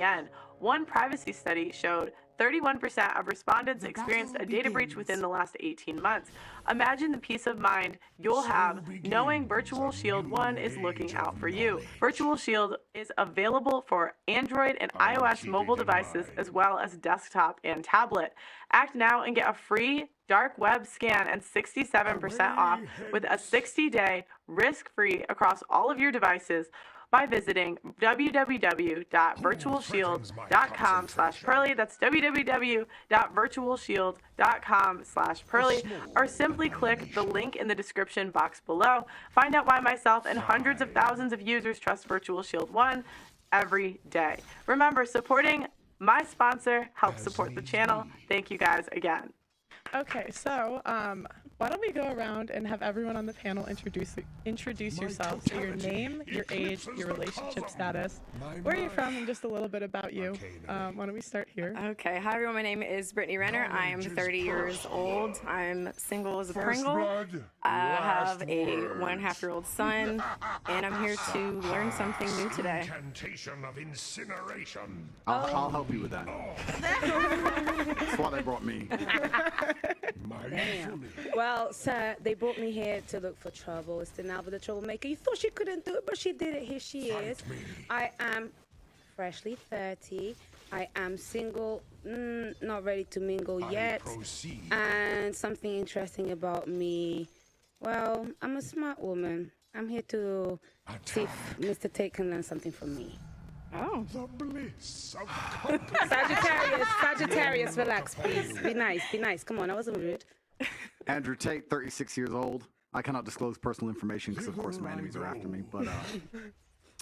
Again, one privacy study showed 31% of respondents experienced a data breach within the last 18 months. Imagine the peace of mind you'll have knowing Virtual Shield 1 is looking out for you. Virtual Shield is available for Android and iOS mobile devices as well as desktop and tablet. Act now and get a free dark web scan and 67% off with a 60-day risk-free across all of your devices by visiting www.virtualshield.com/Pearly. That's www.virtualshield.com/Pearly, or simply click the link in the description box below. Find out why myself and hundreds of thousands of users trust Virtual Shield 1 every day. Remember, supporting my sponsor helps support the channel. Thank you guys again. Okay, so why don't we go around and have everyone on the panel introduce yourselves, so your name, your age, your relationship status, where you're from, and just a little bit about you. Why don't we start here? Okay, hi everyone, my name is Brittany Renner. I am 30 years old. I'm single as a Pringle. I have a 1.5-year-old son, and I'm here to learn something new today. I'll help you with that. That's why they brought me. Well, sir, they brought me here to look for trouble. It's the Nalva the troublemaker. You thought she couldn't do it, but she did it. Here she is. I am freshly 30. I am single, not ready to mingle yet. And something interesting about me, well, I'm a smart woman. I'm here to see if Mr. Tate can learn something from me. Oh. Sagittarius, relax, please. Be nice. Come on, I wasn't rude. Andrew Tate, 36 years old. I cannot disclose personal information because, of course, my enemies are after me. But,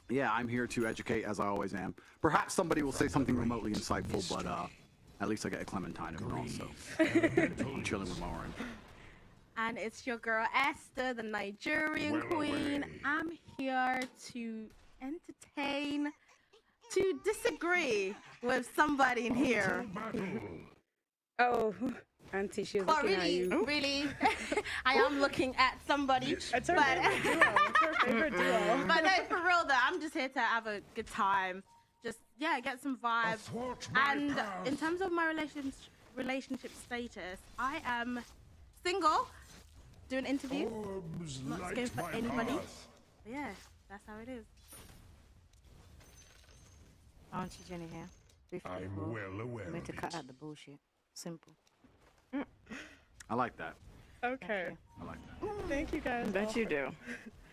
yeah, I'm here to educate, as I always am. Perhaps somebody will say something remotely insightful, but at least I get a clementine if not, so I'm chilling with my orange. And it's your girl, Esther, the Nigerian queen. I'm here to entertain, to disagree with somebody in here. Oh, Auntie, she's looking at you. Really, I am looking at somebody. It's her favorite duo. It's her favorite duo. But no, for real though, I'm just here to have a good time. Just, yeah, get some vibes. And in terms of my relationship status, I am single, doing an interview, not going for anybody. But yeah, that's how it is. Auntie Jenny here. I'm well aware I'm going to of cut it. out the bullshit. Simple. I like that. Okay. I like that. Thank you guys. Bet you do.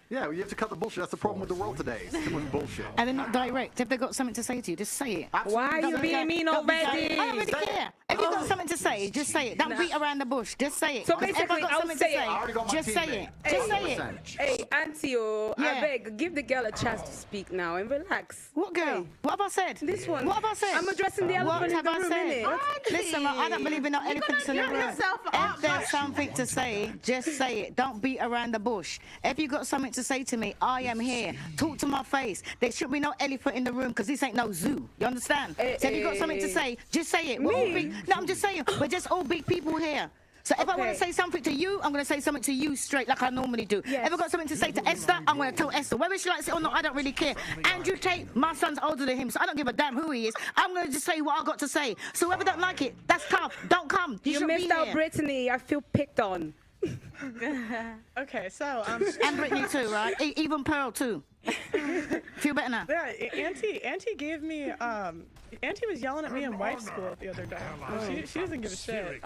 Yeah, well, you have to cut the bullshit. That's the problem with the world today. It's too much bullshit. And they're not direct. If they've got something to say to you, just say it. Why are you being mean already? I don't really care. If you've got something to say, just say it. Don't beat around the bush. Just say it. So If I've basically, got I'll something say to it. I already got my Just say teammate. it. Just say it. 100%. Hey, Auntie, I Yeah. beg, give the girl a chance to speak now and relax. What girl? Hey, What have I said? this one. What have I said? I'm addressing the elephant What in have the I room, said? innit? Listen, I don't believe in no elephants in the give room. yourself up. If there's something to say, just say it. Don't beat around the bush. If you got something to say to me, I am here. Talk to my face. There should be no elephant in the room because this ain't no zoo. You understand? So if you got something to say, just say it. We're all big. No, I'm just saying. We're just all big people here. So if I want to say something to you, I'm going to say something to you straight like I normally do. Yes. If I've got something to say to Esther, I'm going to tell Esther. Whether she likes it or not, I don't really care. Andrew Tate, my son's older than him, so I don't give a damn who he is. I'm going to just say what I got to say. So whoever don't like it, that's tough. Don't come. You You should missed be out here. Brittany. I feel picked on. Okay, so And Brittany too, right? Even Pearl too. Feel better now. yeah, Auntie gave me Auntie was yelling at me in wife school the other day. She doesn't give a shit.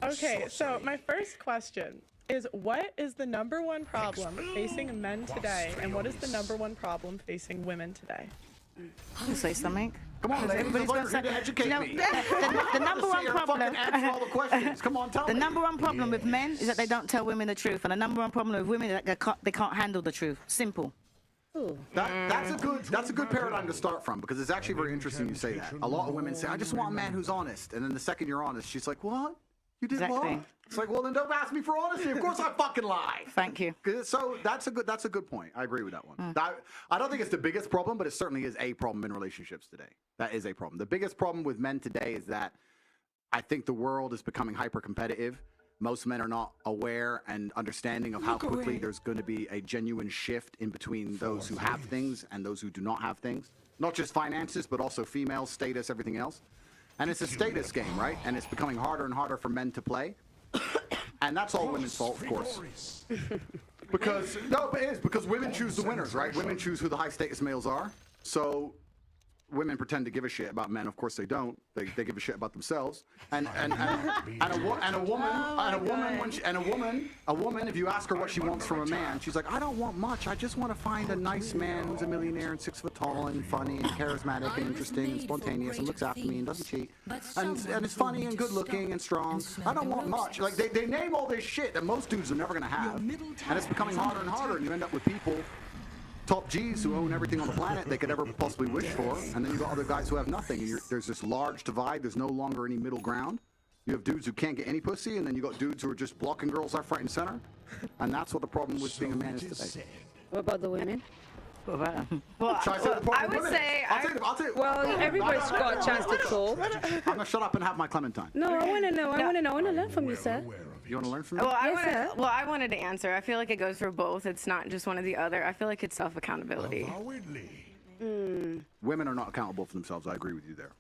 Okay, so my first question is, what is the #1 problem facing men today, and what is the #1 problem facing women today? You say something. Come on, ladies. Everybody's Everybody's got here to educate You know, me. the number one problem. Answer all the questions. Come on, tell The me. #1 problem with men is that they don't tell women the truth, and the #1 problem with women is that they can't handle the truth. Simple. That's a good paradigm to start from, because it's actually very interesting you say that. A lot of women say, I just want a man who's honest. And then the second you're honest, she's like, what? You did Exactly. what? It's like, well, then don't ask me for honesty. Of course I fucking lie. Thank you. So that's a good point. I agree with that one. I don't think it's the biggest problem, but it certainly is a problem in relationships today. That is a problem. The biggest problem with men today is that I think the world is becoming hyper competitive. Most men are not aware and understanding of how quickly there's going to be a genuine shift in between those who have things and those who do not have things. not just finances, but also females, status, everything else. And it's a status game, right? And it's becoming harder and harder for men to play. And that's all women's fault, of course. Because, no, but it is, because women choose the winners, right? Women choose who the high status males are. So women pretend to give a shit about men. Of course they don't. They give a shit about themselves. And a woman, if you ask her what she wants from a man, she's like, I don't want much. I just want to find a nice man who's a millionaire and 6 foot tall and funny and charismatic and interesting and spontaneous and looks after me and doesn't cheat and is funny and good looking and strong. I don't want much. Like they name all this shit that most dudes are never gonna have, and it's becoming harder and harder. And you end up with people. Top G's who own everything on the planet they could ever possibly wish for, and then you got other guys who have nothing. And there's this large divide. There's no longer any middle ground. You have dudes who can't get any pussy, and then you got dudes who are just blocking girls left, right, and center. And that's what the problem with being a man is today. What about the women? Well, I would say. I'll tell you. Well, everybody's got a chance to talk. I'm gonna shut up and have my clementine. No, I want to know. I want to learn from you, sir. You want to learn from me? Well, Yes, sir. I wanted to answer. I feel like it goes for both. It's not just one or the other. I feel like it's self-accountability. Women are not accountable for themselves. I agree with you there.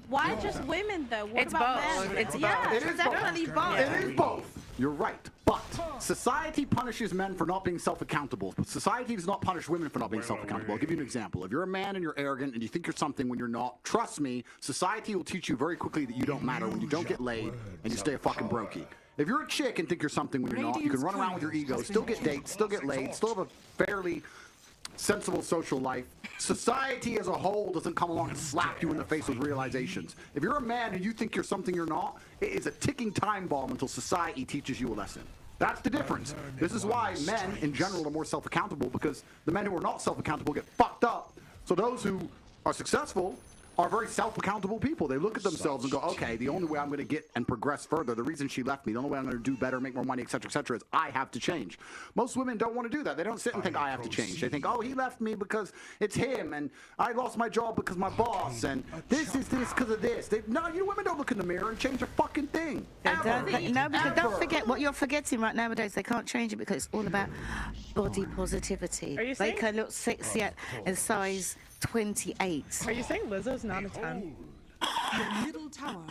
Why just women though? What It's about both. men? It's Yeah, both. It is definitely both. It is both. You're right. But society punishes men for not being self-accountable. But society does not punish women for not being self-accountable. I'll give you an example. If you're a man and you're arrogant and you think you're something when you're not, trust me, society will teach you very quickly that you don't matter when you don't get laid and you stay a fucking brokey. If you're a chick and think you're something when you're not, you can run around with your ego, still get dates, still get laid, still have a fairly sensible social life. Society as a whole doesn't come along and slap you in the face with realizations. If you're a man and you think you're something you're not, it is a ticking time bomb until society teaches you a lesson. That's the difference. This is why men in general are more self-accountable, because the men who are not self-accountable get fucked up. So those who are successful are very self-accountable people. They look at themselves and go, okay, the only way I'm going to get and progress further, the reason she left me, the only way I'm going to do better, make more money, et cetera, is I have to change. Most women don't want to do that. They don't sit and think, I have to change. They think, oh, he left me because it's him, and I lost my job because my boss, and this is this because of this. No, you women don't look in the mirror and change a fucking thing. Don't forget what you're forgetting right nowadays. They can't change it because it's all about body positivity. Are you Make saying- her look sexy at a size 28. Are you saying Lizzo's not a 10? Are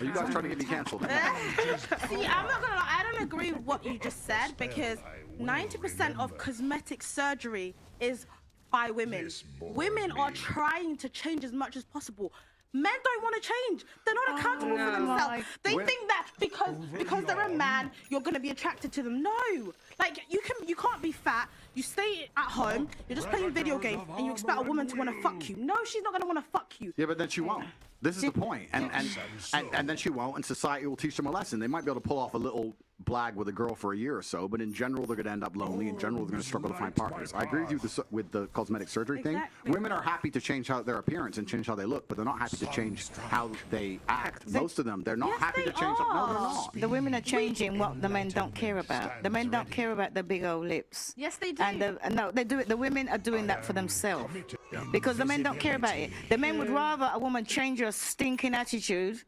you guys trying to get me canceled? See, I'm not gonna lie, I don't agree with what you just said, because 90% of cosmetic surgery is by women. Women are trying to change as much as possible. Men don't want to change. They're not accountable for themselves. They think that because they're a man, you're gonna be attracted to them. No, like you can't be fat. You stay at home. You're just playing video games, and you expect a woman to want to fuck you. No, she's not gonna want to fuck you. Yeah, but then she won't. This is the point. And then she won't, and society will teach them a lesson. They might be able to pull off a little blag with a girl for a year or so, but in general, they're going to end up lonely. In general, they're going to struggle to find partners. I agree with you with the cosmetic surgery thing. Women are happy to change their appearance and change how they look, but they're not happy to change how they act. Most of them, they're not happy to change. No, they're not. The women are changing what the men don't care about. The men don't care about the big old lips. Yes, they do. And no, they do it. The women are doing that for themselves because the men don't care about it. The men would rather a woman change her stinking attitude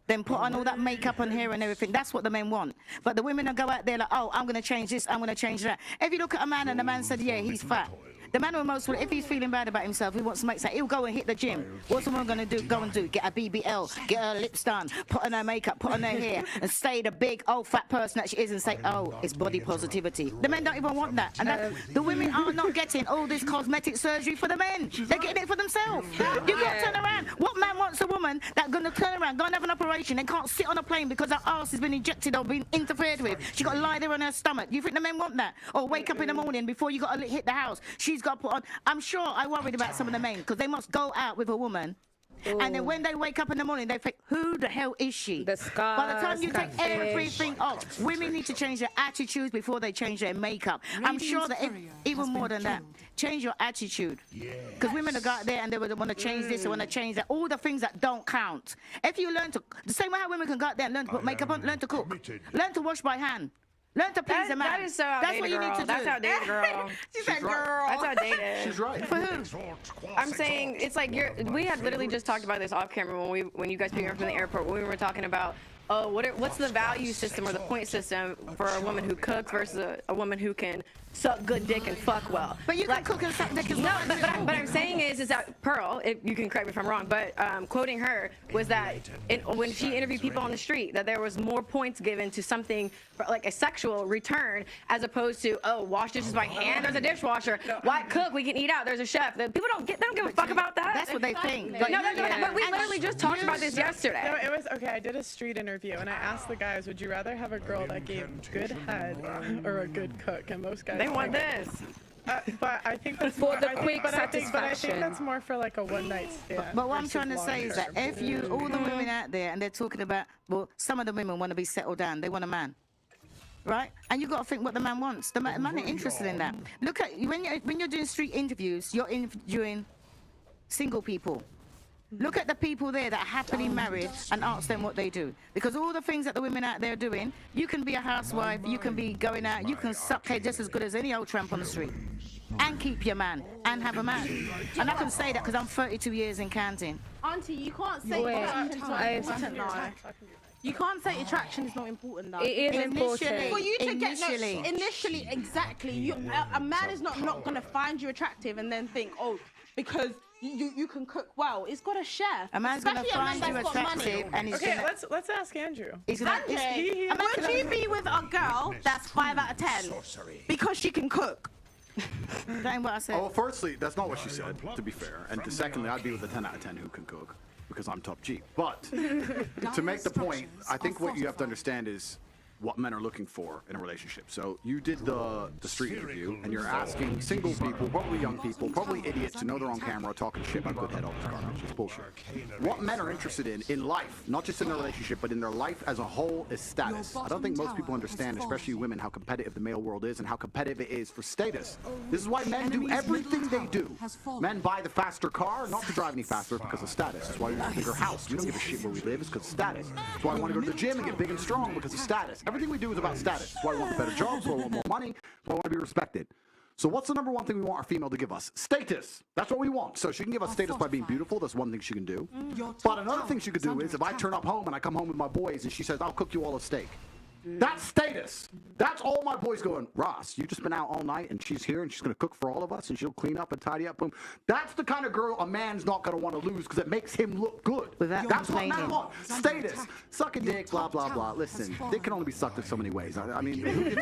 than put on all that makeup and hair and everything. That's what the men want. But the women will go out there like, oh, I'm going to change this, I'm going to change that. If you look at a man and the man said, yeah, he's fat. The man will if he's feeling bad about himself, he wants to make that, he'll go and hit the gym. What's the woman going to do? Go and do? Get a BBL, get her lips done, put on her makeup, put on her hair, and stay the big old fat person that she is and say, oh, it's body positivity. The men don't even want that. And the women are not getting all this cosmetic surgery for the men. They're getting it for themselves. You got to turn around. What man wants a woman that's going to turn around, go and have an operation, and can't sit on a plane because her arse has been injected or been interfered with? She got to lie there on her stomach. Do you think the men want that? Or wake up in the morning before you got to hit the house, she's got to put on. I'm sure I worried about some of the men because they must go out with a woman. Ooh. And then when they wake up in the morning, they think, who the hell is she? The scars, by the time you take everything off, women need to change their attitudes before they change their makeup. I'm sure that even more than that, change your attitude. Because women will go out there and they want to change this, they want to change that, all the things that don't count. If you learn to, the same way how women can go out there and learn to put makeup on, learn to cook, learn to wash by hand. Learn to please a man. That is so outdated, that's what you need to do. That's outdated, girl. She said, girl. That's outdated. She's right. For who? I'm saying it's like we had literally just talked about this off camera when you guys picked me up from the airport when we were talking about oh, what's the value system or the point system for a woman who cooks versus a woman who can suck good dick and fuck well. But you can cook and suck dick as no, well. but I'm saying is that Pearl, if you can correct me if I'm wrong, but quoting her was that when she interviewed people on the street, that there was more points given to something like a sexual return as opposed to, oh, wash dishes by hand, there's a dishwasher. Why cook? We can eat out. There's a chef. People don't give a fuck about that. That's what they think. But we literally just talked about this yesterday. No, it was okay. I did a street interview and I asked the guys, would you rather have a girl that gave good head or a good cook? And most guys they want this. But I think that's For more, the quick but I think satisfaction. that's more for like a one night stand. But what I'm versus trying to say is that long-term. if you, all the women out there, and they're talking about, well, some of the women want to be settled down. They want a man. Right? And you've got to think what the man wants. The man ain't interested in that. Look at, when you're doing street interviews, you're interviewing single people. Look at the people there that are happily married and ask them what they do. Because all the things that the women out there are doing, you can be a housewife, you can be going out, you can suck head just as good as any old tramp on the street. And keep your man, and have a man. And I can say that because I'm 32 years in counting. Auntie, you can't say attraction's not important now. You can't say attraction is not important though. It is important. For you to get Initially. initially, exactly. A man is not gonna find you attractive and then think, oh, because you can cook well. It's got a chef. A man's going to Especially a man find you that's got money. attractive and he's Okay, going let's ask Andrew. Andre, would you be with a girl that's 5 out of 10 because she can cook? That ain't what I said. Oh, well, firstly, that's not what she said, to be fair. And secondly, I'd be with a 10 out of 10 who can cook, because I'm top G. But to make the point, I think what you have to understand is what men are looking for in a relationship. So you did the street interview, and you're asking single people, probably young people, probably idiots who know they're on camera talking shit about good head all this garbage. It's bullshit. What men are interested in life, not just in their relationship, but in their life as a whole, is status. I don't think most people understand, especially women, how competitive the male world is and how competitive it is for status. This is why men do everything they do. Men buy the faster car, not to drive any faster, because of status. That's why we want a bigger house. We don't give a shit where we live, it's because of status. That's why I want to go to the gym and get big and strong, because of status. Everything we do is about status. That's why we want better jobs, why we want more money, why we want to be respected. So what's the number one thing we want our female to give us? Status. That's what we want. So she can give us status by being beautiful. That's one thing she can do. But another thing she could do is if I turn up home and I come home with my boys and she says, I'll cook you all a steak. That's status. That's all my boys going, Ross, you've just been out all night and she's here and she's going to cook for all of us and she'll clean up and tidy up. Boom. That's the kind of girl a man's not going to want to lose because it makes him look good. That's what men want. Status. Suck a dick, blah, blah, blah. Listen, dick can only be sucked in so many ways. I mean,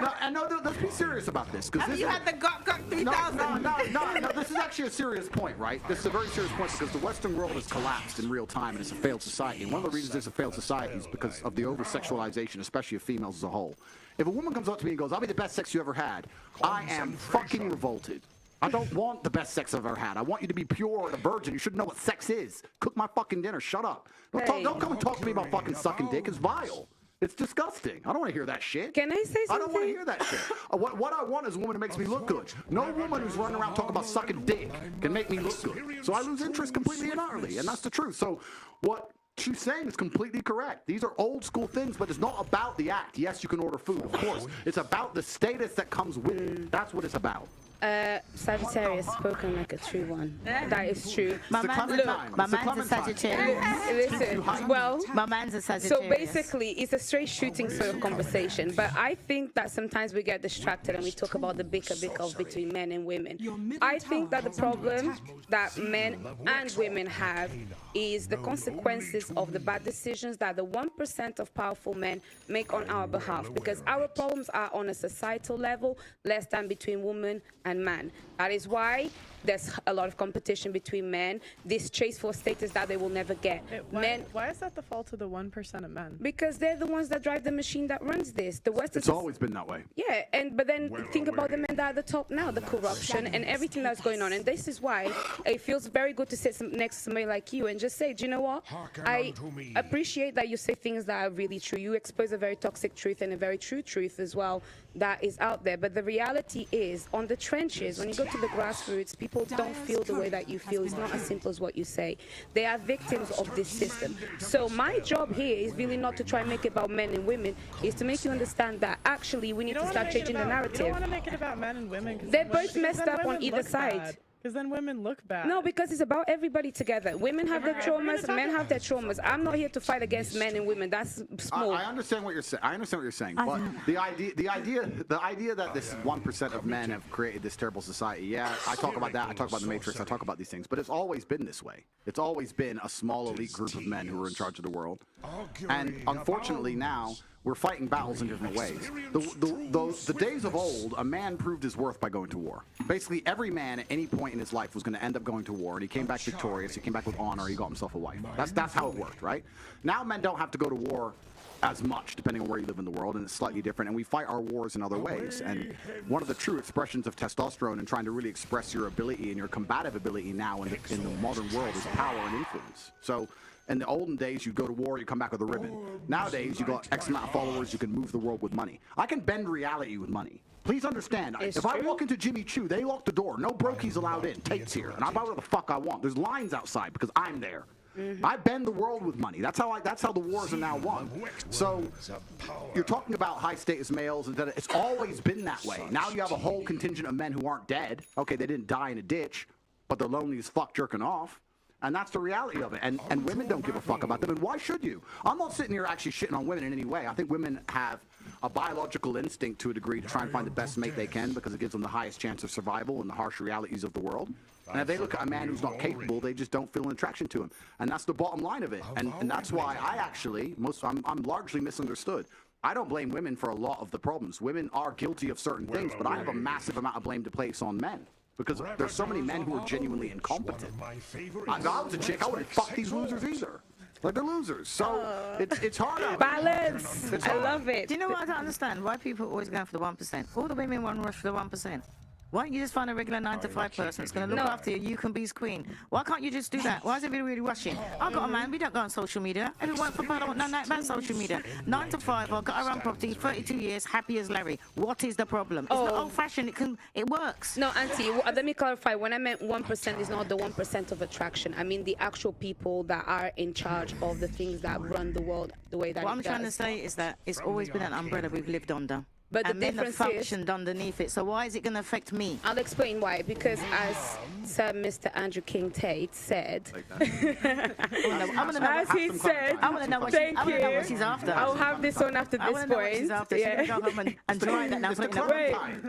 let's be serious about this. Have you had the Gok 3000? No, this is actually a serious point, right? This is a very serious point because the Western world has collapsed in real time and it's a failed society. And one of the reasons it's a failed society is because of the over-sexualization, especially of females as a whole. If a woman comes up to me and goes, I'll be the best sex you ever had, I am fucking revolted. I don't want the best sex I've ever had. I want you to be pure and a virgin. You should know what sex is. Cook my fucking dinner. Shut up. Don't come and talk to me about fucking sucking dick. It's vile. It's disgusting. I don't want to hear that shit. Can I say something? I don't want to hear that shit. What I want is a woman who makes me look good. No woman who's running around talking about sucking dick can make me look good. So I lose interest completely and utterly, and that's the truth. So what she's saying is completely correct. These are old school things, but it's not about the act. Yes, you can order food, of course. It's about the status that comes with it. That's what it's about. Sagittarius spoken like a true one. That is true. My man's a Sagittarius. Listen, well, my man's a Sagittarius. So basically, it's a straight shooting sort of conversation. But I think that sometimes we get distracted and we talk about the bicker between men and women. I think that the problem that men and women have is the consequences of the bad decisions that the 1% of powerful men make on our behalf. Because our problems are on a societal level, less than between women and man. That is why there's a lot of competition between men, this chase for status that they will never get. Why is that the fault of the 1% of men? Because they're the ones that drive the machine that runs this. The West It's always been that way. Yeah, but then think about the men that are at the top now, the corruption and everything that's going on. And this is why it feels very good to sit next to somebody like you and just say, do you know what? I appreciate that you say things that are really true. You expose a very toxic truth and a very true truth as well that is out there. But the reality is, on the trenches, when you go to the grassroots, people don't feel the way that you feel. It's not as simple as what you say. They are victims of this system. So my job here is really not to try and make it about men and women, is to make you understand that actually we need to start changing the narrative. You don't want to make it about men and women. They're both messed up on either side. Because then women look bad. No, because it's about everybody together. Women have their traumas, men have their traumas. I'm not here to fight against men and women. That's small. I understand what you're saying. I understand what you're saying. But the idea that this 1% of men have created this terrible society. Yeah, I talk about that. I talk about the Matrix. I talk about these things. But it's always been this way. It's always been a small elite group of men who are in charge of the world. And unfortunately now, we're fighting battles in different ways. The days of old, a man proved his worth by going to war. Basically, every man at any point in his life was going to end up going to war, and he came back victorious. He came back with honor. He got himself a wife. That's how it worked, right? Now men don't have to go to war as much, depending on where you live in the world, and it's slightly different, and we fight our wars in other ways. And one of the true expressions of testosterone and trying to really express your ability and your combative ability now in the modern world is power and influence. So in the olden days, you go to war, you come back with a ribbon. Nowadays, you got X amount of followers, you can move the world with money. I can bend reality with money. Please understand, if I walk into Jimmy Choo, they lock the door. No brokies allowed in. Tate's here, and I buy whatever the fuck I want. There's lines outside because I'm there. I bend the world with money. That's how the wars are now won. So you're talking about high status males, and it's always been that way. Now you have a whole contingent of men who aren't dead. Okay, they didn't die in a ditch, but they're lonely as fuck jerking off. And that's the reality of it. And women don't give a fuck about them. And why should you? I'm not sitting here actually shitting on women in any way. I think women have a biological instinct to a degree to try and find the best mate they can because it gives them the highest chance of survival in the harsh realities of the world. And if they look at a man who's not capable, they just don't feel an attraction to him. And that's the bottom line of it. And that's why I actually, I'm largely misunderstood. I don't blame women for a lot of the problems. Women are guilty of certain things, but I have a massive amount of blame to place on men. Because there's so many men who are genuinely incompetent. If I was a chick, I wouldn't fuck these losers either. Like, they're losers. So it's hard out. Balance. I love it. Do you know what I don't understand? Why people are always going for the 1%? All the women want to rush for the 1%. Why don't you just find a regular 9-to-5 person that's going to look after you? You can be his queen. Why can't you just do that? Why is everybody really rushing? I've got a man. We don't go on social media. Everyone for don't want no night about social media. 9 to 5. I've got our own property. 32 years. Happy as Larry. What is the problem? It's not old-fashioned. It works. No, Auntie. Let me clarify. When I meant 1% is not the 1% of attraction. I mean the actual people that are in charge of the things that run the world the way that. What I'm trying to say is that it's always been an umbrella we've lived under. But the and men have difference functioned underneath it. So why is it going to affect me? I'll explain why. Because as Sir Mr. Andrew King Tate said, as he said, I want to know what she's after. I'll have this one after this point. What she's after. Yeah. Go home and try that now.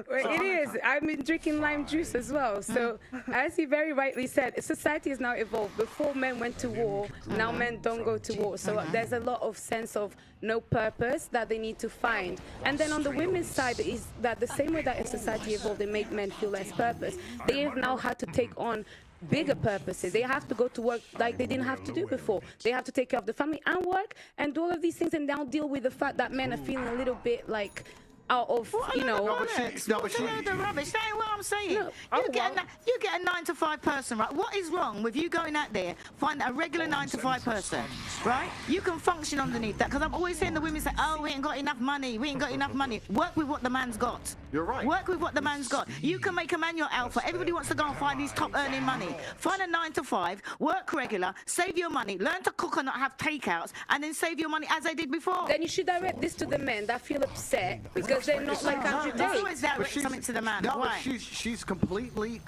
Wait, it is. I've been drinking lime juice as well. So, as he very rightly said, society has now evolved. Before men went to war, now men don't go to war. So there's a lot of sense of no purpose that they need to find. And then on the women's side is that the same way that in society evolved, they make men feel less purpose. They have now had to take on bigger purposes. They have to go to work like they didn't have to do before. They have to take care of the family and work and do all of these things and now deal with the fact that men are feeling a little bit like out of, you know. No, but the rubbish. That ain't what I'm saying. No, you get a 9-to-5 person, right? What is wrong with you going out there, find a regular 9-to-5 person, right? You can function underneath that, because I'm always hearing the women say, oh, we ain't got enough money. We ain't got enough money. Work with what the man's got. You're right. Work with what the man's got. You can make a man your alpha. Everybody wants to go and find these top earning money. Find a 9-to-5, work regular, save your money, learn to cook and not have takeouts, and then save your money as they did before. Then you should direct this to the men that feel upset because they're not like Andrew Tate. Always direct something to the man. No, Why? but she's completely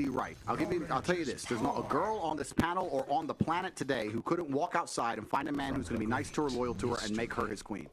right. I'll tell you this. There's not a girl on this panel or on the planet today who couldn't walk outside and find a man who's going to be nice to her, loyal to her, and make her his queen.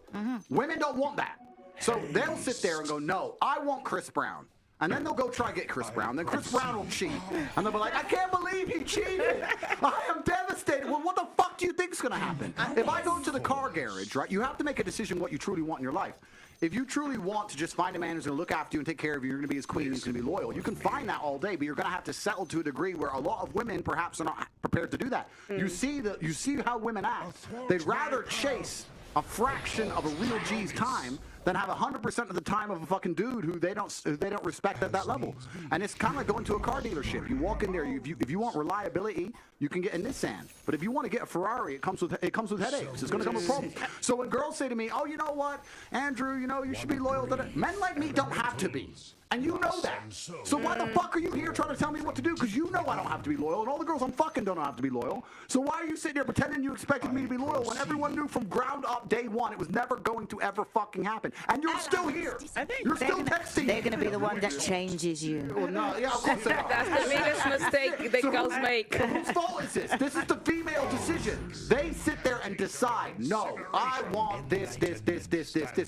Women don't want that. So they'll sit there and go, no, I want Chris Brown. And then they'll go try to get Chris Brown. Then Chris Brown will cheat. And they'll be like, I can't believe he cheated. I am devastated. Well, what the fuck do you think is going to happen? If I go to the car garage, right, you have to make a decision what you truly want in your life. If you truly want to just find a man who's going to look after you and take care of you, you're going to be his queen, he's going to be loyal, you can find that all day, but you're going to have to settle to a degree where a lot of women perhaps are not prepared to do that. You see how women act. They'd rather chase a fraction of a real G's time than have 100% of the time of a fucking dude who they don't respect at that level. And it's kind of like going to a car dealership. You walk in there, if you want reliability, you can get a Nissan. But if you want to get a Ferrari, it comes with headaches. It's going to come with problems. So when girls say to me, oh, you know what, Andrew, you know, you should be loyal to that. Men like me don't have to be. And you know that. So why the fuck are you here trying to tell me what to do? Because you know I don't have to be loyal, and all the girls I'm fucking don't have to be loyal. So why are you sitting there pretending you expected me to be loyal when everyone knew from ground up day one it was never going to ever fucking happen? And you're still here. You're still texting. They're going to be the one that changes you. Well, no, yeah, of course they are. That's the biggest mistake that girls make. So whose fault is this? This is the female decision. They sit there and decide, no, I want this.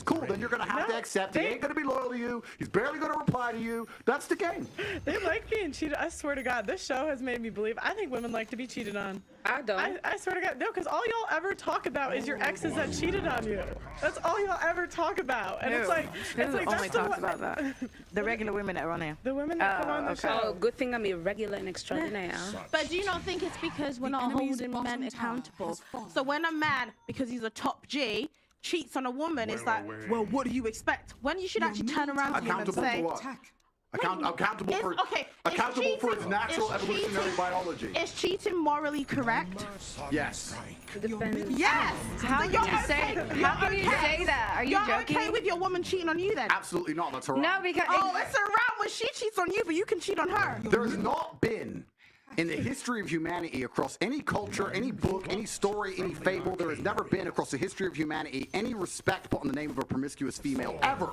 Cool, then you're going to have to accept he ain't going to be loyal to you. He's barely going to reply to you. That's the game. They like being cheated. I swear to God, this show has made me believe. I think women like to be cheated on. I don't. I swear to God, no, because all y'all ever talk about is your exes that cheated on you. That's all y'all ever talk about, and it's like only that's talks about that. The regular women that are on here. The women that come on the show. Oh, good thing I'm irregular and extraordinaire. But do you not think it's because we're not holding men accountable? So when a man, because he's a top G, cheats on a woman, it's like, well, what do you expect? When you should actually turn around to him and Accountable say, for what? Accountable for its natural evolutionary biology. Is cheating morally correct? Yes. Yes. How can you say that? Are you You're joking? okay with your woman cheating on you then? Absolutely not. That's her. No, because Oh, it's around when she cheats on you, but you can cheat on her. There's not been in the history of humanity across any culture, any book, any story, any fable, there has never been across the history of humanity any respect put on the name of a promiscuous female. Ever.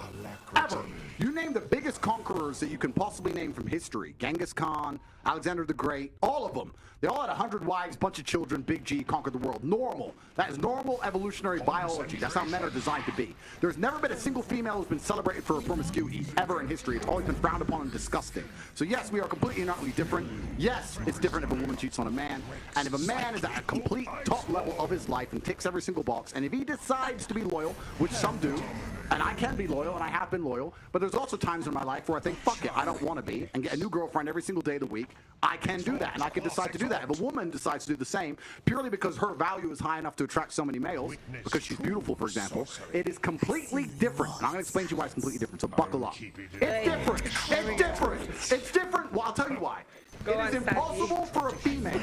Ever. You name the biggest conquerors that you can possibly name from history. Genghis Khan, Alexander the Great, all of them. They all had 100 wives, bunch of children, big G, conquered the world. Normal. That is normal evolutionary biology. That's how men are designed to be. There's never been a single female who's been celebrated for her promiscuity ever in history. It's always been frowned upon and disgusting. So yes, we are completely and utterly different. Yes, it's different if a woman cheats on a man. And if a man is at a complete top level of his life and ticks every single box, and if he decides to be loyal, which some do, and I can be loyal, and I have been loyal, but there's also times in my life where I think, fuck it, I don't want to be, and get a new girlfriend every single day of the week. I can do that, and I can decide to do that. If a woman decides to do the same, purely because her value is high enough to attract so many males, because she's beautiful, for example, it is completely different. And I'm going to explain to you why it's completely different, so buckle up. It's different. It's different. It's different. Well, I'll tell you why. It is impossible for a female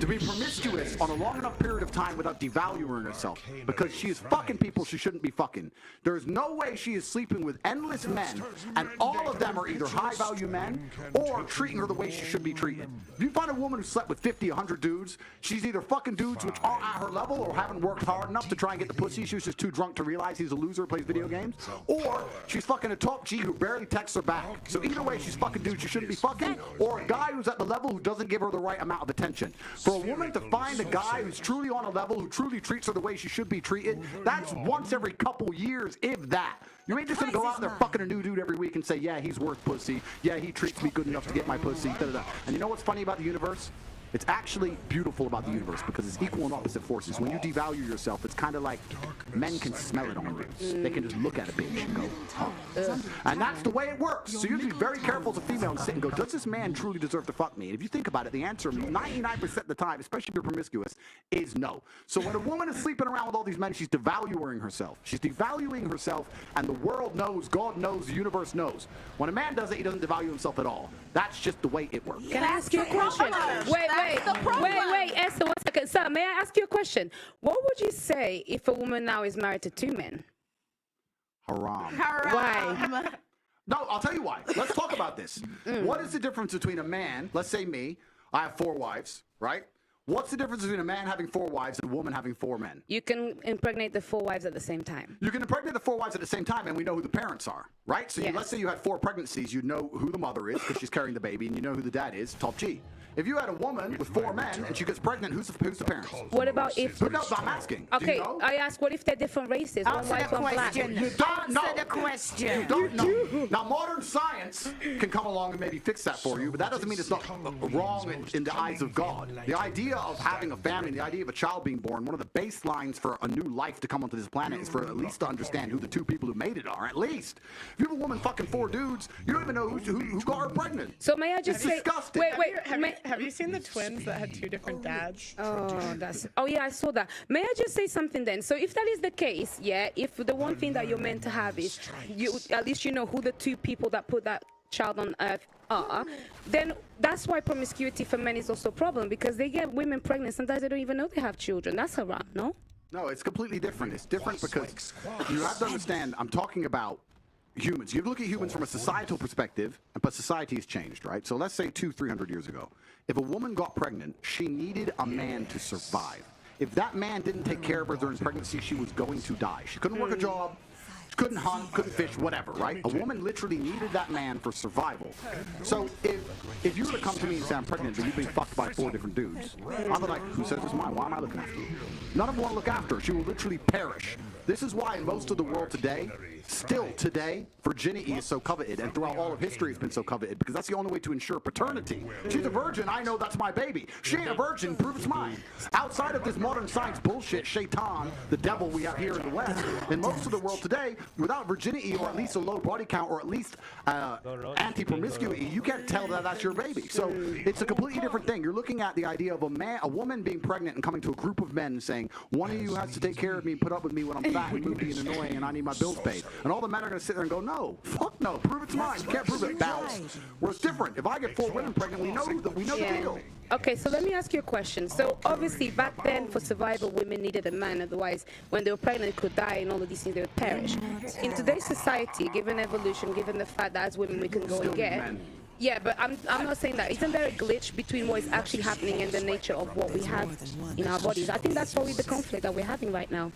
to be promiscuous on a long enough period of time without devaluing herself, because she is fucking people she shouldn't be fucking. There is no way she is sleeping with endless men, and all of them are either high-value men or treating her the way she should be treated. If you find a woman who slept with 50, 100 dudes, she's either fucking dudes which aren't at her level or haven't worked hard enough to try and get the pussy. She was just too drunk to realize he's a loser who plays video games, or she's fucking a top G who barely texts her back. So either way, she's fucking dudes she shouldn't be fucking, or a guy who's at the level who doesn't give her the right amount of attention. For a woman to find a guy who's truly on a level, who truly treats her the way she should be treated, that's once every couple years, if that. You ain't just gonna go out there fucking a new dude every week and say, yeah, he's worth pussy. Yeah, he treats me good enough to get my pussy. Da, da, da. And you know what's funny about the universe? It's actually beautiful about the universe because it's equal and opposite forces. When you devalue yourself, it's kind of like men can smell it on you. They can just look at a bitch and go, oh. And that's the way it works. So you have to be very careful as a female and sit and go, does this man truly deserve to fuck me? And if you think about it, the answer 99% of the time, especially if you're promiscuous, is no. So when a woman is sleeping around with all these men, she's devaluing herself. She's devaluing herself, and the world knows, God knows, the universe knows. When a man does it, he doesn't devalue himself at all. That's just the way it works. Can I ask you a question? Wait, Esther, 1 second. Sir, may I ask you a question? What would you say if a woman now is married to 2 men? Haram. Why? No, I'll tell you why. Let's talk about this. What is the difference between a man, let's say me, I have 4 wives, right? What's the difference between a man having 4 wives and a woman having 4 men? You can impregnate the 4 wives at the same time. You can impregnate the 4 wives at the same time, and we know who the parents are, right? So let's say you had 4 pregnancies, you know who the mother is because she's carrying the baby, and you know who the dad is, top G. If you had a woman with 4 men and she gets pregnant, who's the parents? What about if... But no, I'm asking. Okay, do you know? I ask, what if they're different races? One white, one black. You don't know. Answer the question. You don't know. Now, modern science can come along and maybe fix that for you, but that doesn't mean it's not wrong in the eyes of God. The idea of having a family, the idea of a child being born, one of the baselines for a new life to come onto this planet is for at least to understand who the 2 people who made it are, at least. If you have a woman fucking 4 dudes, you don't even know who got her pregnant. So may I just say... Disgusting. Wait, have you seen the twins that had 2 different dads? Oh yeah, I saw that. May I just say something then? So if that is the case, yeah, if the one thing that you're meant to have is at least you know who the 2 people that put that child on earth are, then that's why promiscuity for men is also a problem, because they get women pregnant, sometimes they don't even know they have children. That's haram, no? No, it's completely different. It's different because you have to understand, I'm talking about humans. You look at humans from a societal perspective, but society has changed, right? So let's say 200-300 years ago, if a woman got pregnant, she needed a man to survive. If that man didn't take care of her during pregnancy, she was going to die. She couldn't work a job. Couldn't hunt, couldn't fish, whatever, right? A woman literally needed that man for survival. So if you were to come to me and say I'm pregnant, but you've been fucked by 4 different dudes, I'll be like, who says this is mine? Why am I looking after you? None of them want to look after her. She will literally perish. This is why in most of the world today, still today, virginity is so coveted, and throughout all of history it's been so coveted, because that's the only way to ensure paternity. She's a virgin, I know that's my baby. She ain't a virgin, prove it's mine. Outside of this modern science bullshit, Shaitan, the devil we have here in the West, in most of the world today, without virginity or at least a low body count or at least anti-promiscuity, you can't tell that that's your baby. So it's a completely different thing. You're looking at the idea of a woman being pregnant and coming to a group of men and saying, one of you has to take care of me and put up with me when I'm fat and moody and annoying and I need my bills paid. And all the men are going to sit there and go, no, fuck no, prove it's mine. You can't prove it. Bounce. Where it's different. If I get 4 women pregnant, we know the deal. Okay, so let me ask you a question. So obviously back then for survival, women needed a man. Otherwise, when they were pregnant, they could die and all of these things, they would perish. In today's society, given evolution, given the fact that as women we can go and get... Yeah, but I'm not saying that. Isn't there a glitch between what is actually happening and the nature of what we have in our bodies? I think that's probably the conflict that we're having right now.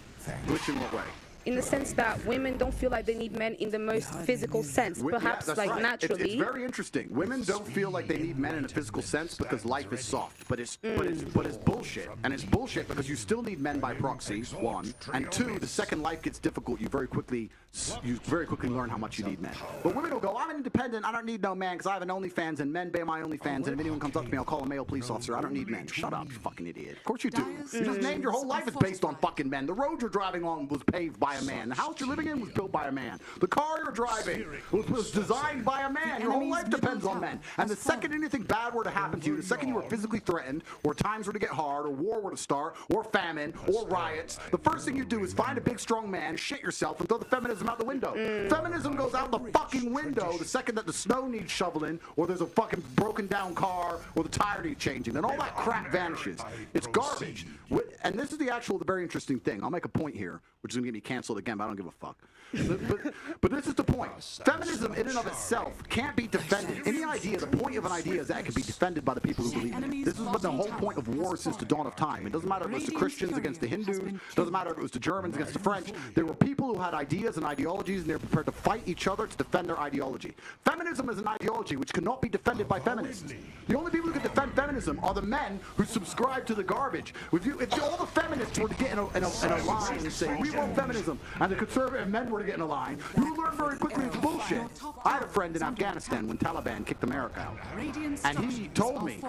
Glitch in what way? In the sense that women don't feel like they need men in the most physical sense, perhaps like right. naturally. It's very interesting. Women don't feel like they need men in a physical sense because life is soft, but it's bullshit. And it's bullshit because you still need men by proxy, 1, and 2, the second life gets difficult, you very quickly learn how much you need men. But women will go, I'm independent, I don't need no man because I have an OnlyFans and men pay my OnlyFans, and if anyone comes up to me, I'll call a male police officer. I don't need men. Shut up, you fucking idiot. Of course you do. You just named your whole life is based on fucking men. The road you're driving on was paved by a man. The house you're living in was built by a man. The car you're driving was designed by a man. Your whole life depends on men. And the second anything bad were to happen to you, the second you were physically threatened, or times were to get hard, or war were to start, or famine, or riots, the first thing you do is find a big strong man, shit yourself, and throw the feminism out the window. Feminism goes out the fucking window the second that the snow needs shoveling, or there's a fucking broken down car, or the tire needs changing. Then all that crap vanishes. It's garbage. And this is the very interesting thing. I'll make a point here, which is going to get me canceled again, but I don't give a fuck. But this is the point. Feminism in and of itself can't be defended. The point of an idea is that it can be defended by the people who believe in it. This is what the whole point of war since the dawn of time. It doesn't matter if it was the Christians against the Hindus. It doesn't matter if it was the Germans against the French. There were people who had ideas and ideologies, and they were prepared to fight each other to defend their ideology. Feminism is an ideology which cannot be defended by feminists. The only people who can defend feminism are the men who subscribe to the garbage. If all the feminists were to get in a line and say, we want feminism, and the conservative men were to get in a line, you will learn very quickly it's bullshit. I had a friend in Afghanistan when Taliban kicked America out, and he told me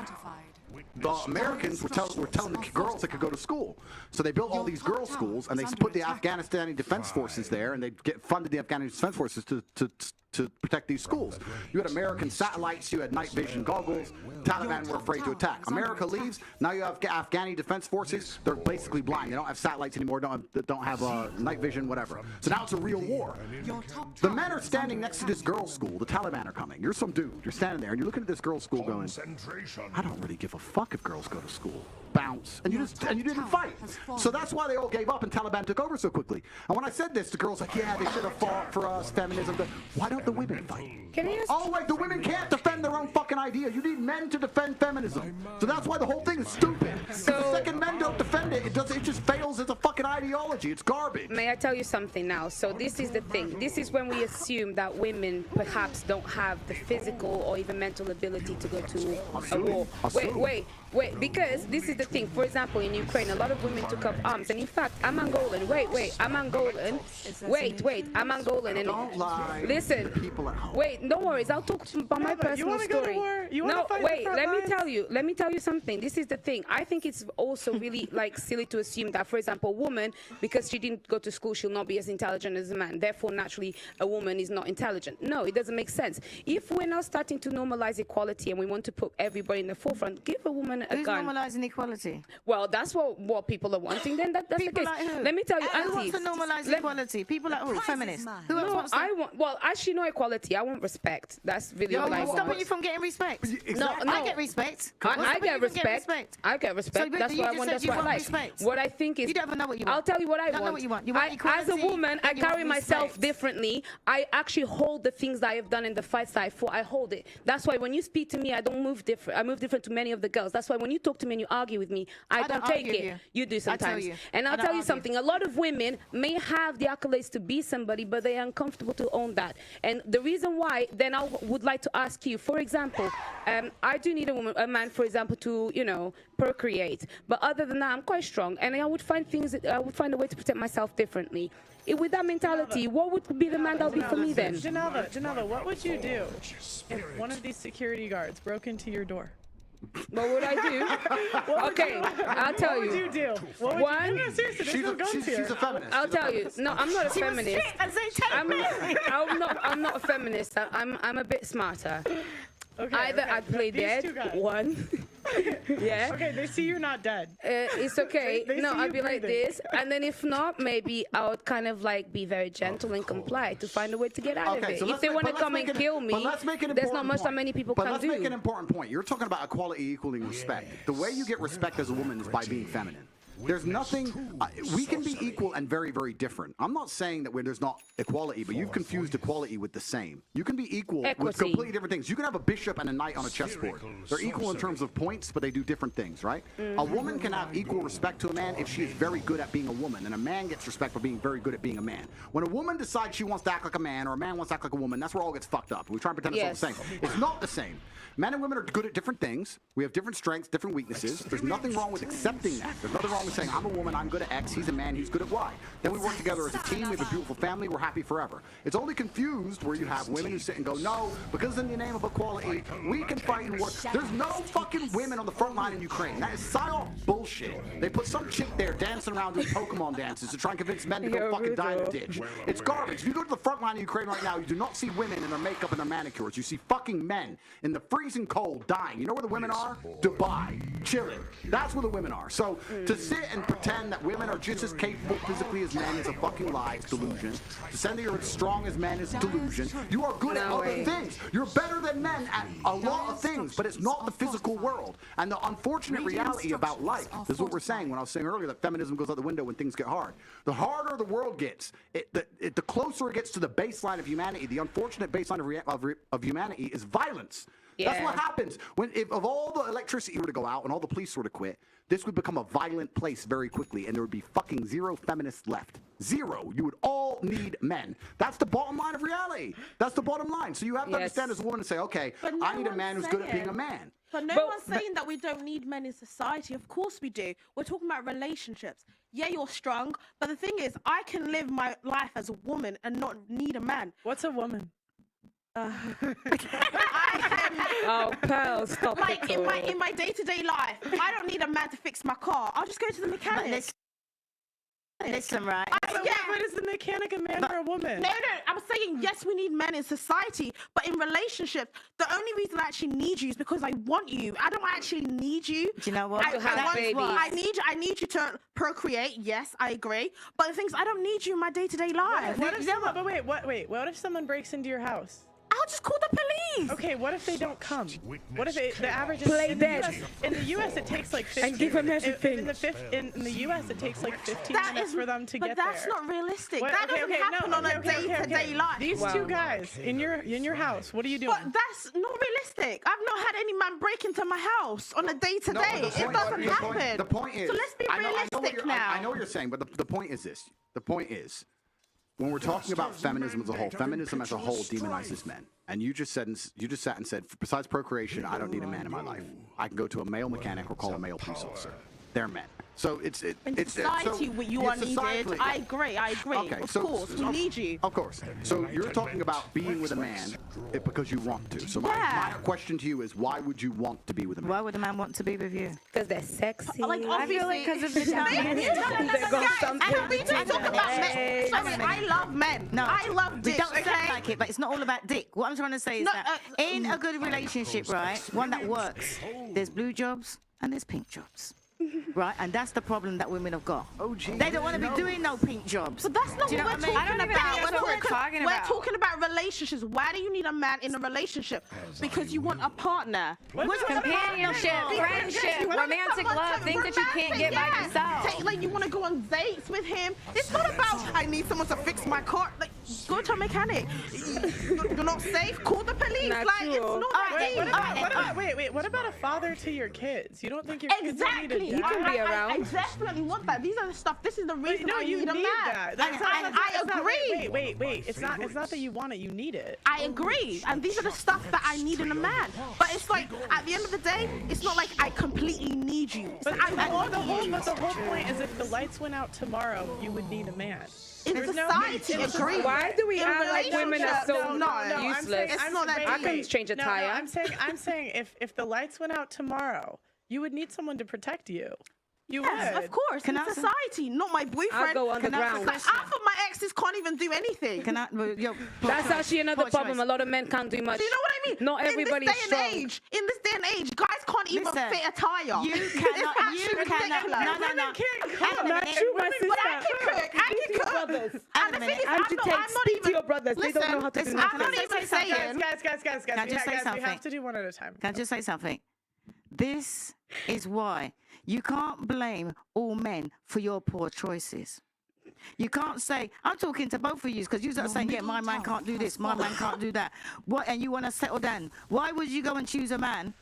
the Americans were telling the girls they could go to school. So they built all these girls' schools, and they put the Afghanistani Defense Forces there, and they funded the Afghan Defense Forces to protect these schools. You had American satellites, you had night vision goggles. Taliban were afraid to attack. America leaves, now you have Afghani Defense Forces. They're basically blind. They don't have satellites anymore, don't have night vision, whatever. So now it's a real war. The men are standing next to this girls' school. The Taliban are coming. You're some dude. You're standing there, and you're looking at this girls' school going, I don't really give a fuck if girls go to school. Bounce. And you didn't fight. So that's why they all gave up and Taliban took over so quickly. And when I said this, the girls like, yeah, they should have fought for us, feminism. Why don't the women fight? Wait, the women can't defend their own fucking idea. You need men to defend feminism. So that's why the whole thing is stupid. So, if the second men don't defend it, it just fails as a fucking ideology. It's garbage. May I tell you something now? So this is the thing. This is when we assume that women perhaps don't have the physical or even mental ability to go to a war. Wait, because this is the thing. For example, in Ukraine, a lot of women took up arms. And in fact, I'm Angolan. I'm Angolan. I'm Angolan. And don't lie. Listen. People at home. Wait, no worries. I'll talk about my personal story. Let me tell you something. This is the thing. I think it's also really silly to assume that, for example, a woman, because she didn't go to school, she'll not be as intelligent as a man. Therefore, naturally, a woman is not intelligent. No, it doesn't make sense. If we're now starting to normalize equality and we want to put everybody in the forefront, give a woman a gun. Who's normalizing equality? Well, that's what people are wanting. Then that's people the case. Like who? Let me tell you, who wants to normalize equality? People like who? Feminists. Who else wants to? Actually, no equality. I want respect. That's really all I want. Stopping you from getting respect. No, I get respect. I get respect. I get respect. So, that's what I want. That's what I like. Respect. What I think is, you don't even know what you want. I'll tell you what I Don't know want. what you want. You want As a equality, woman, I and you want carry myself respect. differently. I actually hold the things that I have done in the fights that I fought. I hold it. That's why when you speak to me, I don't move different. I move different to many of the girls. That's why when you talk to me and you argue with me, I don't take argue it. with You do sometimes. you. And I I'll don't tell you argue. something. A lot of women may have the accolades to be somebody, but they are uncomfortable to own that. And the reason why, then I would like to ask you, for example, I do need a man, for example, to, you know, procreate. But other than that, I'm quite strong. And I would find a way to protect myself differently. With that mentality, what would be the man that would be for me then? Janelle, what would you do if one of these security guards broke into your door? What would I do? Okay, I'll tell you. What would you do? What would One, you do? No, seriously, there's no guns here. She's a feminist. I'll tell you. No, I'm not a feminist. I'm not a feminist. I'm a bit smarter. Okay, Either okay, I'd play these dead. two guys. One. Yeah. Okay, they see you're not dead. It's okay. They No, see I'd you be like breathing. this, and then if not, maybe I would kind of like be very gentle and comply to find a way to get out of it. so If they want to come and kill me, there's not much that many people but can let's do. make an important point. You're talking about equality equaling respect. The way you get respect as a woman is by being feminine. There's nothing. We can be equal and very, very different. I'm not saying that there's not equality, but you've confused equality with the same. You can be equal with Equity. completely different things. You can have a bishop and a knight on a chessboard. They're equal in terms of points, but they do different things, right? A woman can have equal respect to a man if she is very good at being a woman, and a man gets respect for being very good at being a man. When a woman decides she wants to act like a man, or a man wants to act like a woman, that's where all gets fucked up. We try and pretend it's all the same. It's not the same. Men and women are good at different things. We have different strengths, different weaknesses. There's nothing wrong with accepting that. There's nothing wrong with saying, I'm a woman, I'm good at X, he's a man, he's good at Y. Then we work together as a team, we have a beautiful family, we're happy forever. It's only confused where you have women who sit and go, no, because in the name of equality, we can fight and work. There's no fucking women on the front line in Ukraine. That is psyop bullshit. They put some chick there dancing around doing Pokemon dances to try and convince men to go fucking die in a ditch. It's garbage. If you go to the front line of Ukraine right now, you do not see women in their makeup and their manicures. You see fucking men in the freezing cold dying. You know where the women are? Dubai. Chilling. That's where the women are. So to sit and pretend that women are just as capable physically as men is a fucking lie. It's delusion. To say that you're as strong as men is delusion. You are good at other things. You're better than men at a lot of things, but it's not the physical world. And the unfortunate reality about life, this is what we're saying when I was saying earlier that feminism goes out the window when things get hard. The harder the world gets, the closer it gets to the baseline of humanity. The unfortunate baseline of humanity is violence. Yeah. That's what happens if all the electricity were to go out and all the police were to quit. This would become a violent place very quickly, and there would be fucking zero feminists left. Zero. You would all need men. That's the bottom line of reality. That's the bottom line. So you have to understand as a woman and say, okay, I need a man who's good at being a man. But no one's saying that we don't need men in society. Of course we do. We're talking about relationships. Yeah, you're strong, but the thing is, I can live my life as a woman and not need a man. What's a woman? Oh, Pearl, stop like it. in my day-to-day life, I don't need a man to fix my car. I'll just go to the mechanic. Listen, right? But is the mechanic a man or a woman? No, I'm saying yes, we need men in society, but in relationships, the only reason I actually need you is because I want you. I don't actually need you. Do you know what? I need you to procreate. Yes, I agree. But the thing is, I don't need you in my day-to-day life. What if someone breaks into your house? I'll just call the police. Okay, what if they don't come? What if the average Play dead. in the US it takes like 15 and give them everything. In the US it takes like 15 minutes for them to get there. But that's not realistic. That doesn't happen on a day-to-day life. These two guys in your house, what are you doing? But that's not realistic. I've not had any man break into my house on a day-to-day. It doesn't happen. The point is, so let's be realistic now. I know what you're saying, but the point is this. The point is, when we're talking about feminism as a whole, feminism as a whole demonizes men. And you just sat and said, besides procreation, I don't need a man in my life. I can go to a male mechanic or call a male police officer. They're men. So in society, you are needed. I agree. Okay, of course, we need you. Of course. So you're talking about being with a man because you want to. So my question to you is, why would you want to be with a man? Why would a man want to be with you? Because they're sexy. Like, obviously, because of the I love men. No, I love dick. We don't okay? sound like it, but it's not all about dick. What I'm trying to say is that in a good relationship, right, one that works, there's blue jobs and there's pink jobs. Right, and that's the problem that women have got. Oh, gee, they don't want to be doing no pink jobs. But that's not what we're talking about. We're talking about relationships. Why do you need a man in a relationship? Because you want a partner. Companionship, friendship, romantic love, things that you can't get by yourself. Like you want to go go on dates with him. It's not about I need someone to fix my car. Like, go to a mechanic. You're not safe. Call the police. Not like, true. it's not that deep. Wait, what about a father to your kids? You don't think your kids Exactly. don't need a He dad? can be I around. definitely want that. These are the stuff. This is the reason No, I you need a need man. that. I agree. Wait. It's not that you want it. You need it. I agree, and these are the stuff that I need in a man. But it's like, at the end of the day, it's not like I completely need you. But the whole point is if the lights went out tomorrow, you would need a man. In society, agree. Why do we In act like women are so relationship, useless? It's not that I deep. can change a tire. I'm saying if the lights went out tomorrow, you would need someone to protect you. You Yes, would. of course. In society, not my boyfriend. I'll go underground. Like, half of my exes can't even do anything. That's actually another problem. A lot of men can't do much. Do you know what I mean? Not everybody is strong. In this day and age, guys can't even fit a tire. You It's cannot. actually You cannot. ridiculous. No. Not true, my sister. But I can cook. I can cook. brothers. And the thing is, And to I'm take not speak to even. your brothers. They don't know how to do I'm nothing. not even saying. Guys, Can I just say we something? have to do one at a time. Can I just say something? This is why you can't blame all men for your poor choices. You can't say, I'm talking to both of you because you're saying, yeah, my man can't do this, my man can't do that. What? And you want to settle down. Why would you go and choose a man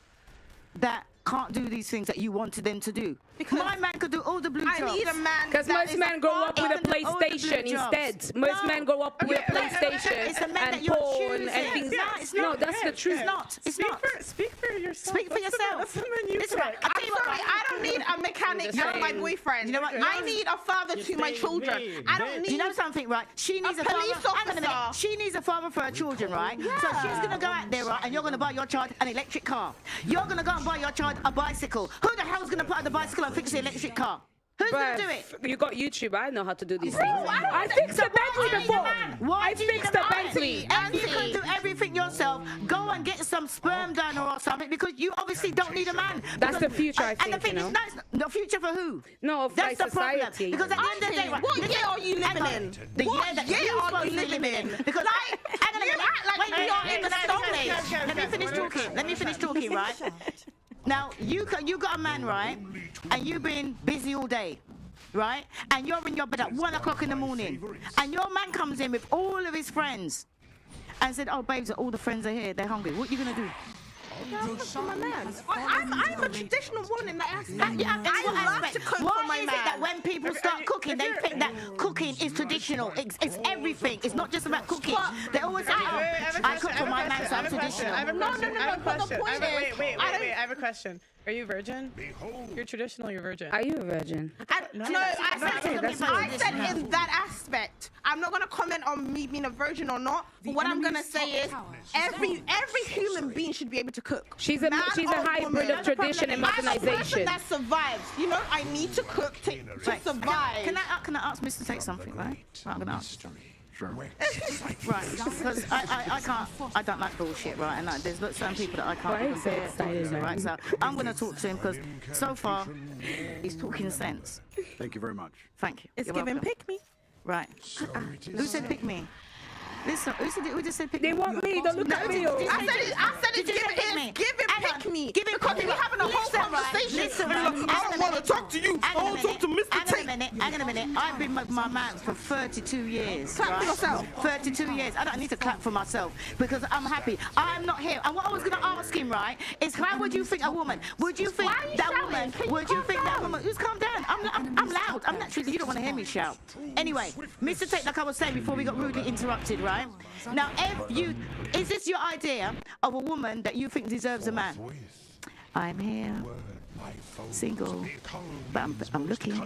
that can't do these things that you wanted them to do? Because my man could do all the blue jobs. I need a man. Because most men grow up with a PlayStation instead. Most men grow up with a PlayStation and porn and things. No, that's the truth. It's not. It's not. Speak for yourself. Speak for yourself. That's the man you Listen, pick. I tell you what, Sorry, I don't need a mechanic as my boyfriend. You know what? I need a father to my children. I don't need. You know something, right? She needs a police father. Hang on a minute. officer. She needs a father for her children, right? So she's gonna go out there, right? And you're gonna buy your child an electric car. You're gonna go and buy your child a bicycle. Who the hell's gonna put on the bicycle and fix the electric car? Who's gonna do it? You got YouTube. I know how to do these things. I I fixed a Bentley before. Why I do you need fixed a man? Bentley. And you can do everything yourself. Go and get some sperm donor or something because you obviously don't need a man. That's the future, I And the think, thing you is, know. no, the future for who? No, of That's like the problem. society. Because at the end of the day, right, What listen, year are you hang living on. in? The What year that year you're are supposed you to be living in? Because hang on a You minute. act like we are in the Stone Age. Let me finish talking. Let me finish talking, right? Now, you got a man, right? And you've been busy all day, right? And you're in your bed at 1 o'clock in the morning. And your man comes in with all of his friends and said, oh, babes, all the friends are here. They're hungry. What are you going to do? I'm a traditional woman in that aspect. I love to cook Why for my is man. it that when people start cooking, they think that cooking is traditional? It's everything. It's not just about cooking. They always say, oh, I cook for my man, so I'm traditional. I have a question. I have a question. Wait. I I have a question. Are you virgin? You're traditional. You're virgin. Are you a virgin? No, I said in that aspect. I'm not gonna comment on me being a virgin or not. But what I'm gonna say is, every human being should be able to cook. She's a Man she's or a hybrid woman. of tradition and I'm a person modernization. that survives. You know, I need to cook to survive. Can I ask Mr. to take something, right? I'm going to ask. Sure. Right, because I can't, I don't like bullshit, right? And there's some people that I can't Why even is it bear exciting, talking to, right? So I'm going to talk to him because so far he's talking sense. Thank you very much. Thank you. It's You're giving welcome. pick me. Right. Who said pick me? Listen, who just said pick They me? want me. Don't look at me. I said Did it. you say pick me? Give him pick me. Give him Because pick we're me. having a whole Listen, right, conversation. listen, right, I don't want to talk to you. I want to talk to Mr. Hang on a minute. I've been with my man for 32 years. Clap for right? yourself. 32 years. I don't need to clap for myself because I'm happy. I'm not here. And what I was going to ask him, right, is how would you think a woman? Would you think Why are you that shouting? woman? Can you Would you calm think that down? woman? Just calm down. I'm loud. I'm naturally. You don't want to hear me shout. Anyway, Mr. Tate, like I was saying before we got rudely interrupted, right? Now, is this your idea of a woman that you think deserves a man? I'm here, single, but I'm looking.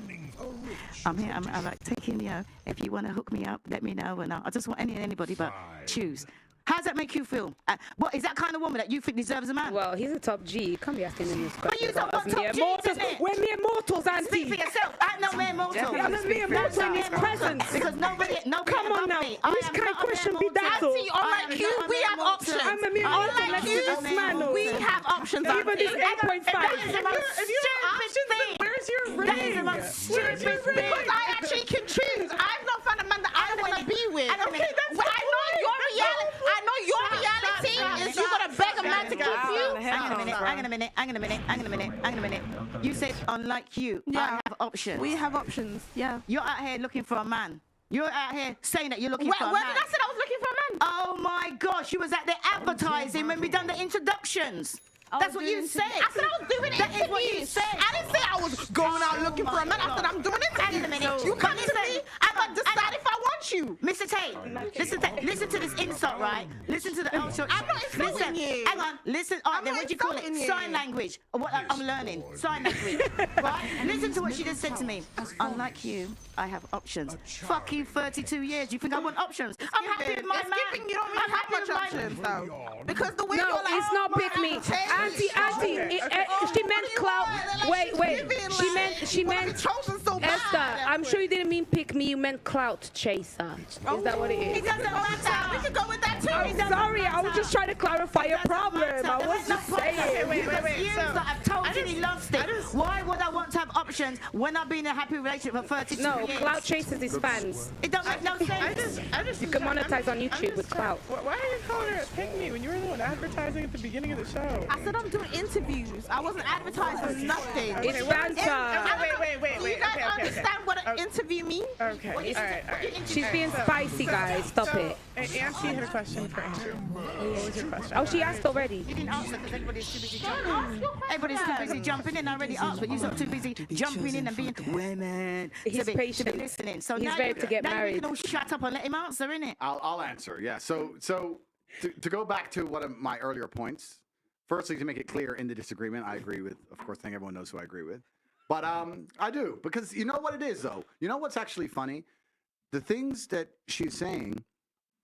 I'm here. I'm like taking, if you want to hook me up, let me know. And I just want anybody, but choose. How does that make you feel? What is that kind of woman that you think deserves a man? Well, he's a top G. You can't be asking him these But you questions. don't want top G's, mortals. innit? We're mere mortals, Speak auntie. for yourself. I'm no mere mortal. I'm a mere mortal in his presence. Because nobody Come on above now. me. I Which am kind not of a question mere be mortal. that? Auntie, I unlike am you, not a we mere have mortal. options. I'm a mere I am mortal not next a to mere this man. mortal. We have options. Even auntie. this 8.5. If you're options, then where's your ring? That is the most stupid thing. Because I actually can choose. I've not found a man that I want to be with. Okay, that's Well, I know your reality is you gotta beg a man to cook you. Hang on a minute. a minute. You said, unlike you, I have options. We have options, yeah. You're out here looking for a man. You're out here saying that you're looking for a man. Where did I say I was looking for a man? Oh my gosh, you was at the advertising when we done the introductions. That's what you said. I said I was doing interviews. That is what you said. I didn't say I was going out looking for a man. I said I'm doing interviews. You come to me, I'm going to decide if I want you. Mr. Tate, listen to this insult, right? Listen to the insult. I'm not insulting you. Hang on, listen. All right, then what do you call it? Sign language. What I'm learning. Sign language. Right? Listen to what she just said to me. Unlike you, I have options. Fuck you, 32 years. You think I want options? I'm happy with my man. Skipping, you don't really have much options, though. Because the way No, you're like, it's not pick me. Auntie, she meant clout. Wait. She meant chosen so bad. Esther, I'm sure you didn't mean pick me. You meant clout chaser. Is that what it is? It doesn't matter. We can go with that too. I'm sorry. I was just trying to clarify your problem. I was just saying. Wait. I've totally lost it. Why would I want to have options when I've been in a happy relationship for 32 years? No, clout chasers is fans. It don't make no sense. You can monetize on YouTube with clout. Why are you calling her a pick me when you were the one advertising at the beginning of the show? I said I'm doing interviews. I wasn't advertising nothing. It's banter. Wait. Do you guys understand what an interview means? Okay, all right. She's being spicy, guys. Stop it. Auntie had a question for Andrew. What was your question? Oh, she asked already. You didn't answer because everybody's too busy jumping. Everybody's too busy jumping in. I already asked, but you're sort of too busy jumping in and being women. He's patient. To be listening. So He's now ready to get now married. you can all shut up and let him answer, innit? I'll answer. Yeah. So to go back to one of my earlier points. Firstly, to make it clear in the disagreement, I agree with. Of course, I think everyone knows who I agree with. But I do, because you know what it is, though. You know what's actually funny? The things that she's saying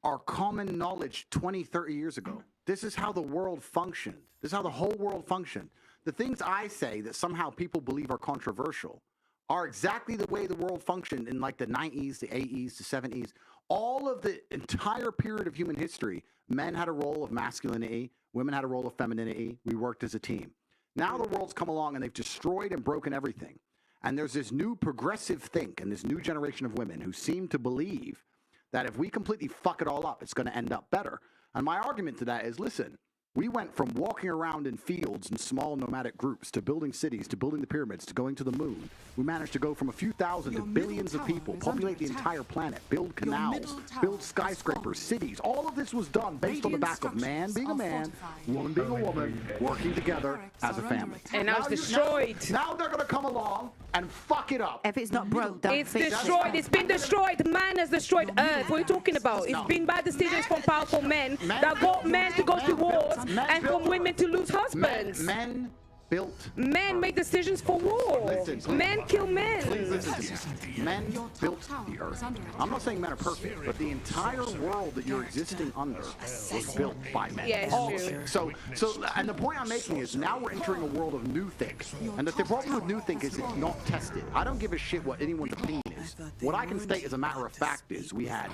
are common knowledge 20, 30 years ago. This is how the world functioned. This is how the whole world functioned. The things I say that somehow people believe are controversial are exactly the way the world functioned in like the 90s, the 80s, the 70s. All of the entire period of human history, men had a role of masculinity, women had a role of femininity. We worked as a team. Now the world's come along and they've destroyed and broken everything. And there's this new progressive think and this new generation of women who seem to believe that if we completely fuck it all up, it's going to end up better. And my argument to that is, listen, we went from walking around in fields in small nomadic groups to building cities, to building the pyramids, to going to the moon. We managed to go from a few thousand to billions of people, populate the entire planet, build canals, build skyscrapers, cities. All of this was done based on the back of man being a man, woman being a woman, working together as a family. And now it's destroyed. Now they're going to come along and fuck it up. If it's not broke, don't It's fix it. destroyed. It's been destroyed. Man has destroyed Earth. What are you talking about? It's been bad decisions from powerful men that got men to go to wars and from women to lose husbands. Men built. Men make decisions for war. Listen, please. Men kill men. Please listen to me. Men built the earth. I'm not saying men are perfect, but the entire world that you're existing under was built by men. Yeah, it's All of true. it. So, and the point I'm making is now we're entering a world of new think. And the problem with new think is it's not tested. I don't give a shit what anyone's opinion is. What I can state as a matter of fact is we had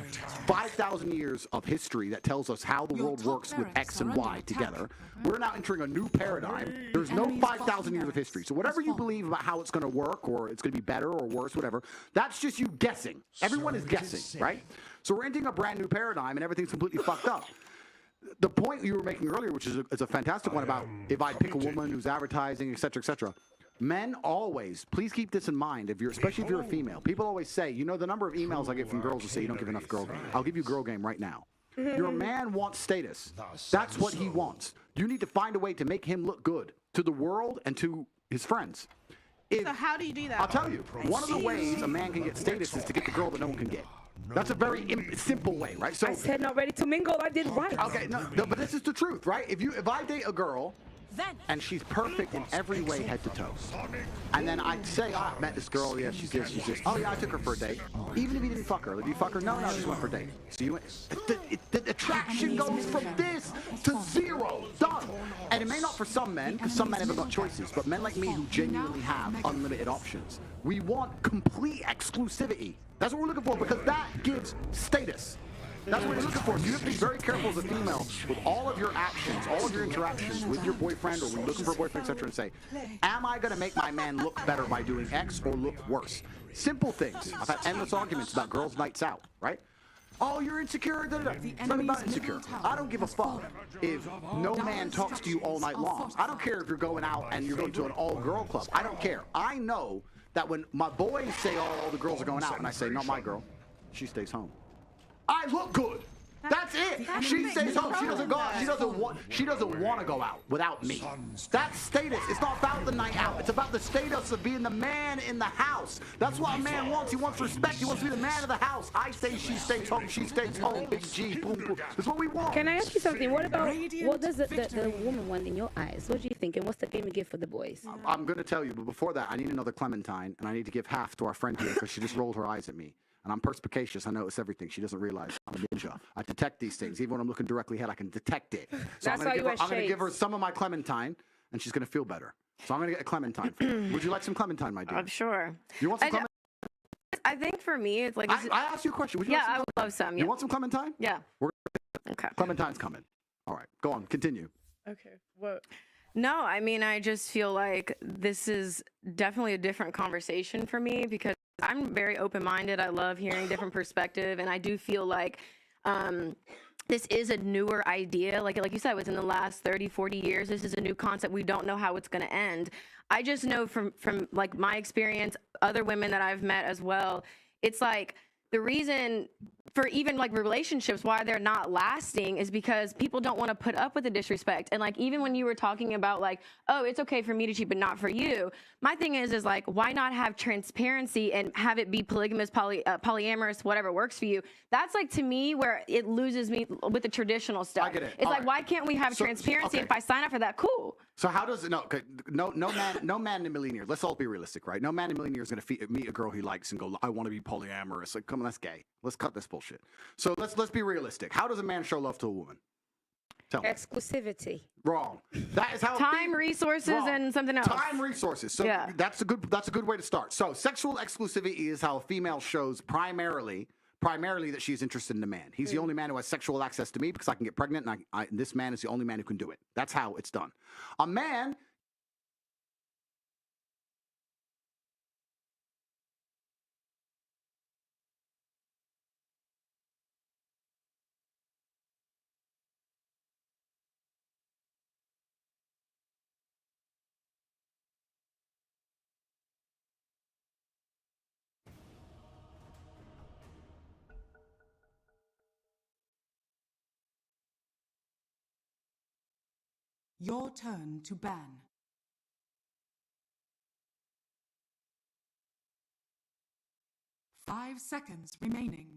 5,000 years of history that tells us how the world works with X and Y together. We're now entering a new paradigm. There's no 5,000 years of history. So whatever you believe about how it's going to work or it's going to be better or worse, whatever, that's just you guessing. Everyone is guessing, right? So we're entering a brand new paradigm and everything's completely fucked up. The point you were making earlier, which is a fantastic one about if I pick a woman who's advertising, et cetera, men always, please keep this in mind, especially if you're a female. People always say, you know, the number of emails I get from girls who say you don't give enough girl game. I'll give you girl game right now. Your man wants status. That's what he wants. You need to find a way to make him look good to the world and to his friends. So how do you do that? I'll tell you. One of the ways a man can get status is to get the girl that no one can get. That's a very simple way, right? So I said not ready to mingle. I did right. Okay, no, but this is the truth, right? If I date a girl and she's perfect in every way, head to toe, and then I say, I met this girl, yeah, she's this. Oh yeah, I took her for a date. Even if you didn't fuck her, did you fuck her? No, I just went for a date. So you went. The attraction goes from this to zero, done. And it may not for some men, because some men haven't got choices, but men like me who genuinely have unlimited options, we want complete exclusivity. That's what we're looking for, because that gives status. That's what you're looking for. So you have to be very careful as a female with all of your actions, all of your interactions with your boyfriend or when you're looking for a boyfriend, etc., and say, am I going to make my man look better by doing X or look worse? Simple things. I've had endless arguments about girls' nights out, right? Oh, you're insecure. Da, da, da. It's not about insecure. I don't give a fuck if no man talks to you all night long. I don't care if you're going out and you're going to an all-girl club. I don't care. I know that when my boys say, oh, all the girls are going out, and I say, not my girl, she stays home. I look good. That's it. She stays home. She doesn't go out. She doesn't want to go out without me. That's status. It's not about the night out. It's about the status of being the man in the house. That's what a man wants. He wants respect. He wants to be the man of the house. I say she stays home. She stays home. Big G. Boom, boom. That's what we want. Can I ask you something? What does the woman want in your eyes? What do you think? And what's the game you give for the boys? I'm going to tell you, but before that, I need another Clementine, and I need to give half to our friend here because she just rolled her eyes at me. And I'm perspicacious. I notice everything. She doesn't realize I'm a ninja. I detect these things. Even when I'm looking directly ahead, I can detect it. So I'm going to give her some of my Clementine, and she's going to feel better. So I'm going to get a Clementine for you. Would you like some Clementine, my dear? I'm sure. You want some Clementine? I think for me, it's like... I asked you a question. Would you like some I would love some. You want some Clementine? Yeah. Okay. Clementine's coming. All right. Go on. Continue. Okay. What? No, I mean, I just feel like this is definitely a different conversation for me because I'm very open-minded. I love hearing different perspective, and I do feel like this is a newer idea. Like you said, within the last 30, 40 years, this is a new concept. We don't know how it's going to end. I just know from like my experience, other women that I've met as well, it's like the reason for even like relationships why they're not lasting is because people don't want to put up with the disrespect. And like even when you were talking about like, oh, it's okay for me to cheat but not for you, my thing is like, why not have transparency and have it be polygamous, polyamorous, whatever works for you? That's like to me where it loses me with the traditional stuff. I get it. It's like, why can't we have transparency? If I sign up for that, cool. So how does it? No man in a million years. Let's all be realistic, right? No man in a million years is going to meet a girl he likes and go, I want to be polyamorous. Like, come on, that's gay. Let's cut this bullshit. So let's be realistic. How does a man show love to a woman? Tell me. Exclusivity. Wrong. That is how. Time, resources, and something else. Time, resources. So yeah. That's a good way to start. So sexual exclusivity is how a female shows primarily that she's interested in a man. He's the only man who has sexual access to me because I can get pregnant, and this man is the only man who can do it. That's how it's done. A man. Your turn to ban. Five seconds remaining.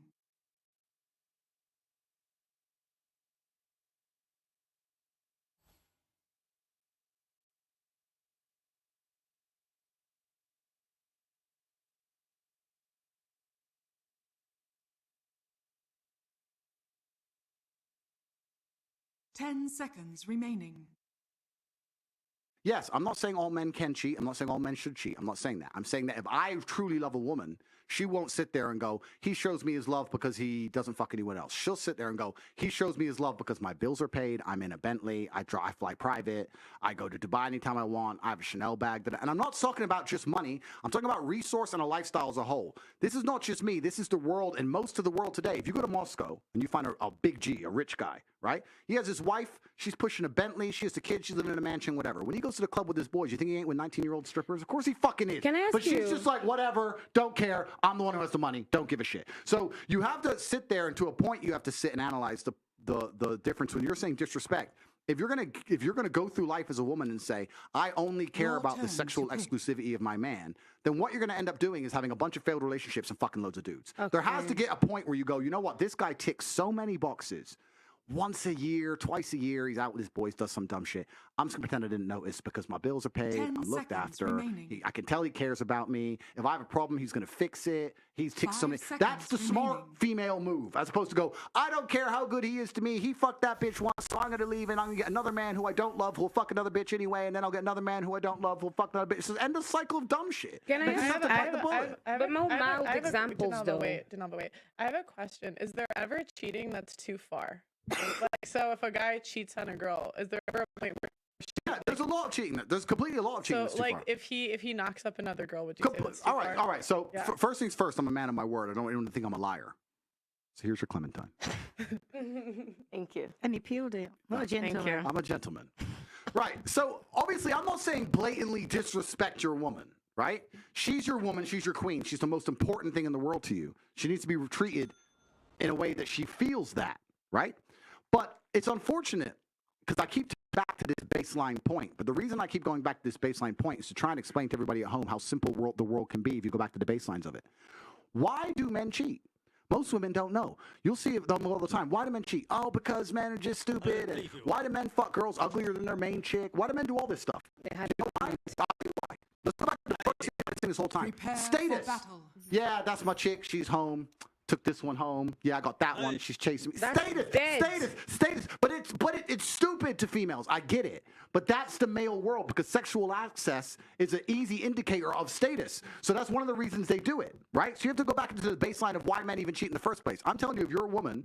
Ten seconds remaining. Yes, I'm not saying all men can cheat. I'm not saying all men should cheat. I'm not saying that. I'm saying that if I truly love a woman, she won't sit there and go, he shows me his love because he doesn't fuck anyone else. She'll sit there and go, he shows me his love because my bills are paid. I'm in a Bentley. I fly private. I go to Dubai anytime I want. I have a Chanel bag. And I'm not talking about just money. I'm talking about resource and a lifestyle as a whole. This is not just me. This is the world and most of the world today. If you go to Moscow and you find a big G, a rich guy, right? He has his wife. She's pushing a Bentley. She has a kid. She's living in a mansion, whatever. When he goes to the club with his boys, you think he ain't with 19-year-old strippers? Of course he fucking is. Can I ask but you? She's just like, whatever, don't care. I'm the one who has the money. Don't give a shit. So you have to sit there, and to a point, you have to sit and analyze the difference. When you're saying disrespect, if you're gonna go through life as a woman and say, I only care about the sexual exclusivity of my man, then what you're gonna end up doing is having a bunch of failed relationships and fucking loads of dudes. Okay. There has to get a point where you go, you know what, this guy ticks so many boxes. Once a year, twice a year, he's out with his boys, does some dumb shit. I'm just gonna pretend I didn't notice because my bills are paid, I'm looked after. I can tell he cares about me. If I have a problem, he's gonna fix it. He's ticks something. That's the smart female move, as opposed to go, I don't care how good he is to me. He fucked that bitch once, so I'm gonna leave and I'm gonna get another man who I don't love who'll fuck another bitch anyway, and then I'll get another man who I don't love who'll fuck another bitch. It's an endless cycle of dumb shit. Can I have a more mild examples though? Wait. I have a question. Is there ever cheating that's too far? Like, so if a guy cheats on a girl, is there ever a point where? Yeah, there's a lot of cheating. There's completely a lot of cheating. So, like, if he knocks up another girl, would you say that's too all right, far? all right. So first things first, I'm a man of my word. I don't even think I'm a liar. So here's your Clementine. Thank you. And he peeled it. What a gentleman. Thank you. I'm a gentleman. Right. So obviously, I'm not saying blatantly disrespect your woman, right? She's your woman. She's your queen. She's the most important thing in the world to you. She needs to be treated in a way that she feels that, right? But it's unfortunate because I keep back to this baseline point. But the reason I keep going back to this baseline point is to try and explain to everybody at home how simple the world can be if you go back to the baselines of it. Why do men cheat? Most women don't know. You'll see them all the time. Why do men cheat? Oh, because men are just stupid. And why do men fuck girls uglier than their main chick? Why do men do all this stuff? You know why? I'll tell you why. Let's go back to the first thing I've been saying this whole time. Prepare Status. for battle. Yeah, that's my chick. She's home. Took this one home. Yeah, I got that one. She's chasing me. That's Status. dead. Status. But it's stupid to females. I get it. But that's the male world because sexual access is an easy indicator of status. So that's one of the reasons they do it, right? So you have to go back into the baseline of why men even cheat in the first place. I'm telling you, if you're a woman,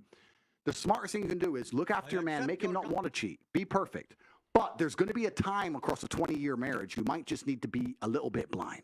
the smartest thing you can do is look after your man, make him not want to cheat. Be perfect. But there's going to be a time across a 20-year marriage you might just need to be a little bit blind.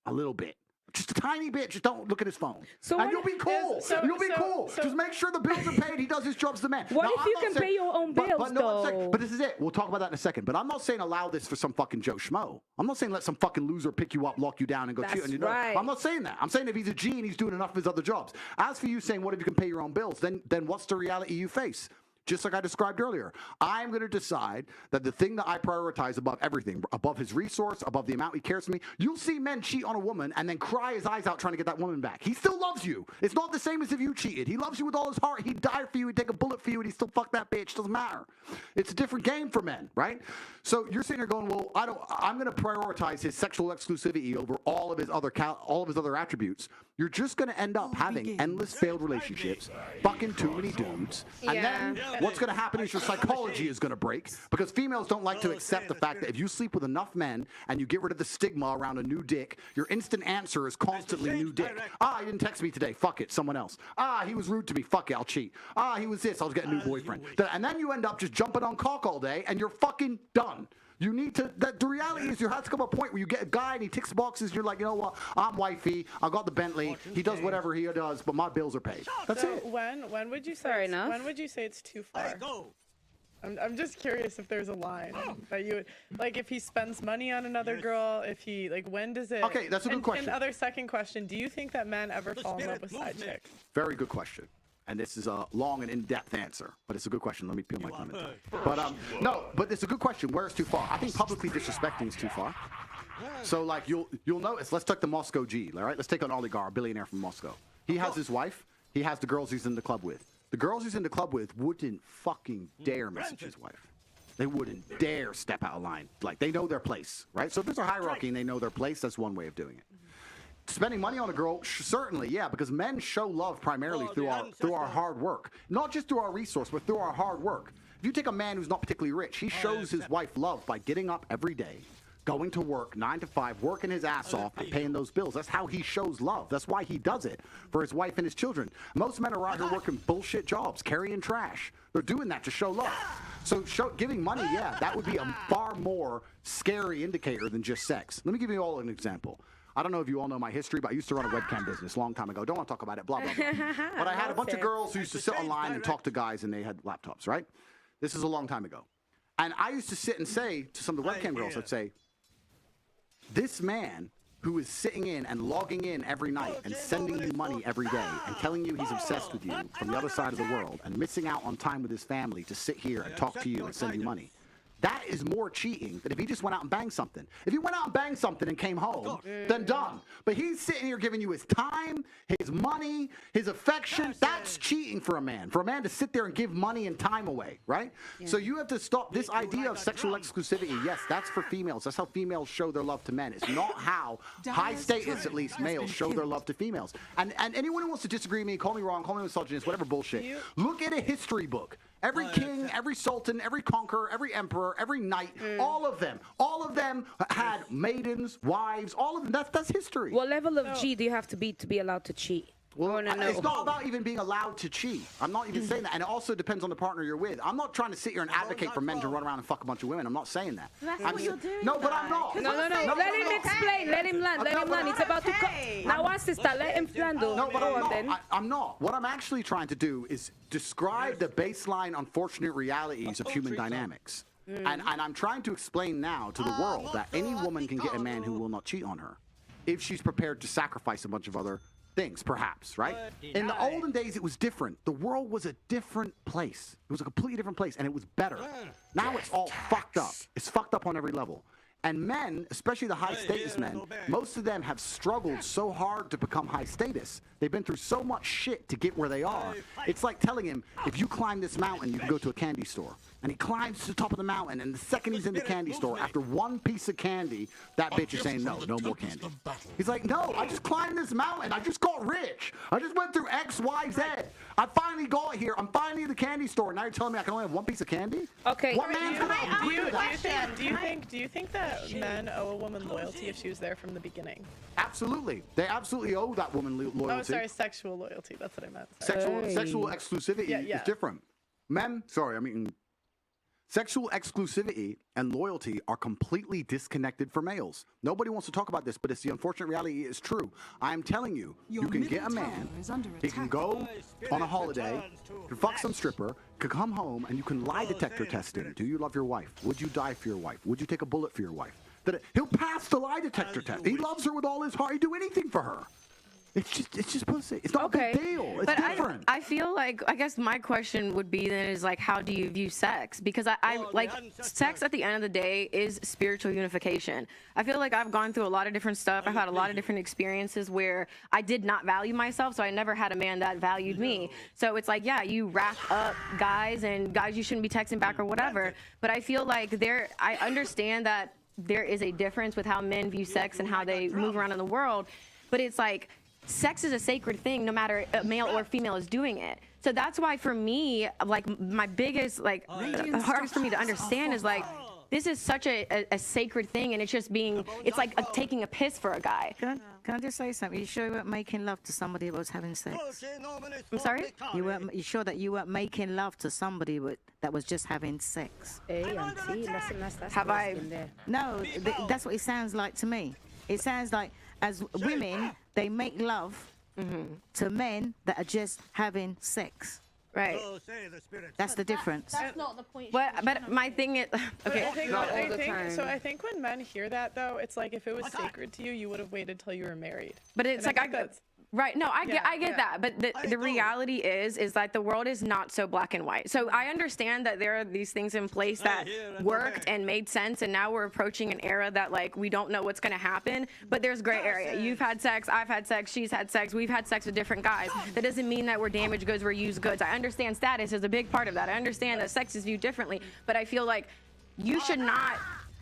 A little bit. Just a tiny bit. Just don't look at his phone. So and you'll be cool. You'll be cool. so- Just make sure the bills are paid. He does his job as the man. What Now, if I'm you not can saying- pay your own bills, but no, I'm saying- though? but this is it. We'll talk about that in a second. But I'm not saying allow this for some fucking Joe Schmo. I'm not saying let some fucking loser pick you up, lock you down, and go cheat That's on you. right. I'm not saying that. I'm saying if he's a G and he's doing enough of his other jobs. As for you saying, what if you can pay your own bills? Then what's the reality you face? Just like I described earlier, I'm going to decide that the thing that I prioritize above everything, above his resource, above the amount he cares for me, you'll see men cheat on a woman and then cry his eyes out trying to get that woman back. He still loves you. It's not the same as if you cheated. He loves you with all his heart. He'd die for you. He'd take a bullet for you, and he'd still fuck that bitch. Doesn't matter. It's a different game for men, right? So you're sitting there going, well, I'm going to prioritize his sexual exclusivity over all of his other attributes. You're just going to end up having endless failed relationships, fucking too many dudes, and then what's going to happen is your psychology is going to break because females don't like to accept the fact that if you sleep with enough men and you get rid of the stigma around a new dick, your instant answer is constantly new dick. Ah, he didn't text me today. Fuck it. Someone else. Ah, he was rude to me. Fuck it. I'll cheat. Ah, he was this. I'll get a new boyfriend. And then you end up just jumping on cock all day and you're fucking done. You need to, the reality is you have to come to a point where you get a guy and he ticks boxes and you're like, you know what, I'm wifey, I got the Bentley, he does whatever he does, but my bills are paid. That's So it. when would you say Fair enough. when would you say it's too far? I'm just curious if there's a line that you would like if he spends money on another girl, if he like when does it Okay, that's a good question. And other second question, do you think that men ever fall in love with side chicks? Very good question. And this is a long and in-depth answer, but it's a good question. Let me peel my Clementine. But it's a good question. Where is too far? I think publicly disrespecting is too far. So like you'll notice. Let's take the Moscow G. All right, let's take an oligarch, a billionaire from Moscow. He has his wife. He has the girls he's in the club with. The girls he's in the club with wouldn't fucking dare message his wife. They wouldn't dare step out of line. Like they know their place, right? So if there's a hierarchy and they know their place, that's one way of doing it. Spending money on a girl, certainly, yeah, because men show love primarily through our hard work. Not just through our resource, but through our hard work. If you take a man who's not particularly rich, he shows his wife love by getting up every day, going to work 9 to 5, working his ass off and paying those bills. That's how he shows love. That's why he does it, for his wife and his children. Most men are out here working bullshit jobs, carrying trash. They're doing that to show love. So giving money, yeah, that would be a far more scary indicator than just sex. Let me give you all an example. I don't know if you all know my history, but I used to run a webcam business a long time ago. Don't want to talk about it, blah, blah, blah. But I had a bunch of girls who used to sit online and talk to guys, and they had laptops, right? This is a long time ago. And I used to sit and say to some of the webcam girls, I'd say, this man who is sitting in and logging in every night and sending you money every day and telling you he's obsessed with you from the other side of the world and missing out on time with his family to sit here and talk to you and send you money. That is more cheating than if he just went out and banged something. If he went out and banged something and came home, then done. But he's sitting here giving you his time, his money, his affection. That's cheating for a man. For a man to sit there and give money and time away, right? Yeah. So you have to stop this idea of sexual exclusivity. Yes, that's for females. That's how females show their love to men. It's not how high status, at least, males show their love to females. And anyone who wants to disagree with me, call me wrong, call me misogynist, whatever bullshit, look at a history book. Every king, every sultan, every conqueror, every emperor, every knight, all of them had maidens, wives, all of them. That's history. What level of G do you have to be allowed to cheat? Well, no. it's not about even being allowed to cheat. I'm not even saying that. And it also depends on the partner you're with. I'm not trying to sit here and advocate for men to run around and fuck a bunch of women. I'm not saying that. That's I'm what you're doing. No, but I'm not. No. Let him explain. Let him land. Let him land. It's about to come. Now, one sister, let him land. No, but Go I'm on, then. not. I'm not. What I'm actually trying to do is describe the baseline unfortunate realities of human dynamics. And I'm trying to explain now to the world that any woman can get a man who will not cheat on her if she's prepared to sacrifice a bunch of other things, perhaps, right? In the olden days, it was different. The world was a different place. It was a completely different place, and it was better. Now it's all fucked up. It's fucked up on every level. And men, especially the high status men, most of them have struggled so hard to become high status. They've been through so much shit to get where they are. It's like telling him, if you climb this mountain, you can go to a candy store. And he climbs to the top of the mountain, and the second he's in the candy store, after one piece of candy, that bitch is saying, no more candy. He's like, no, I just climbed this mountain. I just got rich. I just went through X, Y, Z. I finally got here. I'm finally in the candy store. Now you're telling me I can only have one piece of candy? Okay. What man's gonna agree to that? Do you think that men owe a woman loyalty if she was there from the beginning? Absolutely. They absolutely owe that woman loyalty. Oh, sorry, sexual loyalty. That's what I meant. Sorry. Sexual exclusivity is different. Sexual exclusivity and loyalty are completely disconnected for males. Nobody wants to talk about this, but it's the unfortunate reality. It's true. I am telling you, you can get a man, he can go on a holiday, can fuck some stripper, can come home, and you can lie detector test him. Do you love your wife? Would you die for your wife? Would you take a bullet for your wife? He'll pass the lie detector test. He loves her with all his heart. He'd do anything for her. It's just pussy. It's not a big deal. It's different. I feel like, I guess my question would be then is like, how do you view sex? Because I like sex at the end of the day is spiritual unification. I feel like I've gone through a lot of different stuff. I've had a lot of different experiences where I did not value myself, so I never had a man that valued me. So it's like, yeah, you rack up guys and guys you shouldn't be texting back or whatever. But I feel like I understand that there is a difference with how men view sex and how they move around in the world. But it's like, sex is a sacred thing, no matter male or female is doing it. So that's why for me, like my biggest, like the hardest for me to understand is like, this is such a sacred thing, and it's just it's like taking a piss for a guy. Can I just say something? You sure you weren't making love to somebody that was having sex? I'm sorry? You sure that you weren't making love to somebody that was just having sex? Hey, auntie, that's have I? No, that's what it sounds like to me. It sounds like as women, they make love to men that are just having sex. Right. That's the difference. That's not the point. But my thing is, okay. I think when men hear that though, it's like if it was sacred to you, you would have waited till you were married. But it's like right. No, I get that. But the reality is like the world is not so black and white. So I understand that there are these things in place that worked and made sense, and now we're approaching an era that like we don't know what's going to happen. But there's gray area. You've had sex, I've had sex, she's had sex, we've had sex with different guys. That doesn't mean that we're damaged goods, we're used goods. I understand status is a big part of that. I understand that sex is viewed differently, but I feel like you should not.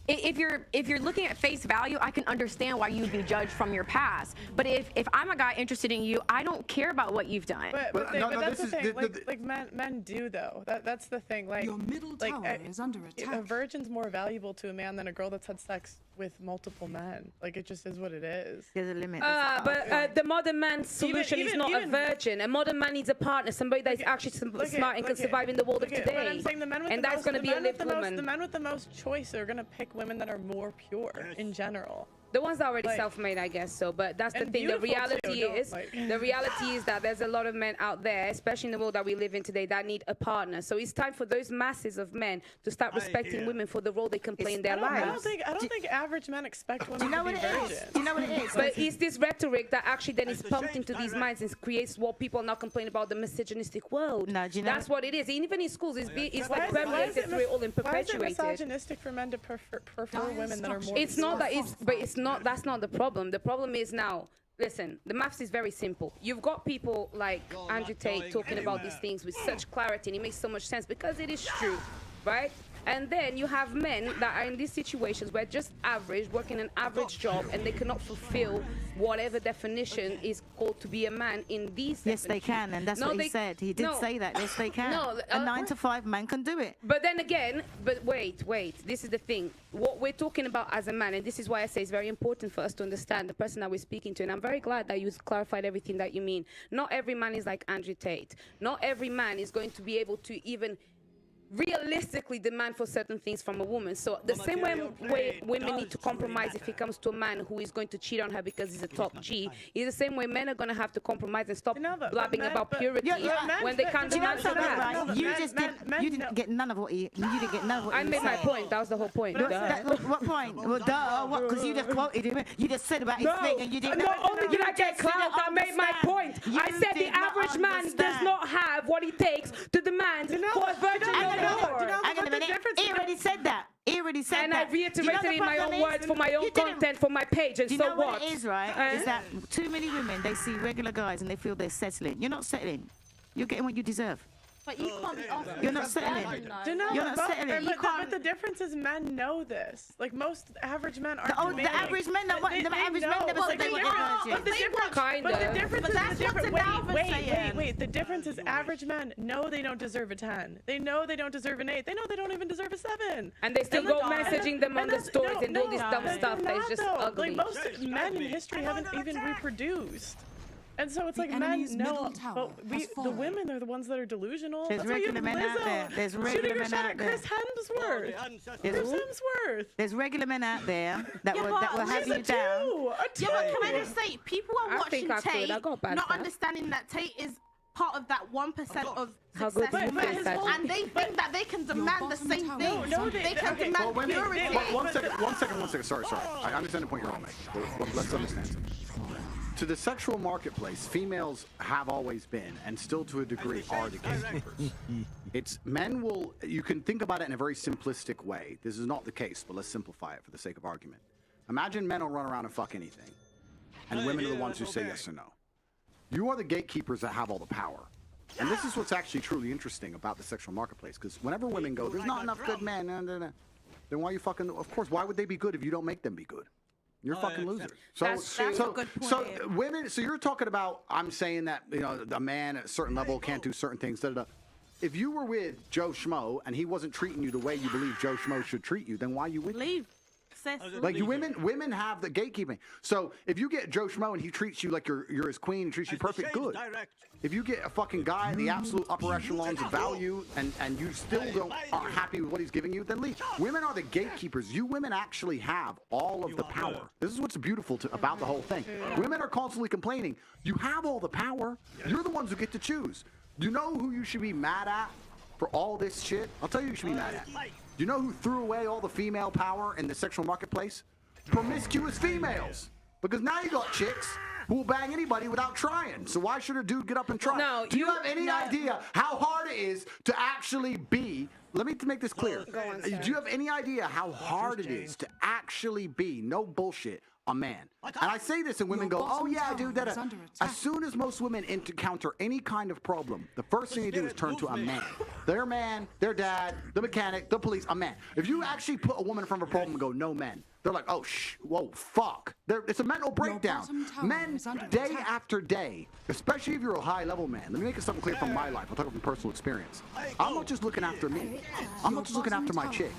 If you're looking at face value, I can understand why you'd be judged from your past. But if I'm a guy interested in you, I don't care about what you've done. But that's the thing. Like men do though. That's the thing. Like your middle tower is under attack. A virgin's more valuable to a man than a girl that's had sex with multiple men. Like it just is what it is. There's a limit. But the modern man's solution is not a virgin. A modern man needs a partner, somebody that's actually smart and can survive in the world of today. But I'm saying the men with and that's going to be a lived woman. The men with the most choice are going to pick women that are more pure in general. The ones that are already self-made, I guess so. But that's the thing. The reality is that there's a lot of men out there, especially in the world that we live in today, that need a partner. So it's time for those masses of men to start respecting women for the role they can play in their lives. I don't think average men expect women to be virgins. Do you know what it is? But it's this rhetoric that actually then is pumped into these minds and creates what people now complain about the misogynistic world. No, do you know that's what it is. And even in schools, it's like permeated through it all and perpetuated. Why is it misogynistic for men to prefer women that are more? It's not that. It's not. That's not the problem. The problem is now, listen, the maths is very simple. You've got people like Andrew Tate talking about these things with such clarity, and it makes so much sense because it is true, right? And then you have men that are in these situations where just average, working an average job, and they cannot fulfill whatever definition is called to be a man in these. Yes, they can, and that's what he said. He did say that. Yes, they can. No, a 9 to 5 man can do it. But then again, wait. This is the thing. What we're talking about as a man, and this is why I say it's very important for us to understand the person that we're speaking to. And I'm very glad that you clarified everything that you mean. Not every man is like Andrew Tate. Not every man is going to be able to even realistically demand for certain things from a woman. So the same way women need to compromise if it comes to a man who is going to cheat on her because he's a top G, is the same way men are going to have to compromise and stop blabbing about purity when they can't demand for that. You didn't get none of what you didn't get none of what I made my point. That was the whole point. What point? Well, duh. What? Because you just quoted him. You just said about his thing, and you didn't. Not only did I get clout, I made my point. I said the average man does not have what it takes to demand for a virgin. Hang on a minute. He already said that. He already said and that. I reiterated in my own words for my own content for my page. And do you so know what it is, right? Is that too many women, they see regular guys and they feel they're settling. You're not settling. You're getting what you deserve. But you can't be asking. You're not settling. You're not settling. But the difference is men know this. Like most average men aren't demanding. The average men never said they were But the difference wait. The difference is average men know they don't deserve a 10. They know they don't deserve an 8. They know they don't even deserve a 7. And they still go messaging them on the stories and all this dumb stuff that is just ugly. Like most men in history haven't even reproduced. And so it's like men know, but the women are the ones that are delusional. There's regular men out there. There's regular men out there. Chris Hemsworth. There's regular men out there that will have you down. But can I just say, people are watching Tate, not understanding that Tate is part of that 1% of success, and they think that they can demand the same thing. They can demand purity. One second. Sorry. I understand the point you're making. Let's understand something. To the sexual marketplace, females have always been, and still to a degree are, the gatekeepers. It's men will, you can think about it in a very simplistic way. This is not the case, but let's simplify it for the sake of argument. Imagine men will run around and fuck anything, and women are the ones who say yes or no. You are the gatekeepers that have all the power. And this is what's actually truly interesting about the sexual marketplace, because whenever women go, there's not enough good men, then why are you fucking, of course, why would they be good if you don't make them be good? You're fucking losers. That's a good point. So women. So you're talking about. I'm saying that a man at a certain level can't do certain things. If you were with Joe Schmo and he wasn't treating you the way you believe Joe Schmo should treat you, then why are you with him? Leave. Like women have the gatekeeping. So if you get Joe Schmo and he treats you like you're his queen, and treats you perfect, good. If you get a fucking guy in the absolute upper echelons of value and you still aren't happy with what he's giving you, then leave. Women are the gatekeepers. You women actually have all of the power. This is what's beautiful about the whole thing. Women are constantly complaining. You have all the power. You're the ones who get to choose. Do you know who you should be mad at for all this shit? I'll tell you who you should be mad at. Do you know who threw away all the female power in the sexual marketplace? Promiscuous females. Because now you got chicks who will bang anybody without trying. So why should a dude get up and try? No, do you have any idea how hard it is to actually be? Let me make this clear. Do you have any idea how hard it is to actually be, no bullshit, a man? And I say this and women go, oh yeah, dude, as soon as most women encounter any kind of problem, the first thing they do is turn to a man. Their man, their dad, the mechanic, the police, a man. If you actually put a woman in front of a problem and go, no men, they're like, oh, whoa, fuck. It's a mental breakdown. Men, day after day, especially if you're a high-level man, let me make something clear from my life. I'll talk from personal experience. I'm not just looking after me. I'm not just looking after my chick.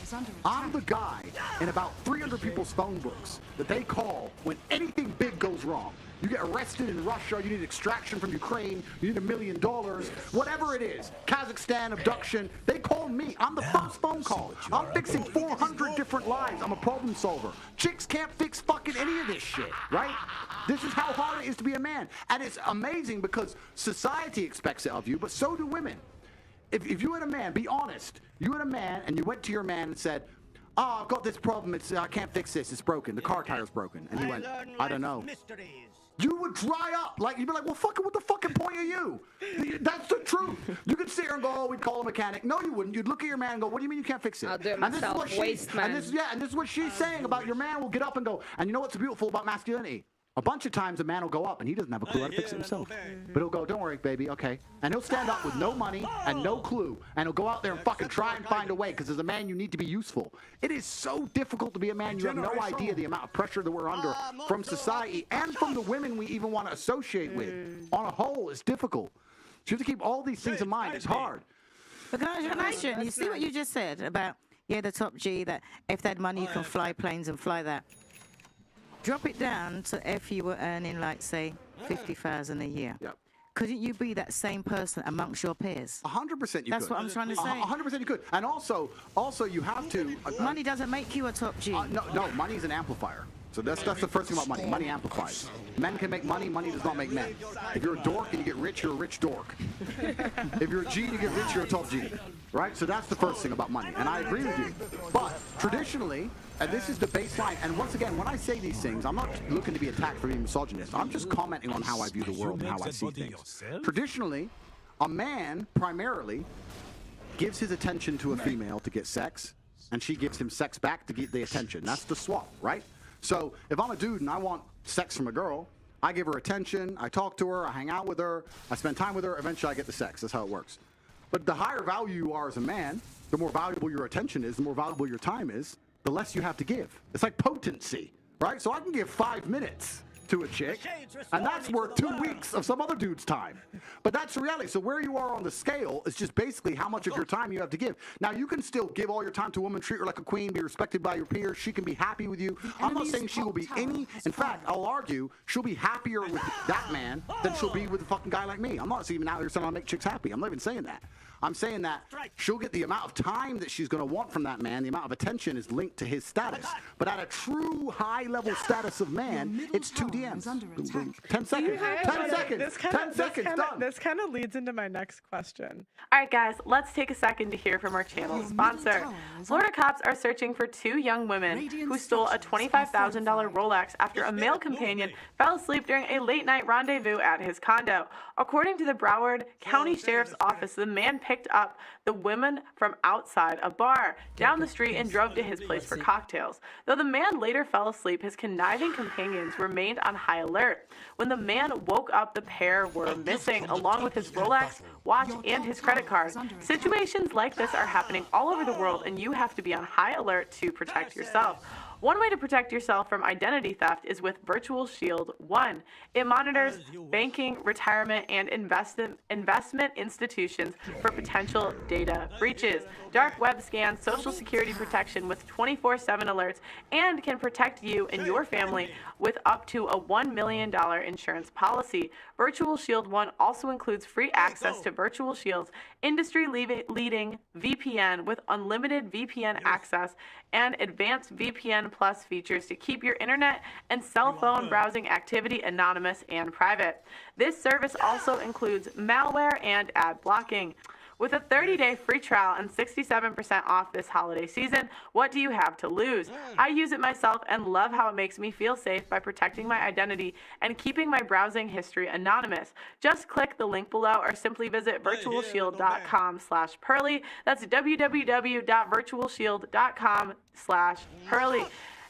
I'm the guy in about 300 people's phone books that they call when anything big goes wrong. You get arrested in Russia, you need extraction from Ukraine, you need $1 million, whatever it is, Kazakhstan, abduction, they call me. I'm the first phone call. I'm fixing 400 different lives. I'm a problem solver. Chicks can't fix fucking any of this shit, right? This is how hard it is to be a man. And it's amazing because society expects it of you, but so do women. If you had a man, be honest, you had a man and you went to your man and said, oh, I've got this problem, I can't fix this, it's broken, the car tire's broken. And he went, I don't know. You would dry up. You'd be like, well, what the fucking point are you? That's the truth. You could sit here and go, oh, we'd call a mechanic. No, you wouldn't. You'd look at your man and go, what do you mean you can't fix it? I'll do it myself. And this is what she's saying about your man will get up and go, and you know what's beautiful about masculinity? A bunch of times a man will go up and he doesn't have a clue how to fix it himself. But he'll go, don't worry, baby, okay. And he'll stand up with no money and no clue. And he'll go out there and fucking try and find a way, because as a man, you need to be useful. It is so difficult to be a man. You have no idea the amount of pressure that we're under from society and from the women we even want to associate with. On a whole, it's difficult. So you have to keep all these things in mind. It's hard. But can I ask you a question? You see what you just said about, yeah, the top G, that if they had money, you can fly planes and fly that. Drop it down to if you were earning, like, say, 50,000 a year. Yep. Couldn't you be that same person amongst your peers? 100% you could. That's what I'm trying to say. 100% you could. And also you have to... money doesn't make you a top G. No, money's an amplifier. So that's the first thing about money. Money amplifies. Men can make money. Money does not make men. If you're a dork and you get rich, you're a rich dork. If you're a G and you get rich, you're a top G. Right? So that's the first thing about money. And I agree with you. But traditionally, and this is the baseline, and once again, when I say these things, I'm not looking to be attacked for being misogynist. I'm just commenting on how I view the world and how I see things. Traditionally, a man primarily gives his attention to a female to get sex, and she gives him sex back to get the attention. That's the swap, right? So if I'm a dude and I want sex from a girl, I give her attention, I talk to her, I hang out with her, I spend time with her, eventually I get the sex. That's how it works. But the higher value you are as a man, the more valuable your attention is, the more valuable your time is, the less you have to give. It's like potency, right? So I can give 5 minutes to a chick, and that's worth 2 weeks of some other dude's time. But that's the reality. So where you are on the scale is just basically how much of your time you have to give. Now, you can still give all your time to a woman, treat her like a queen, be respected by your peers. She can be happy with you. I'm not saying she will be any. In fact, I'll argue she'll be happier with that man than she'll be with a fucking guy like me. I'm not even out here saying I'll make chicks happy. I'm not even saying that. I'm saying that she'll get the amount of time that she's going to want from that man. The amount of attention is linked to his status. But at a true high-level status of man, it's 2 DMs. 10 seconds. 10 seconds. 10 seconds. Done. This kind of leads into my next question. All right, guys, let's take a second to hear from our channel sponsor. Florida cops are searching for 2 young women who stole a $25,000 Rolex after a male companion fell asleep during a late-night rendezvous at his condo. According to the Broward County Sheriff's Office, the man picked up the women from outside a bar down the street and drove to his place for cocktails. Though the man later fell asleep, his conniving companions remained on high alert. When the man woke up, the pair were missing, along with his Rolex watch and his credit card. Situations like this are happening all over the world, and you have to be on high alert to protect yourself. One way to protect yourself from identity theft is with Virtual Shield 1. It monitors banking, retirement, and investment institutions for potential data breaches, dark web scans, social security protection with 24/7 alerts, and can protect you and your family with up to a $1 million insurance policy. Virtual Shield 1 also includes free access to Virtual Shield's industry-leading VPN with unlimited VPN access and advanced VPN Plus features to keep your internet and cell phone browsing activity anonymous and private. This service also includes malware and ad blocking. With a 30-day free trial and 67% off this holiday season, what do you have to lose? I use it myself and love how it makes me feel safe by protecting my identity and keeping my browsing history anonymous. Just click the link below or simply visit virtualshield.com/Pearly. That's www.virtualshield.com/Pearly.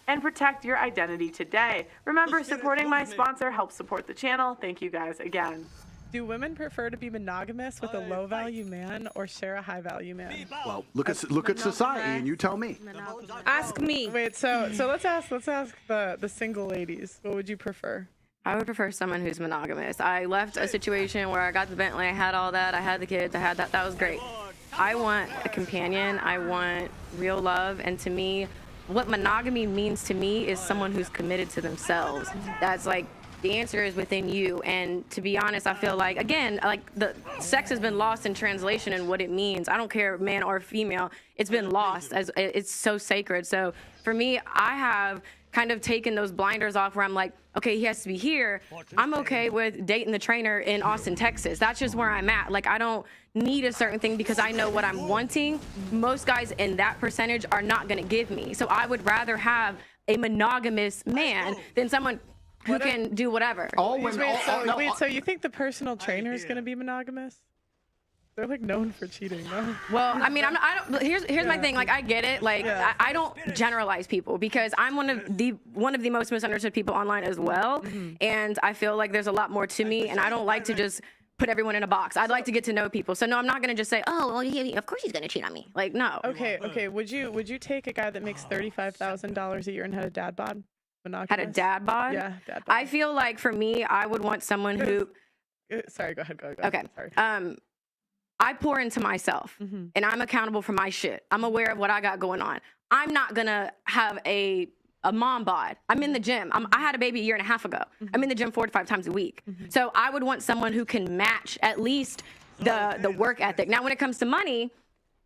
And protect your identity today. Remember, supporting my sponsor helps support the channel. Thank you guys again. Do women prefer to be monogamous with a low-value man or share a high-value man? Well, look at society, and you tell me. Ask me. Wait, so let's ask the single ladies. What would you prefer? I would prefer someone who's monogamous. I left a situation where I got the Bentley, I had all that, I had the kids, I had that. That was great. I want a companion. I want real love. And to me, what monogamy means to me is someone who's committed to themselves. That's like, the answer is within you. And to be honest, I feel like, again, like the sex has been lost in translation and what it means. I don't care man or female. It's been lost as it's so sacred. So for me, I have kind of taken those blinders off where I'm like, okay, he has to be here. I'm okay with dating the trainer in Austin, Texas. That's just where I'm at. Like, I don't need a certain thing because I know what I'm wanting. Most guys in that percentage are not going to give me. So I would rather have a monogamous man than someone who can do whatever. So you think the personal trainer is going to be monogamous? They're like known for cheating, though. Well, I mean, I don't. Here's my thing. Like, I get it. Like, I don't generalize people because I'm one of the most misunderstood people online as well. And I feel like there's a lot more to me, and I don't like to just put everyone in a box. I'd like to get to know people. So no, I'm not gonna just say, oh, well, of course he's gonna cheat on me. Like, no. Okay. Would you take a guy that makes $35,000 a year and had a dad bod? Had a dad bod? Yeah, dad bod. I feel like for me, I would want someone who. Sorry, go ahead. Okay. Sorry. I pour into myself, and I'm accountable for my shit. I'm aware of what I got going on. I'm not gonna have a mom bod. I'm in the gym. I had a baby a year and a half ago. I'm in the gym 4 to 5 times a week. So I would want someone who can match at least the work ethic. Now, when it comes to money,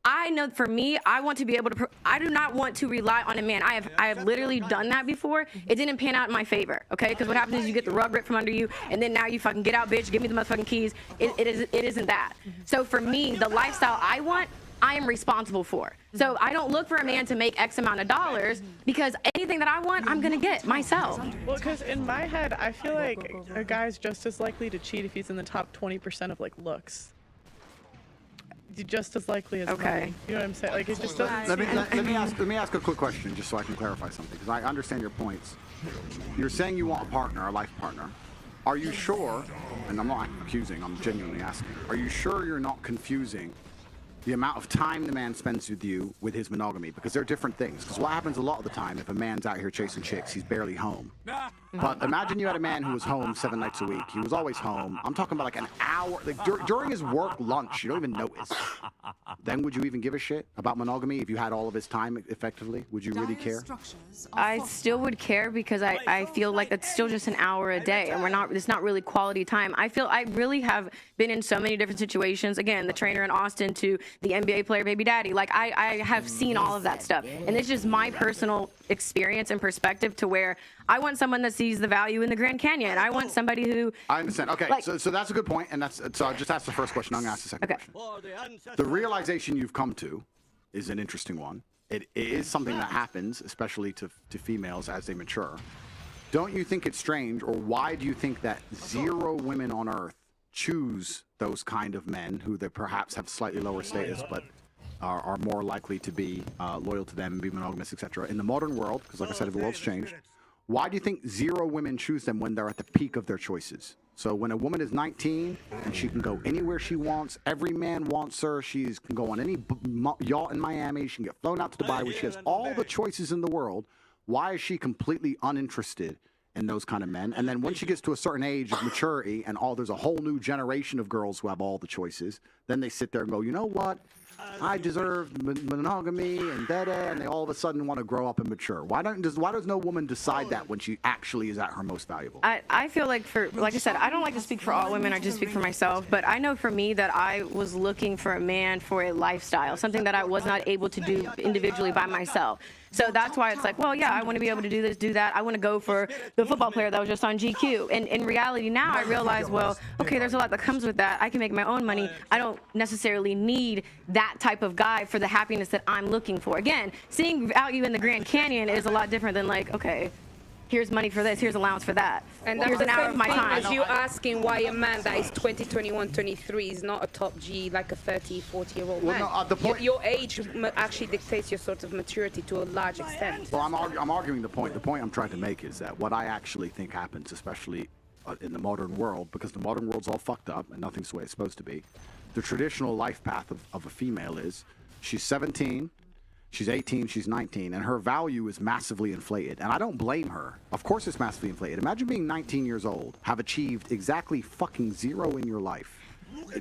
I know for me, I want to be able to. I do not want to rely on a man. I have literally done that before. It didn't pan out in my favor. Okay, because what happens is you get the rug ripped from under you, and then now you fucking get out, bitch. Give me the motherfucking keys. It isn't that. So for me, the lifestyle I want, I am responsible for. So I don't look for a man to make X amount of dollars because anything that I want, I'm gonna get myself. Well, because in my head, I feel like a guy's just as likely to cheat if he's in the top 20% of like looks. Just as likely as money. You know what I'm saying? Like, it just doesn't. Let me ask a quick question, just so I can clarify something, because I understand your points. You're saying you want a partner, a life partner. Are you sure? And I'm not accusing. I'm genuinely asking. Are you sure you're not confusing the amount of time the man spends with you with his monogamy? Because they're different things. Because what happens a lot of the time, if a man's out here chasing chicks, he's barely home. But imagine you had a man who was home 7 nights a week. He was always home. I'm talking about like an hour, like during his work lunch. You don't even notice. Then would you even give a shit about monogamy if you had all of his time effectively? Would you really care? I still would care because I feel like it's still just an hour a day, and it's not really quality time. I really have been in so many different situations. Again, the trainer in Austin to the NBA player baby daddy. Like, I have seen all of that stuff, and it's just my personal experience and perspective to where I want someone that sees the value in the Grand Canyon. I want somebody who. I understand. Okay, like, so that's a good point, and so I just asked the first question. I'm gonna ask the second question. The realization you've come to is an interesting one. It is something that happens, especially to females as they mature. Don't you think it's strange, or why do you think that 0 women on Earth choose those kind of men who they perhaps have slightly lower status, but are more likely to be loyal to them, be monogamous, etc. In the modern world, because like I said, the world's changed. Why do you think 0 women choose them when they're at the peak of their choices? So when a woman is 19 and she can go anywhere she wants, every man wants her, she can go on any yacht in Miami, she can get flown out to Dubai, where she has all the choices in the world, why is she completely uninterested in those kind of men? And then when she gets to a certain age of maturity and there's a whole new generation of girls who have all the choices, then they sit there and go, you know what? I deserve monogamy and and they all of a sudden want to grow up and mature. Why does no woman decide that when she actually is at her most valuable? I feel like like I said, I don't like to speak for all women. I just speak for myself. But I know for me that I was looking for a man for a lifestyle, something that I was not able to do individually by myself. So that's why it's like, well, yeah, I want to be able to do this, do that. I want to go for the football player that was just on GQ. And in reality now I realize, well, okay, there's a lot that comes with that. I can make my own money. I don't necessarily need that type of guy for the happiness that I'm looking for. Again, seeing value in the Grand Canyon is a lot different than like, okay, here's money for this, here's allowance for that. And here's an hour of my time. As you asking why a man that is 20, 21, 23 is not a top G like a 30, 40-year-old man. No, the point, your age actually dictates your sort of maturity to a large extent. Well, I'm arguing the point. The point I'm trying to make is that what I actually think happens, especially in the modern world, because the modern world's all fucked up and nothing's the way it's supposed to be, the traditional life path of a female is she's 17, she's 18, she's 19, and her value is massively inflated. And I don't blame her. Of course it's massively inflated. Imagine being 19 years old, have achieved exactly fucking 0 in your life,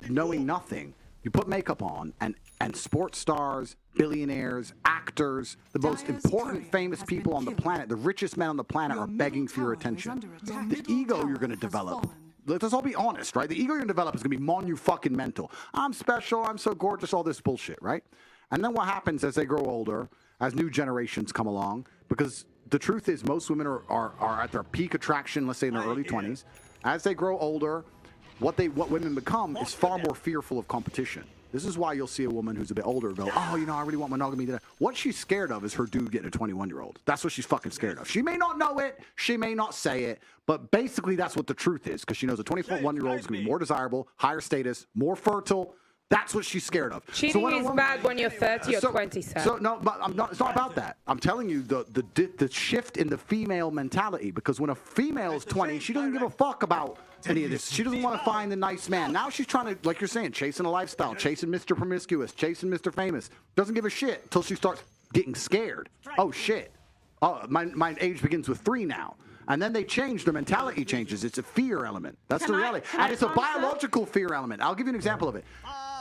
knowing nothing. You put makeup on, and sports stars, billionaires, actors, the most important famous people on the planet, the richest men on the planet are begging for your attention. The ego you're going to develop, let's all be honest, right? The ego you're going to develop is going to be monu-fucking-mental. I'm special, I'm so gorgeous, all this bullshit, right? And then what happens as they grow older, as new generations come along, because the truth is most women are at their peak attraction, let's say in their early 20s. As they grow older, what women become is far more fearful of competition. This is why you'll see a woman who's a bit older go, oh, you know, I really want monogamy. What she's scared of is her dude getting a 21-year-old. That's what she's fucking scared of. She may not know it, she may not say it, but basically that's what the truth is, because she knows a 21-year-old is going to be more desirable, higher status, more fertile, That's what she's scared of. Cheating is bad when you're 30 or 27. So no, but it's not about that. I'm telling you the shift in the female mentality, because when a female is 20, she doesn't give a fuck about any of this. She doesn't want to find the nice man. Now she's trying to, like you're saying, chasing a lifestyle, chasing Mr. Promiscuous, chasing Mr. Famous. Doesn't give a shit until she starts getting scared. Oh shit. Oh, my age begins with 3 now. And then they change, their mentality changes. It's a fear element. That's the reality. And it's a biological fear element. I'll give you an example of it.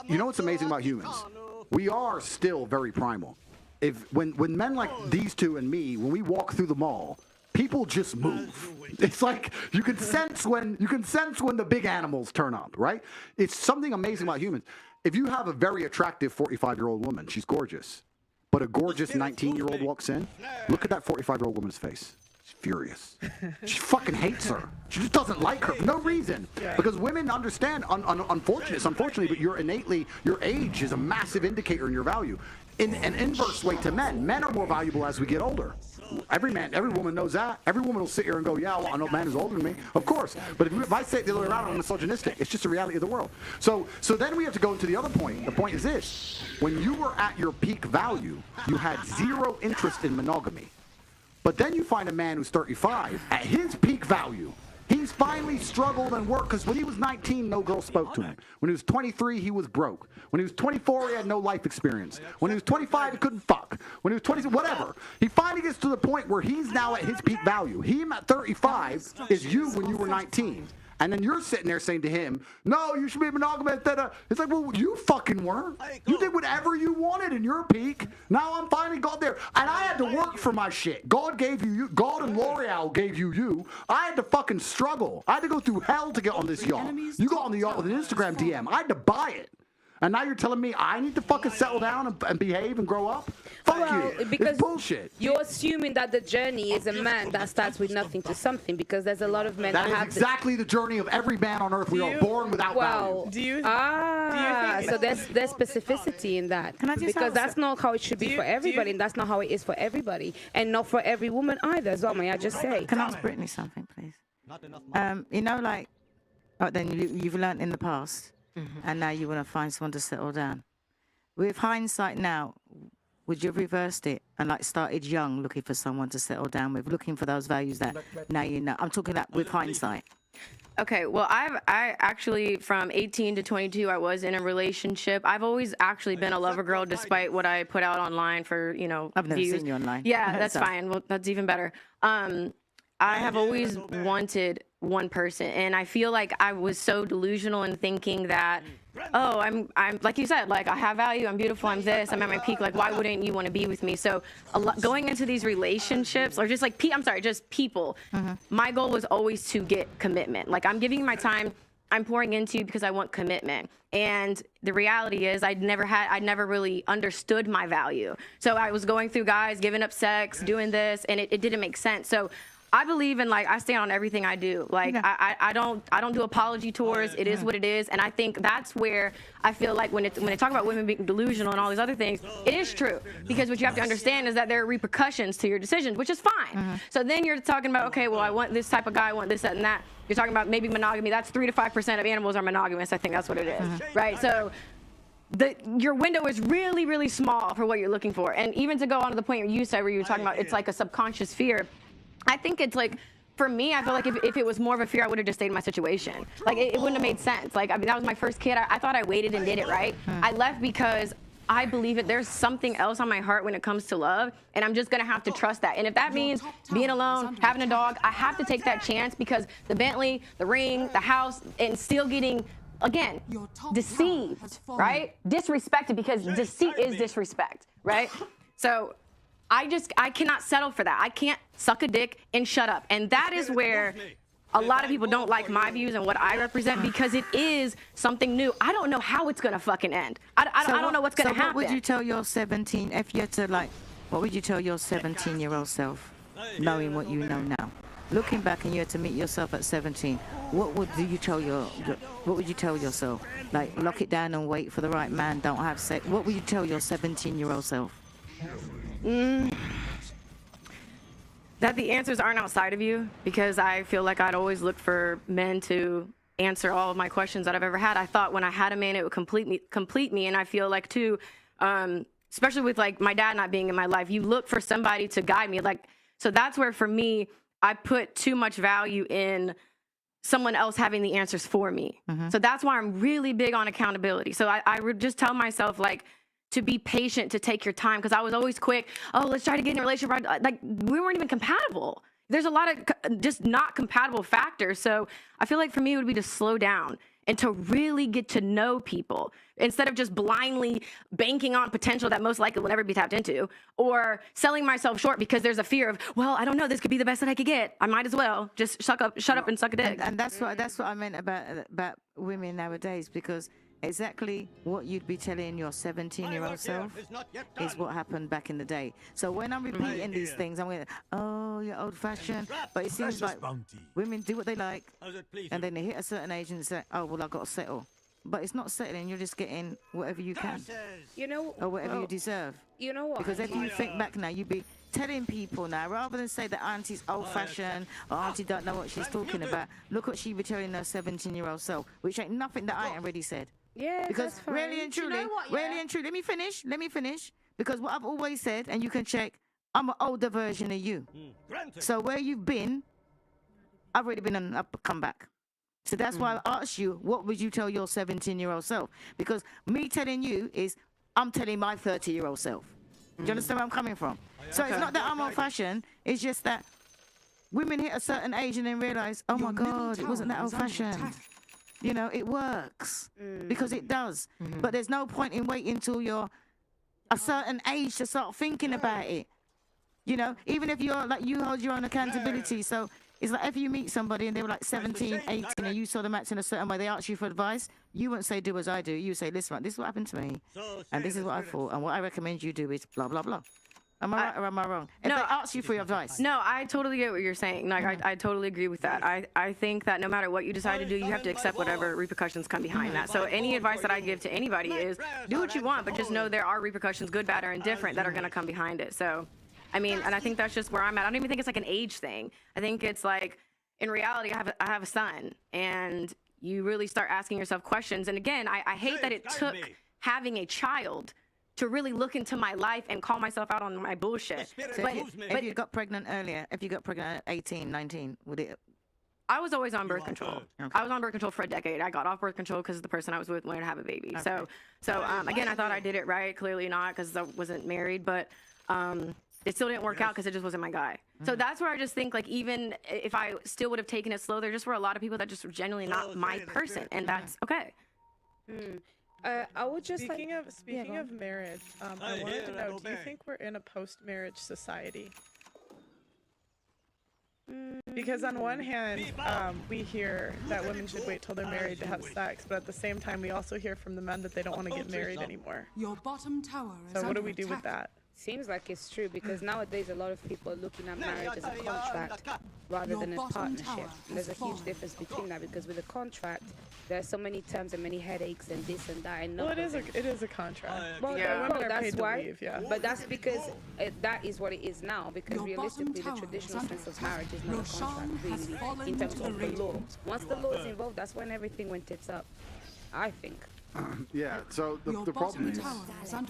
You know what's amazing about humans? We are still very primal. When men like these two and me, when we walk through the mall, people just move. It's like you can sense when the big animals turn up, right? It's something amazing about humans. If you have a very attractive 45-year-old woman, she's gorgeous, but a gorgeous 19-year-old walks in, look at that 45-year-old woman's face. She's furious. She fucking hates her. She just doesn't like her for no reason. Because women understand, unfortunately, but your age is a massive indicator in your value. In an inverse way to men, men are more valuable as we get older. Every woman knows that. Every woman will sit here and go, yeah, well, I know a man who's older than me. Of course. But if I say it the other way around, I'm misogynistic. It's just the reality of the world. So then we have to go into the other point. The point is this. When you were at your peak value, you had zero interest in monogamy. But then you find a man who's 35 at his peak value. He's finally struggled and worked, because when he was 19, no girl spoke to him. When he was 23, he was broke. When he was 24, he had no life experience. When he was 25, he couldn't fuck. When he was 20, whatever. He finally gets to the point where he's now at his peak value. Him at 35 is you when you were 19. And then you're sitting there saying to him, no, you should be monogamous. It's like, well, you fucking weren't. You did whatever you wanted in your peak. Now I'm finally got there. And I had to work for my shit. God gave you. God and L'Oreal gave you. I had to fucking struggle. I had to go through hell to get on this yacht. You got on the yacht with an Instagram DM. I had to buy it. And now you're telling me I need to fucking settle down and behave and grow up? Fuck you. Because it's bullshit. You're assuming that the journey is a man that starts with nothing to something, because there's a lot of men that is have exactly the journey of every man on earth. We are born without value. Do you so there's specificity in that. Can I just because that's not how it should be for everybody, and that's not how it is for everybody, and not for every woman either, as well, may I just say. Can I ask Brittany something, please? You know, like, then you've learned in the past, and now you want to find someone to settle down. With hindsight now, would you have reversed it and like started young, looking for someone to settle down with, looking for those values that now you know? I'm talking that with hindsight. Okay, well, I actually, from 18 to 22, I was in a relationship. I've always actually been a lover girl, despite what I put out online for, I've never views. seen you online. Yeah, that's fine. Well, that's even better. I have always wanted one person, and I feel like I was so delusional in thinking that, oh, I'm like you said, like I have value, I'm beautiful, I'm this, I'm at my peak. Like, why wouldn't you want to be with me? So, going into these relationships, or just like just people, my goal was always to get commitment. Like, I'm giving you my time, I'm pouring into you because I want commitment. And the reality is, I never really understood my value. So I was going through guys, giving up sex, doing this, and it didn't make sense. So I believe in, like, I stand on everything I do. Like, I don't do apology tours. It is what it is. And I think that's where I feel like when they talk about women being delusional and all these other things, it is true. Because what you have to understand is that there are repercussions to your decisions, which is fine. So then you're talking about, okay, well, I want this type of guy, I want this, that, and that. You're talking about maybe monogamy. That's 3 to 5% of animals are monogamous. I think that's what it is, right? So your window is really, really small for what you're looking for. And even to go on to the point you said where you were talking about it's like a subconscious fear, I think it's like, for me, I feel like if it was more of a fear, I would have just stayed in my situation. Like, it wouldn't have made sense. Like, I mean, that was my first kid. I thought I waited and did it, right? I left because I believe that there's something else on my heart when it comes to love, and I'm just going to have to trust that. And if that means being alone, having a dog, I have to take that chance, because the Bentley, the ring, the house, and still getting, again, deceived, right? Disrespected, because deceit is disrespect, right? So I cannot settle for that. I can't suck a dick and shut up. And that is where a lot of people don't like my views and what I represent, because it is something new. I don't know how it's going to fucking end. I don't know what's going to happen. So what would you tell your 17, if you had to, like, what would you tell your 17-year-old self, knowing what you know now? Looking back, and you had to meet yourself at 17, what would you tell yourself? Like, lock it down and wait for the right man, don't have sex. What would you tell your 17-year-old self? That the answers aren't outside of you, because I feel like I'd always look for men to answer all of my questions that I've ever had. I thought when I had a man, it would complete me. And I feel like too, especially with like my dad not being in my life, you look for somebody to guide me. Like, so that's where for me, I put too much value in someone else having the answers for me. So that's why I'm really big on accountability. So I would just tell myself like to be patient, to take your time. Cause I was always quick. Oh, let's try to get in a relationship. Like we weren't even compatible. There's a lot of just not compatible factors. So I feel like for me, it would be to slow down and to really get to know people instead of just blindly banking on potential that most likely will never be tapped into, or selling myself short because there's a fear of, well, I don't know, this could be the best that I could get. I might as well just shut up and suck a dick. And that's what I meant about women nowadays, because exactly what you'd be telling your 17-year-old self is what happened back in the day. So when I'm repeating these things, I'm going, oh, you're old-fashioned. But it seems like women do what they like, and then they hit a certain age and say, oh, well, I've got to settle. But it's not settling. You're just getting whatever you can, or whatever you deserve. You know what? Because if you think back now, you'd be telling people now, rather than say that auntie's old-fashioned or auntie don't know what she's talking about, look what she be telling her 17-year-old self, which ain't nothing that I already said. Yeah, because that's fine. really and truly, let me finish. Because what I've always said, and you can check, I'm an older version of you. So where you've been, I've already been on up comeback. So that's why I asked you, what would you tell your 17-year-old self? Because me telling you is, I'm telling my 30-year-old self. Do you understand where I'm coming from? So it's not that I'm old-fashioned. It's just that women hit a certain age and then realize, oh my God, it wasn't that old-fashioned. You know, it works because it does. But there's no point in waiting till you're a certain age to start thinking about it. You know, even if you're like, you hold your own accountability. So it's like if you meet somebody and they were like 17, 18, and you saw them acting a certain way, they ask you for advice, you wouldn't say, do as I do. You say, listen, this is what happened to me. And this is what I thought. And what I recommend you do is blah, blah, blah. Am I right or am I wrong? If they ask you for your advice. No, I totally get what you're saying. Like, I totally agree with that. I think that no matter what you decide to do, you have to accept whatever repercussions come behind that. So any advice that I give to anybody is do what you want, but just know there are repercussions, good, bad, or indifferent, that are going to come behind it. So, I mean, and I think that's just where I'm at. I don't even think it's like an age thing. I think it's like, in reality, I have a son, and you really start asking yourself questions. And again, I hate that it took having a child to really look into my life and call myself out on my bullshit. So if you got pregnant earlier, if you got pregnant at 18, 19, would it? I was always on birth control. Okay. I was on birth control for a decade. I got off birth control because the person I was with wanted to have a baby. Okay. So again, I thought I did it right. Clearly not, because I wasn't married, but it still didn't work out because it just wasn't my guy. So that's where I just think, like, even if I still would have taken it slow, there just were a lot of people that just were genuinely not my person, and that's okay. I would just speaking of marriage, I wanted to know, do you think we're in a post-marriage society? Because on one hand, we hear that women should wait till they're married to have sex, but at the same time, we also hear from the men that they don't want to get married anymore. Your bottom tower is so what do we do with that? Seems like it's true, because nowadays a lot of people are looking at marriage as a contract rather than a partnership. And there's a huge difference between that, because with a contract, there are so many terms and many headaches and this and that. And well, it is a contract. Well, that's why. Leave, yeah. But that's because that is what it is now. Because realistically, the traditional sense of marriage is not a contract, really, in terms of the law. Once the law is involved, that's when everything went tits up, I think. Yeah, so the problem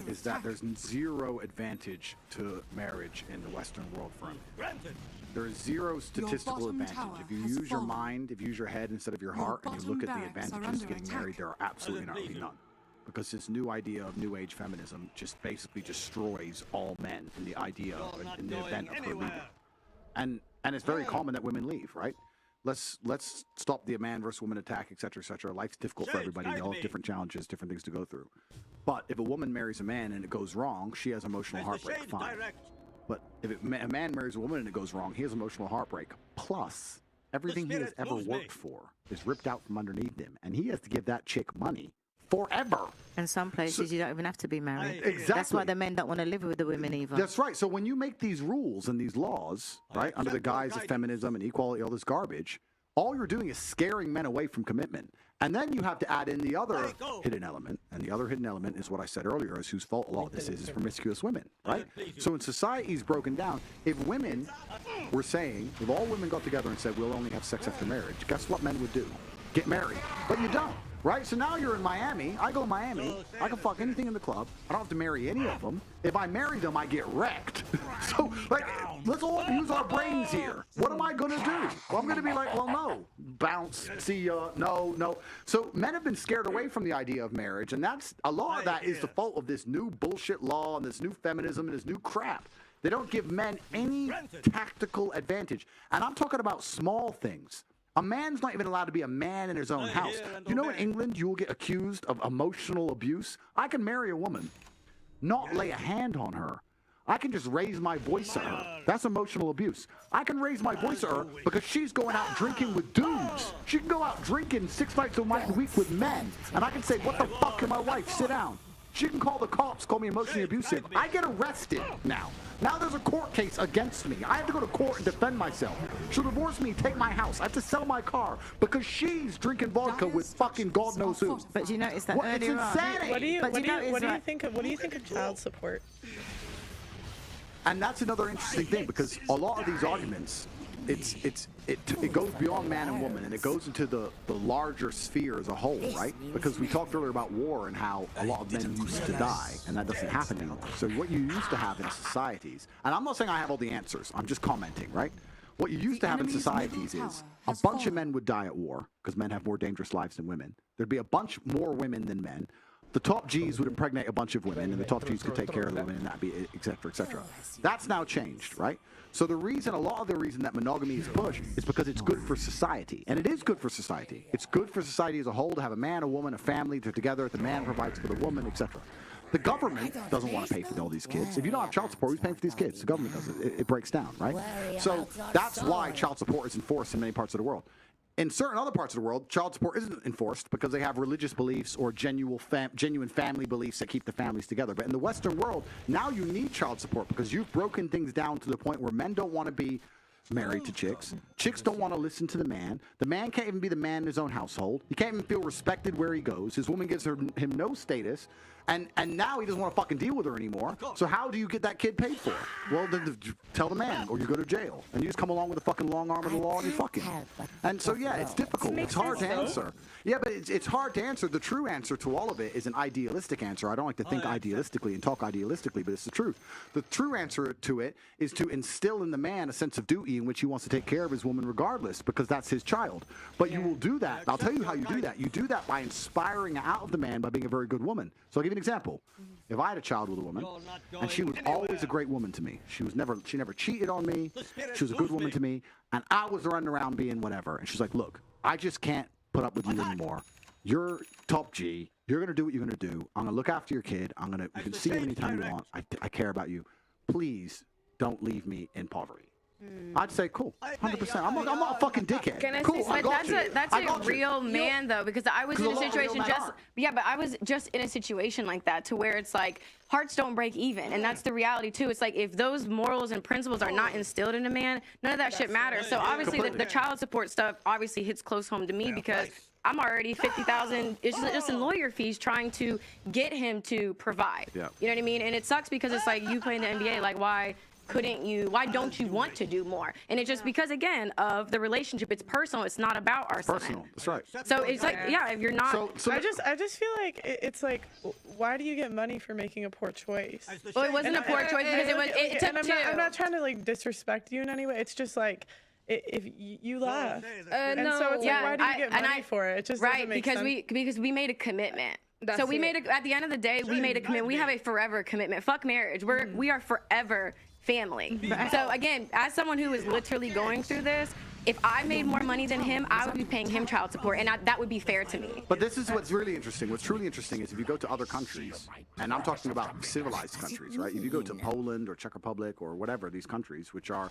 is that there's zero advantage to marriage in the Western world for women. There is zero statistical advantage. If you use your mind, if you use your head instead of your heart, and you look at the advantages of getting married, there are absolutely not really none. Because this new idea of New Age feminism just basically destroys all men in the idea of in the event of her leaving. And it's very common that women leave, right? Let's stop the man versus woman attack, etc., etc. Life's difficult for everybody. They all have different challenges, different things to go through. But if a woman marries a man and it goes wrong, she has emotional heartbreak. Fine. But if a man marries a woman and it goes wrong, he has emotional heartbreak. Plus, everything he has ever worked for is ripped out from underneath him, and he has to give that chick money forever. In some places, you don't even have to be married. Exactly. That's why the men don't want to live with the women either. That's right. So when you make these rules and these laws, right, under the guise of feminism and equality, all this garbage, all you're doing is scaring men away from commitment. And then you have to add in the other hidden element. And the other hidden element is what I said earlier, is whose fault a lot of this is promiscuous women, right? So when society's broken down, if women were saying, if all women got together and said, we'll only have sex after marriage, guess what men would do? get married, but you don't. Right? So now you're in Miami. I go to Miami. I can fuck anything in the club. I don't have to marry any of them. If I marry them, I get wrecked. So, like, let's all use our brains here. What am I going to do? Well, I'm going to be like, well, no. Bounce. See ya. No, no. So men have been scared away from the idea of marriage, and that's a lot of that is the fault of this new bullshit law and this new feminism and this new crap. They don't give men any tactical advantage. And I'm talking about small things. A man's not even allowed to be a man in his own house. You know, in England, you will get accused of emotional abuse. I can marry a woman, not lay a hand on her. I can just raise my voice at her. That's emotional abuse. I can raise my voice at her because she's going out drinking with dudes. She can go out drinking 6 nights a week with men. And I can say, what the fuck can my wife? Sit down. She can call the cops, call me emotionally abusive. I get arrested now. Now there's a court case against me. I have to go to court and defend myself. She'll divorce me, take my house. I have to sell my car because she's drinking vodka with fucking God knows who. But you notice that It's earlier on. insanity. What do you think of child support? And that's another interesting thing because a lot of these arguments, it goes beyond man and woman and it goes into the larger sphere as a whole, right? Because we talked earlier about war and how a lot of men used to die, and that doesn't happen anymore. So what you used to have in societies, and I'm not saying I have all the answers, I'm just commenting, right? What you used to have in societies is a bunch of men would die at war because men have more dangerous lives than women. There'd be a bunch more women than men. The top G's would impregnate a bunch of women, and the top G's could take care of the women, and that'd be et cetera, et cetera. That's now changed, right? So a lot of the reason that monogamy is pushed is because it's good for society. And it is good for society. It's good for society as a whole to have a man, a woman, a family, they're together, the man provides for the woman, etc. The government doesn't want to pay for all these kids. If you don't have child support, who's paying for these kids? The government does it. It breaks down, right? So that's why child support is enforced in many parts of the world. In certain other parts of the world, child support isn't enforced because they have religious beliefs or genuine family beliefs that keep the families together. But in the Western world, now you need child support because you've broken things down to the point where men don't want to be married to chicks. Chicks don't want to listen to the man. The man can't even be the man in his own household. He can't even feel respected where he goes. His woman gives him no status. And now he doesn't want to fucking deal with her anymore. So how do you get that kid paid for? Well, then tell the man, or you go to jail. And you just come along with the fucking long arm of the law and you fucking. And so, yeah, it's difficult. It's hard to answer. Yeah, but it's hard to answer. The true answer to all of it is an idealistic answer. I don't like to think idealistically and talk idealistically, but it's the truth. The true answer to it is to instill in the man a sense of duty in which he wants to take care of his woman regardless, because that's his child. But you will do that. I'll tell you how you do that. You do that by inspiring out of the man by being a very good woman. So I'll give you an example. If I had a child with a woman, and she was always a great woman to me, she never cheated on me, she was a good woman to me, and I was running around being whatever, and she's like, look, I just can't put up with you anymore. You're top G. You're gonna do what you're gonna do. I'm gonna look after your kid. You can see him anytime you want. I care about you. Please don't leave me in poverty. I'd say cool, 100%. I'm not a fucking dickhead. Can I cool, say, that's a real man though, because I was in a situation but I was just in a situation like that to where it's like hearts don't break even, and that's the reality too. It's like if those morals and principles are not instilled in a man, none of that shit matters. So obviously the child support stuff obviously hits close home to me because I'm already $50,000 just in lawyer fees trying to get him to provide. Yeah. You know what I mean? And it sucks because it's like you play in the NBA, like why don't you want to do more? And it's just because, again, of the relationship. It's personal. It's not about our son. Personal. That's right. So it's like, yeah, if you're not. I just feel like it's like, why do you get money for making a poor choice? Well, it wasn't a poor choice because it took two. I'm not trying to like disrespect you in any way. It's just like, if you laugh. And no, so it's like, why do you get money for it? It just doesn't make sense. Because we made a commitment. So we made at the end of the day, we made a commitment. We have a forever commitment. Fuck marriage. We are forever family. So again, as someone who is literally going through this, if I made more money than him, I would be paying him child support, and that would be fair to me. But this is what's really interesting. What's truly interesting is if you go to other countries, and I'm talking about civilized countries, right? If you go to Poland or Czech Republic or whatever, these countries, which are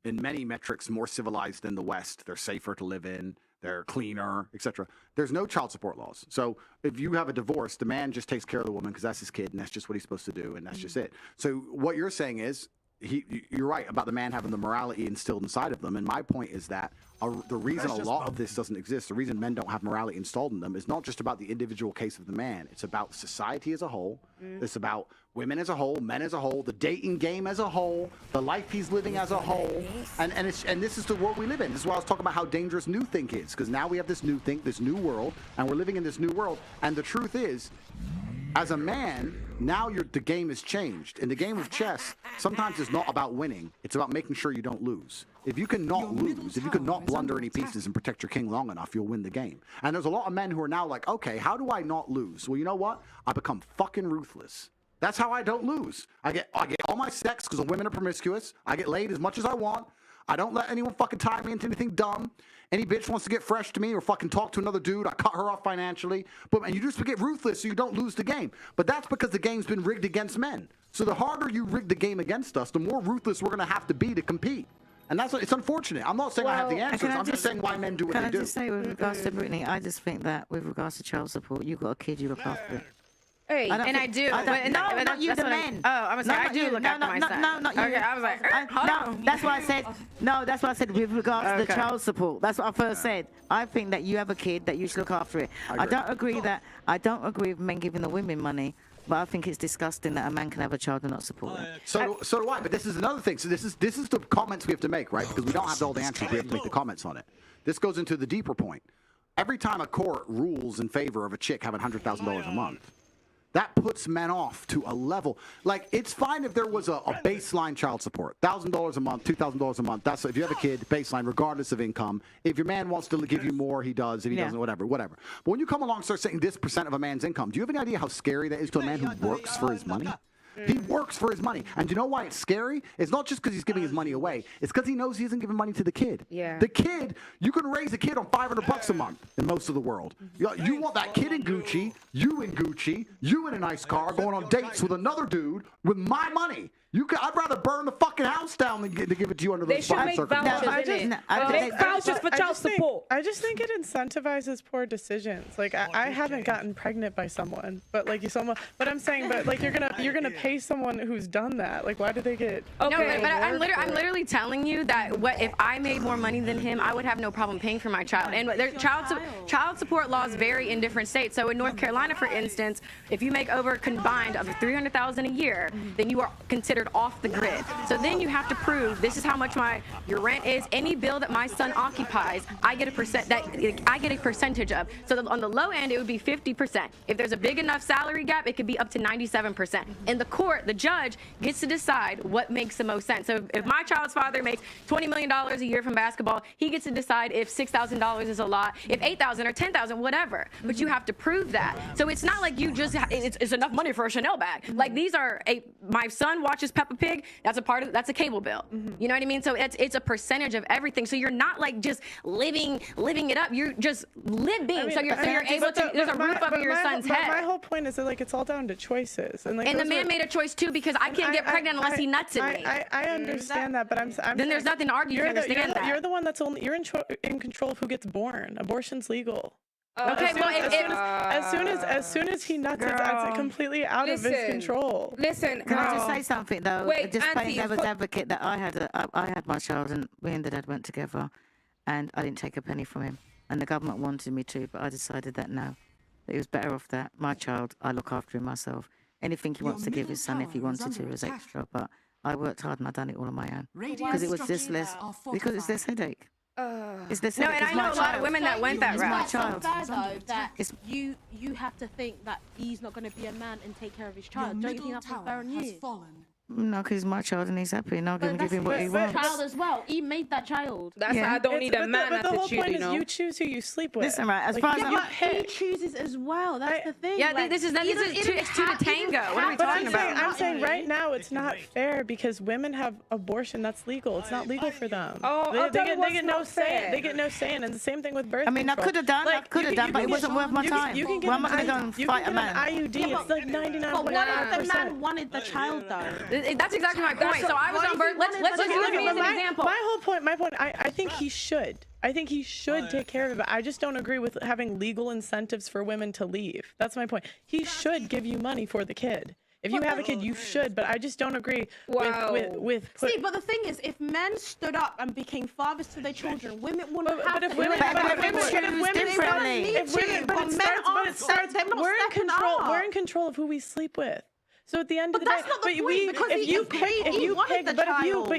in many metrics more civilized than the West, they're safer to live in, they're cleaner, etc. There's no child support laws. So if you have a divorce, the man just takes care of the woman because that's his kid, and that's just what he's supposed to do, and that's just it. So what you're saying is, you're right about the man having the morality instilled inside of them. And my point is that the reason a lot of this doesn't exist, the reason men don't have morality installed in them, is not just about the individual case of the man. It's about society as a whole. It's about women as a whole, men as a whole, the dating game as a whole, the life he's living as a whole. And this is the world we live in. This is why I was talking about how dangerous new think is, because now we have this new think, this new world, and we're living in this new world. And the truth is, as a man, now the game has changed. In the game of chess, sometimes it's not about winning. It's about making sure you don't lose. If you can not lose, if you can not blunder any pieces and protect your king long enough, you'll win the game. And there's a lot of men who are now like, okay, how do I not lose? Well, you know what? I become fucking ruthless. That's how I don't lose. I get all my sex because the women are promiscuous. I get laid as much as I want. I don't let anyone fucking tie me into anything dumb. Any bitch wants to get fresh to me or fucking talk to another dude, I cut her off financially. And you just get ruthless so you don't lose the game. But that's because the game's been rigged against men. So the harder you rig the game against us, the more ruthless we're going to have to be to compete. And it's unfortunate. I'm not saying I have the answers. I'm just saying why men do what they do. Can I just say with regards to Brittany, I just think that with regards to child support, you've got a kid, you look after it. Hey, I do. Not you, the men. I was like, I do look after my son. No, not you. Okay, I was like, hold on. That's why I said, no, that's what I said with regards to the child support. That's what I first said. I think that you have a kid, that you should look after it. I don't agree with men giving the women money. But I think it's disgusting that a man can have a child and not support it. So do I. But this is another thing. So this is the comments we have to make, right? Because we don't have all the answers. We have to make the comments on it. This goes into the deeper point. Every time a court rules in favor of a chick having $100,000 a month, that puts men off to a level. Like, it's fine if there was a baseline child support, $1,000 a month, $2,000 a month. That's if you have a kid, baseline, regardless of income. If your man wants to give you more, he does. If he doesn't, whatever. But when you come along and start saying this % of a man's income, do you have any idea how scary that is to a man who works for his money? He works for his money. And do you know why it's scary? It's not just because he's giving his money away. It's because he knows he isn't giving money to the kid. Yeah. The kid, you can raise a kid on $500 a month in most of the world. You want that kid in Gucci, you in a nice car, going on dates with another dude with my money. I'd rather burn the fucking house down than to give it to you under those five circumstances. Make vouchers for child support. I just think it incentivizes poor decisions. Like I haven't gotten pregnant by someone, but I'm saying, you're gonna pay someone who's done that. Like, why do they get? Okay, no, but I'm literally telling you that if I made more money than him, I would have no problem paying for my child. And child support laws vary in different states. So in North Carolina, for instance, if you make over combined of $300,000 a year, then you are considered off the grid. So then you have to prove this is how much your rent is. Any bill that my son occupies, I get a percentage of. So on the low end, it would be 50%. If there's a big enough salary gap, it could be up to 97%. In the court, the judge gets to decide what makes the most sense. So if my child's father makes $20 million a year from basketball, he gets to decide if $6,000 is a lot, if $8,000 or $10,000, whatever. But you have to prove that. So it's not like you just it's enough money for a Chanel bag. Like my son watches Peppa Pig. That's a cable bill. You know what I mean? So it's a percentage of everything. So you're not like just living it up. You're just living. So you're able to. There's a roof over your son's head. My whole point is that it's all down to choices. And the man made a choice too, because I can't get pregnant unless he nuts at me. I understand that, but I'm then there's nothing to argue. You're the one that's you're in control of who gets born. Abortion's legal. Okay, as soon as he nuts, it's completely out of his control. Listen, can I just say something though? Wait, just Auntie, playing devil's advocate, that I had my child, and me and the dad went together, and I didn't take a penny from him, and the government wanted me to, but I decided that no, that it was better off that my child, I look after him myself. Anything he wants to give his son if he wanted to is extra, but I worked hard and I done it all on my own because it was just less, because it's less headache. It's this no, and I know a lot of women that went that route. It's not fair, though, that you have to think that he's not going to be a man and take care of his child. Don't you think that's fair on you? No, because he's my child and he's happy, and I'm going to give him what he wants. Child as well. He made that child. That's I don't need a man but the whole point is you choose who you sleep with. Listen, right, as far as he chooses as well. That's the thing. Yeah, this is two to tango. What are we talking about? I'm saying right now it's not fair because women have abortion. That's legal. It's not legal for them. Oh, they get no say. They get no say, and the same thing with birth control. I mean, I could have done, but it wasn't worth my time. Why am I going to go and fight a man? IUD. It's like 99%. But what if the man wanted the child though? That's exactly my point. So I was on birth. Let's just use me as an example. My point. I think he should. I think he should take care of it, but I just don't agree with having legal incentives for women to leave. That's my point. He should give you money for the kid. If you have a kid, you should. But I just don't agree with See, but the thing is, if men stood up and became fathers to their children, women wouldn't have but if to. women, we're in control of who we sleep with. So at the end of the day, but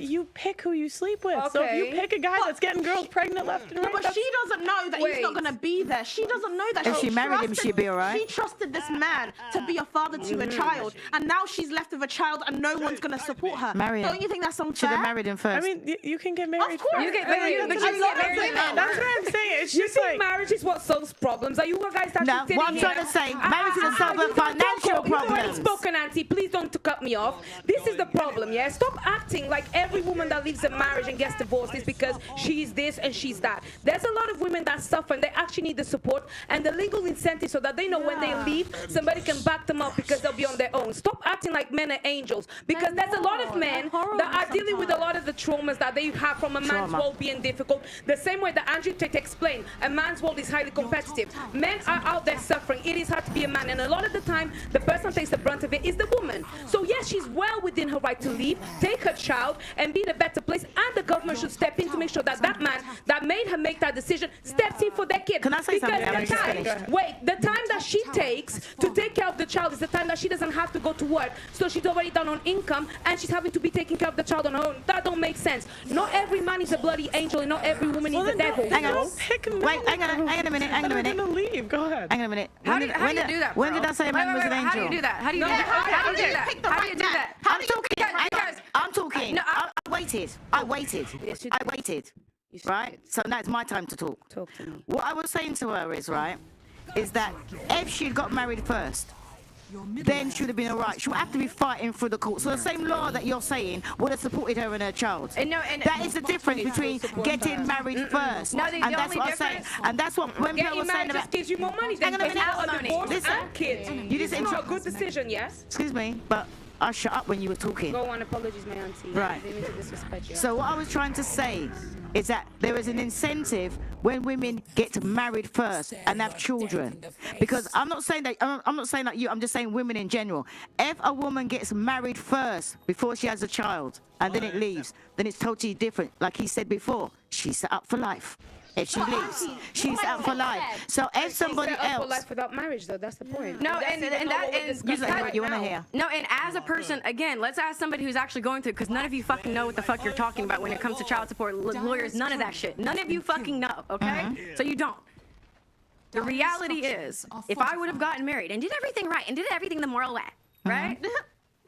you pick who you sleep with. Okay. So if you pick a guy that's getting girls pregnant left and right, but she doesn't know that he's not gonna be there. She doesn't know that. If she married him, she'd be alright. She trusted this man to be a father to a child, and now she's left with a child, and no one's gonna support her. Marry him. Don't you think that's unfair? Should have married him first. I mean, you can get married. Of course. You get married, but you get married. That's what I'm saying. It's You just think like marriage is what solves problems? Are you guys actually No, sitting what I'm here? trying to say, marriage is a solve financial You've already problems. spoken, Auntie. Please don't cut me off. This is the problem, yeah? Stop acting like every woman that leaves a marriage and gets divorced is because she's this and she's that. There's a lot of women that suffer and they actually need the support and the legal incentive so that they know when they leave, somebody can back them up because they'll be on their own. Stop acting like men are angels, because there's a lot of men that are dealing with a lot of the traumas that they have from a man's world being difficult. The same way that Andrew Tate explained, a man's world is highly competitive. Men are out there suffering. It is hard to be a man, and a lot of the time, the person that takes the brunt of it is the woman. So yes, she's well within her right to leave, take her child, and be in a better place, and the government should step in to make sure that that man that made her make that decision steps in for their kid. Can I say something? The time that she takes to take care of the child is the time that she doesn't have to go to work, so she's already down on income, and she's having to be taking care of the child on her own. That don't make sense. Not every man is a bloody angel, and not every woman is a devil. Hang on. pick a Wait, hang on a minute. Hang on a minute. I'm gonna leave. Go ahead. Hang on a minute. How do you do that? When did I say a man was an angel? How do you do that? How do you do that? How do you do that? How do you do that? I'm talking. No, I waited. I waited. Right? So now it's my time to talk. Talk to me. What I was saying to her is, right, is that if she'd got married first, then she would have been all right. She would have to be fighting through the court. So the same law that you're saying would have supported her and her child. That is the difference between getting married first. No, And that's what I'm saying. And that's what when people were saying just about... gives you more money than Hang on a minute. getting a divorce Listen. and kids. You just It's a good decision, yes? Excuse me, but I shut up when you were talking. Go on, apologies, my auntie. Right. I didn't mean to disrespect you. So what I was trying to say is that there is an incentive when women get married first and have children. Because I'm not saying that you, I'm just saying women in general. If a woman gets married first before she has a child and then it leaves, then it's totally different. Like he said before, she's set up for life. If she leaves, she's set up for life. So if somebody Set up for else... life without marriage, though. That's the point. No, and you want to hear? No, and as a person, again, let's ask somebody who's actually going through it, because none of you fucking know what the fuck you're talking about when it comes to child support, lawyers, none of that shit. None of you fucking know, okay? So you don't. The reality is, if I would have gotten married and did everything right and did everything the moral way, right?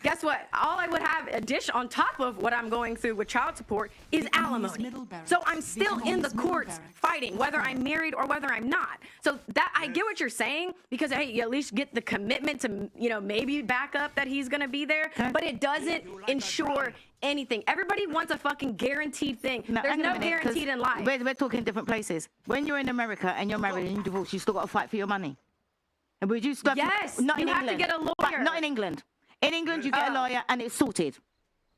Guess what? All I would have on top of what I'm going through with child support is alimony. So I'm still in the courts fighting, whether I'm married or whether I'm not. So that I get what you're saying, because hey, you at least get the commitment to, you know, maybe back up that he's gonna be there, but it doesn't ensure anything. Everybody wants a fucking guaranteed thing. There's no guaranteed in life. We're talking different places. When you're in America and you're married and you divorce, you still got to fight for your money. And would you still Yes, not you in have England. to get a lawyer. Not in England. In England, you get a lawyer and it's sorted.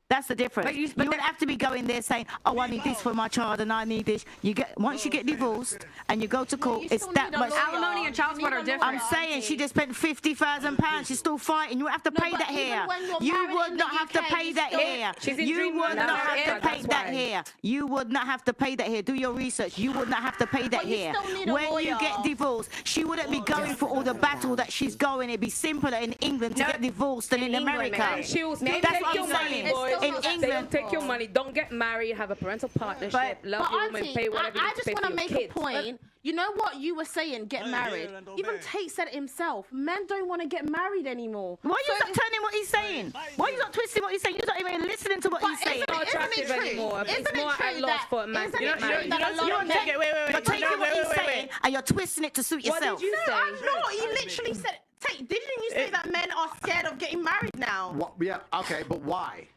That's the difference. But you would have to be going there saying, "Oh, I need this for my child, and I need this." You get once you get divorced and you go to court, it's that much. Alimony and child support are different. I'm saying she just spent £50,000. She's still fighting. You would have to pay that here. You would not have to pay that here. You would not have to pay that here. You would not have to pay that here. Do your research. You would not have to pay that here. When you get divorced, she wouldn't be going for all the battle that she's going. It'd be simpler in England to get divorced than in America. She will That's take what your I'm money, saying. boys. In They'll England, take your money. Don't get married. Have a parental partnership. Love your woman. Pay whatever you I need to just pay want for to make your a kids. point. You know what you were saying? Get married. Even Tate said it himself. Men don't want to get married anymore. why are you not turning what he's saying? Why are you not twisting what he's saying? You're not even listening to what he's saying. Not attractive anymore. It's more at loss for a man to get married. You're taking what he's saying and you're twisting it to suit yourself. What did you say? I'm not. You literally said. Tate, didn't you say that men are scared of getting married now? What? Yeah. Okay, but why?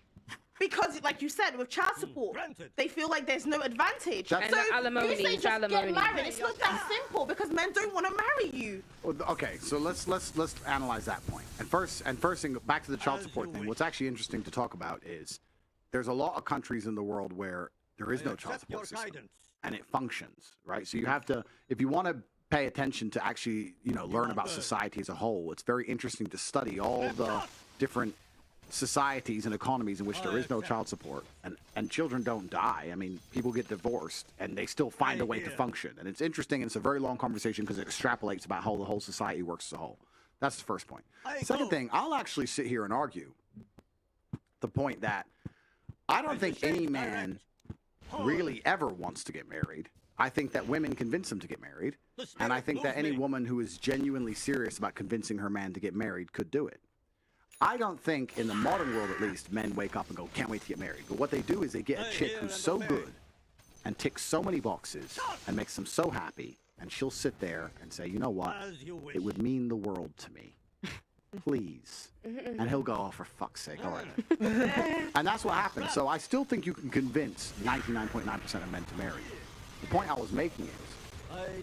Because, like you said, with child support, they feel like there's no advantage. That's- So And alimony, you say just get alimony. married. It's not that simple because men don't want to marry you. Okay, so let's analyze that point. And first, back to the child support thing. What's actually interesting to talk about is there's a lot of countries in the world where there is no child support system, and it functions, right? So you have to, if you want to pay attention to actually, learn about society as a whole, it's very interesting to study all the different societies and economies in which there is no child support and children don't die. I mean, people get divorced and they still find a way to function. And it's interesting, and it's a very long conversation because it extrapolates about how the whole society works as a whole. That's the first point. Second thing, I'll actually sit here and argue the point that I don't think any man really ever wants to get married. I think that women convince him to get married. And I think that any woman who is genuinely serious about convincing her man to get married could do it. I don't think, in the modern world at least, men wake up and go, can't wait to get married. But what they do is they get a chick who's so good and ticks so many boxes and makes them so happy, and she'll sit there and say, you know what, it would mean the world to me. Please. And he'll go, oh, for fuck's sake, all right then. And that's what happens. So I still think you can convince 99.9% of men to marry. The point I was making is,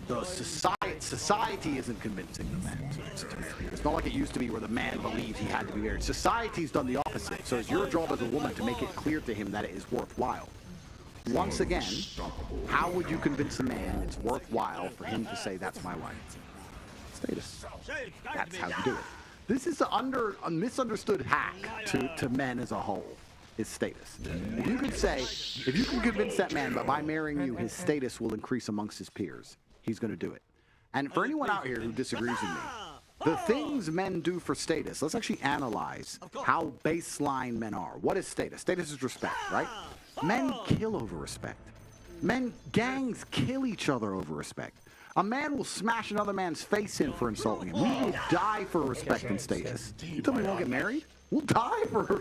the society isn't convincing the man to marry. It's not like it used to be where the man believed he had to be married. Society's done the opposite. So it's your job as a woman to make it clear to him that it is worthwhile. Once again, how would you convince a man it's worthwhile for him to say, that's my wife? Status. That's how you do it. This is a misunderstood hack to men as a whole. Is status. If you could say, if you can convince that man that by marrying you, his status will increase amongst his peers, he's going to do it. And for anyone out here who disagrees with me, the things men do for status, let's actually analyze how baseline men are. What is status? Status is respect, right? Men kill over respect. Gangs kill each other over respect. A man will smash another man's face in for insulting him. We will die for respect and status. You tell me we won't get married? We'll die for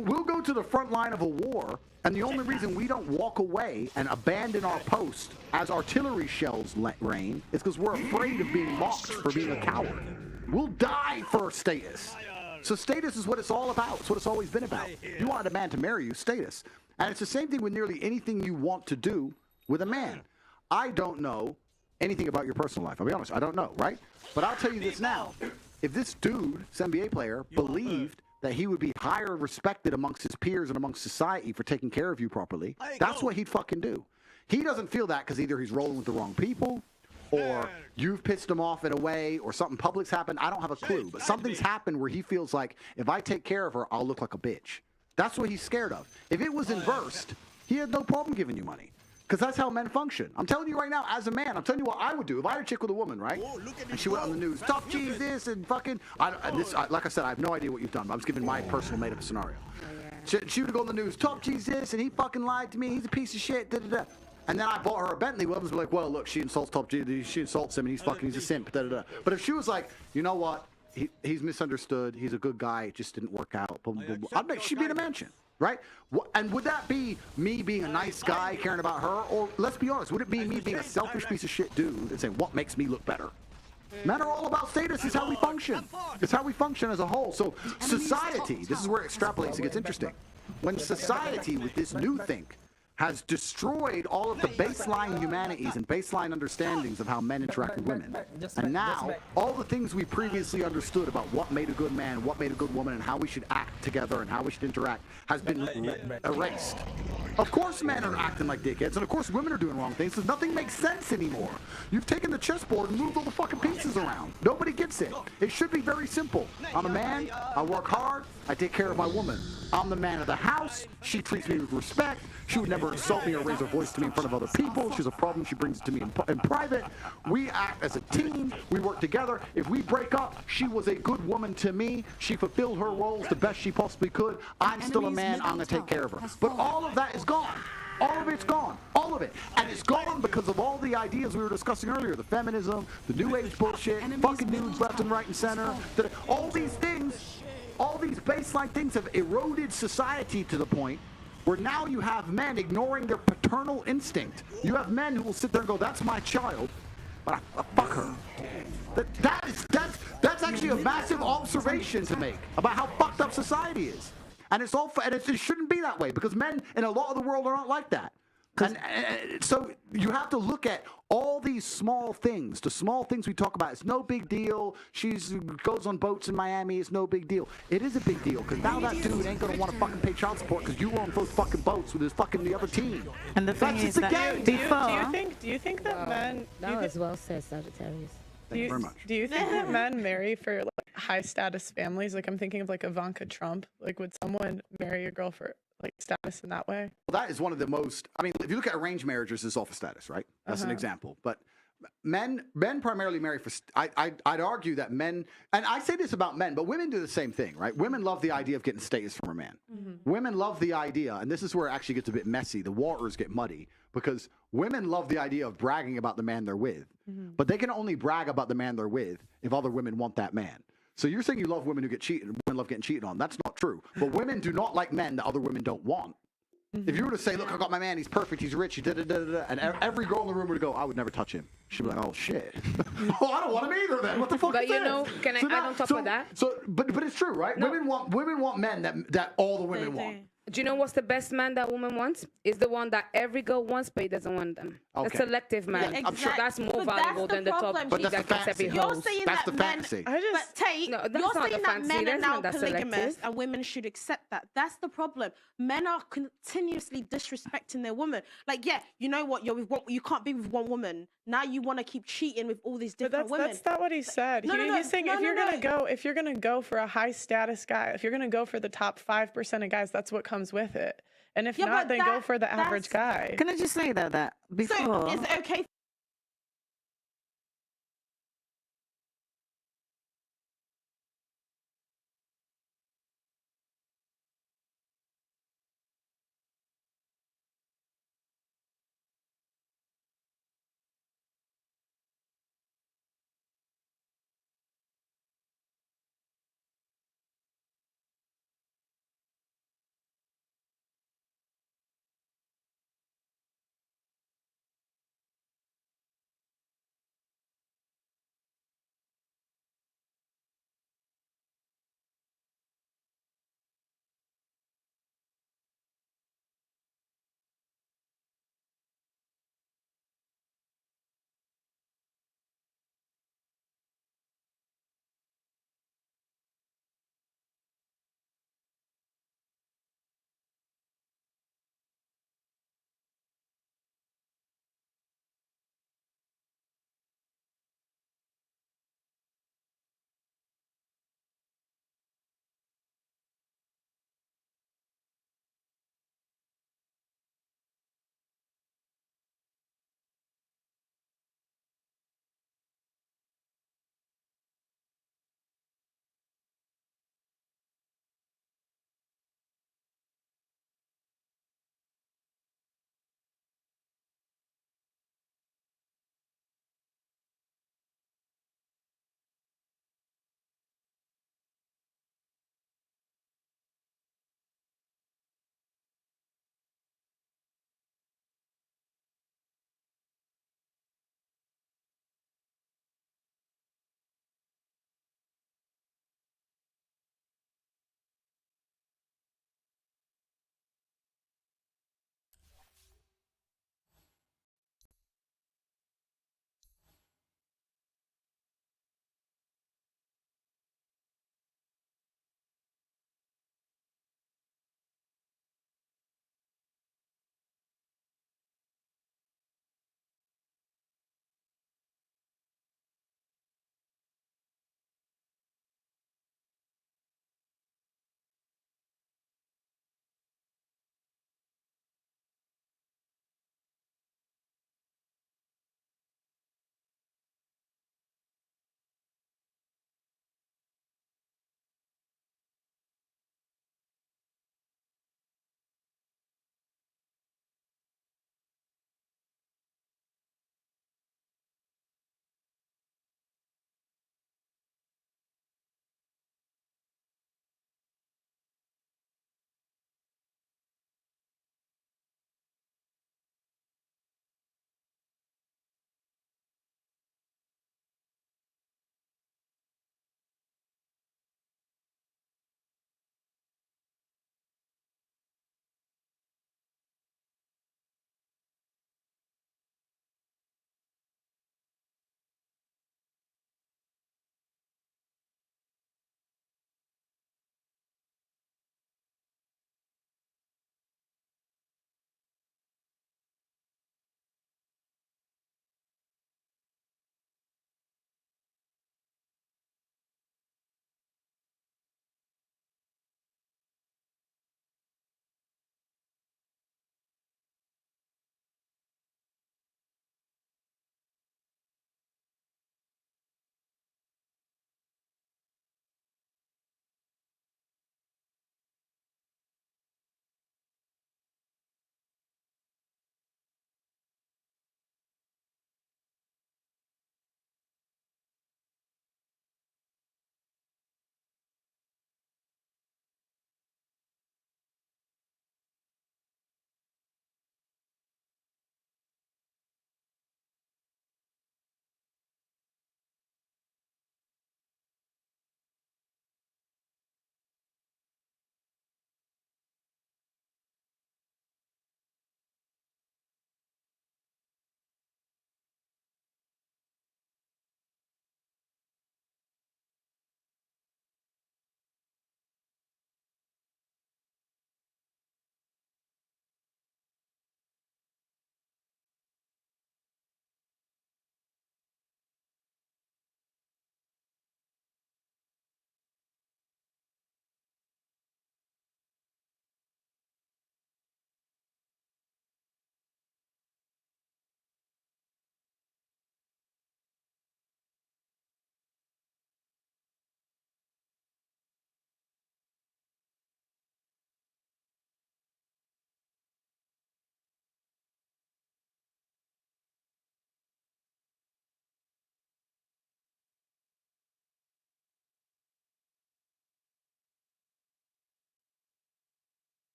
we'll go to the front line of a war, and the only reason we don't walk away and abandon our post as artillery shells rain is because we're afraid of being mocked for being a coward. We'll die for status. So status is what it's all about. It's what it's always been about. You wanted a man to marry you, status. And it's the same thing with nearly anything you want to do with a man. I don't know anything about your personal life. I'll be honest, I don't know, right? But I'll tell you this now. If this dude, this NBA player, believed that he would be higher respected amongst his peers and amongst society for taking care of you properly, that's what he'd fucking do. He doesn't feel that because either he's rolling with the wrong people, or you've pissed him off in a way, or something public's happened. I don't have a clue, but something's happened where he feels like, if I take care of her, I'll look like a bitch. That's what he's scared of. If it was inversed, he had no problem giving you money. Because that's how men function. I'm telling you right now, as a man, I'm telling you what I would do. If I had a chick with a woman, right? And she went on the news, tough G's this and fucking... like I said, I have no idea what you've done, but I'm just giving my personal made-up scenario. She would go on the news, tough G's this, and he fucking lied to me, he's a piece of shit, da-da-da. And then I bought her a Bentley. Well, was like, well, look, she insults Top G, she insults him, and he's a simp, da-da-da. But if she was like, you know what, he's misunderstood, he's a good guy, it just didn't work out, blah, blah, blah, blah. I'd make she'd be in a mansion. Right? And would that be me being a nice guy caring about her? Or, let's be honest, would it be me being a selfish piece of shit dude and saying, what makes me look better? Men are all about status. It's how we function. It's how we function as a whole. So society, this is where it extrapolates and gets interesting. When society, with this new think, has destroyed all of the baseline humanities and baseline understandings of how men interact with women. And now, all the things we previously understood about what made a good man, what made a good woman, and how we should act together and how we should interact has been erased. Of course men are acting like dickheads, and of course women are doing wrong things, because nothing makes sense anymore. You've taken the chessboard and moved all the fucking pieces around. Nobody gets it. It should be very simple. I'm a man, I work hard, I take care of my woman. I'm the man of the house, she treats me with respect, she would never insult me or raise her voice to me in front of other people. She's a problem, she brings it to me in private. We act as a team, we work together. If we break up, she was a good woman to me. She fulfilled her roles the best she possibly could. I'm still a man, I'm gonna take care of her. But all of that is gone. All of it's gone. All of it. And it's gone because of all the ideas we were discussing earlier. The feminism, the new age bullshit, fucking nudes left and right and center. All these things, all these baseline things have eroded society to the point where now you have men ignoring their paternal instinct. You have men who will sit there and go, that's my child, but I fuck her. That's actually a massive observation to make about how fucked up society is. And it's all, and it shouldn't be that way, because men in a lot of the world are not like that. So you have to look at all these small things. The small things we talk about, it's no big deal. She goes on boats in Miami, it's no big deal. It is a big deal, because now that dude ain't going to want to fucking pay child support because you were on those fucking boats with his fucking the other team. And the thing is that before... Do you think that men... That was well said, Sagittarius. Thank you very much. Do you think that men marry for like high status families? Like I'm thinking of like Ivanka Trump. Like would someone marry a girl for like status in that way? Well, that is one of the most. I mean, if you look at arranged marriages, it's all for status, right? That's an example. But men primarily marry for. I'd argue that men, and I say this about men, but women do the same thing, right? Women love the idea of getting status from a man. Women love the idea, and this is where it actually gets a bit messy. The waters get muddy because women love the idea of bragging about the man they're with, but they can only brag about the man they're with if other women want that man. So you're saying you love women who get cheated, women love getting cheated on. That's not true. But women do not like men that other women don't want. If you were to say, look, I got my man, he's perfect, he's rich, he da-da-da-da-da, and every girl in the room would go, I would never touch him. She'd be like, oh, shit. Oh, I don't want him either then. What the fuck But is you this? know, can I add on top of that? But it's true, right? No. Women want men that all the women want. Do you know what's the best man that woman wants? Is the one that every girl wants, but he doesn't want them. A selective man. Yeah, I'm sure that's more valuable than the top problem, chick that gets every You're host. saying That's that the men, fantasy. But Tate, No, that's you're not the saying that fantasy. men are There's now none that's polygamous selective. and women should accept that. That's the problem. Men are continuously disrespecting their woman. Like, yeah, you know what? You're with one, you can't be with one woman. Now you want to keep cheating with all these But different women. that's not what he said. He's saying if you're gonna go for a high status guy, if you're gonna go for the top 5% of guys, that's what comes with it. And if not, then go for the average guy. Can I just say that before... So is it okay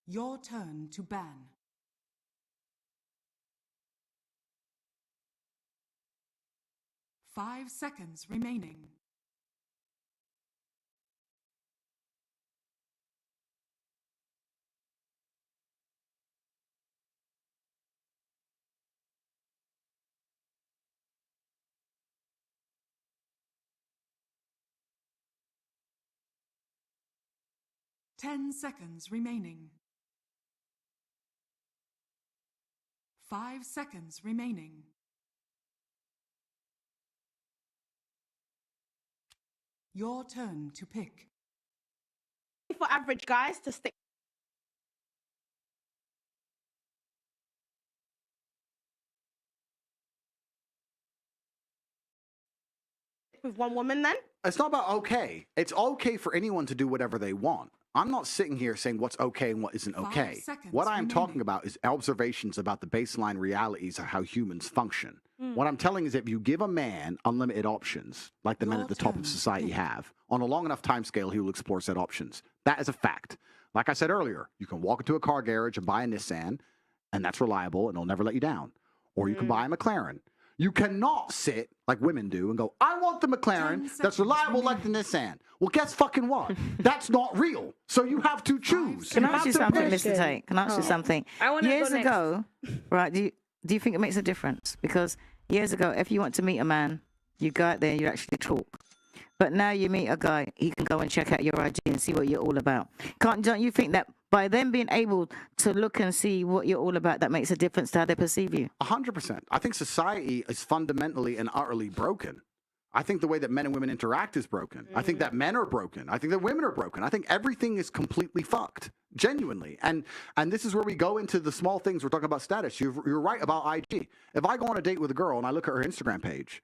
Your turn to ban. 5 seconds remaining. Ten seconds remaining. 5 seconds remaining. Your turn to pick. For average guys to stick with one woman then? It's not about okay. It's okay for anyone to do whatever they want. I'm not sitting here saying what's okay and what isn't okay. What I'm talking about is observations about the baseline realities of how humans function. What I'm telling is if you give a man unlimited options, like the men at the top of society have, on a long enough time scale, he will explore said options. That is a fact. Like I said earlier, you can walk into a car garage and buy a Nissan, and that's reliable, and it'll never let you down. Or you can buy a McLaren. You cannot sit like women do and go, I want the McLaren that's reliable like the Nissan. Well, guess fucking what? That's not real. So you have to choose. Can I ask you something, Mr. Tate? Can I ask you something? I wanna years go next. ago, right, do you think it makes a difference? Because years ago, if you want to meet a man, you go out there and you actually talk. But now you meet a guy, he can go and check out your IG and see what you're all about. Don't you think that by them being able to look and see what you're all about, that makes a difference to how they perceive you? 100%. I think society is fundamentally and utterly broken. I think the way that men and women interact is broken. I think that men are broken. I think that women are broken. I think everything is completely fucked, genuinely. And this is where we go into the small things. We're talking about status. You're right about IG. If I go on a date with a girl and I look at her Instagram page,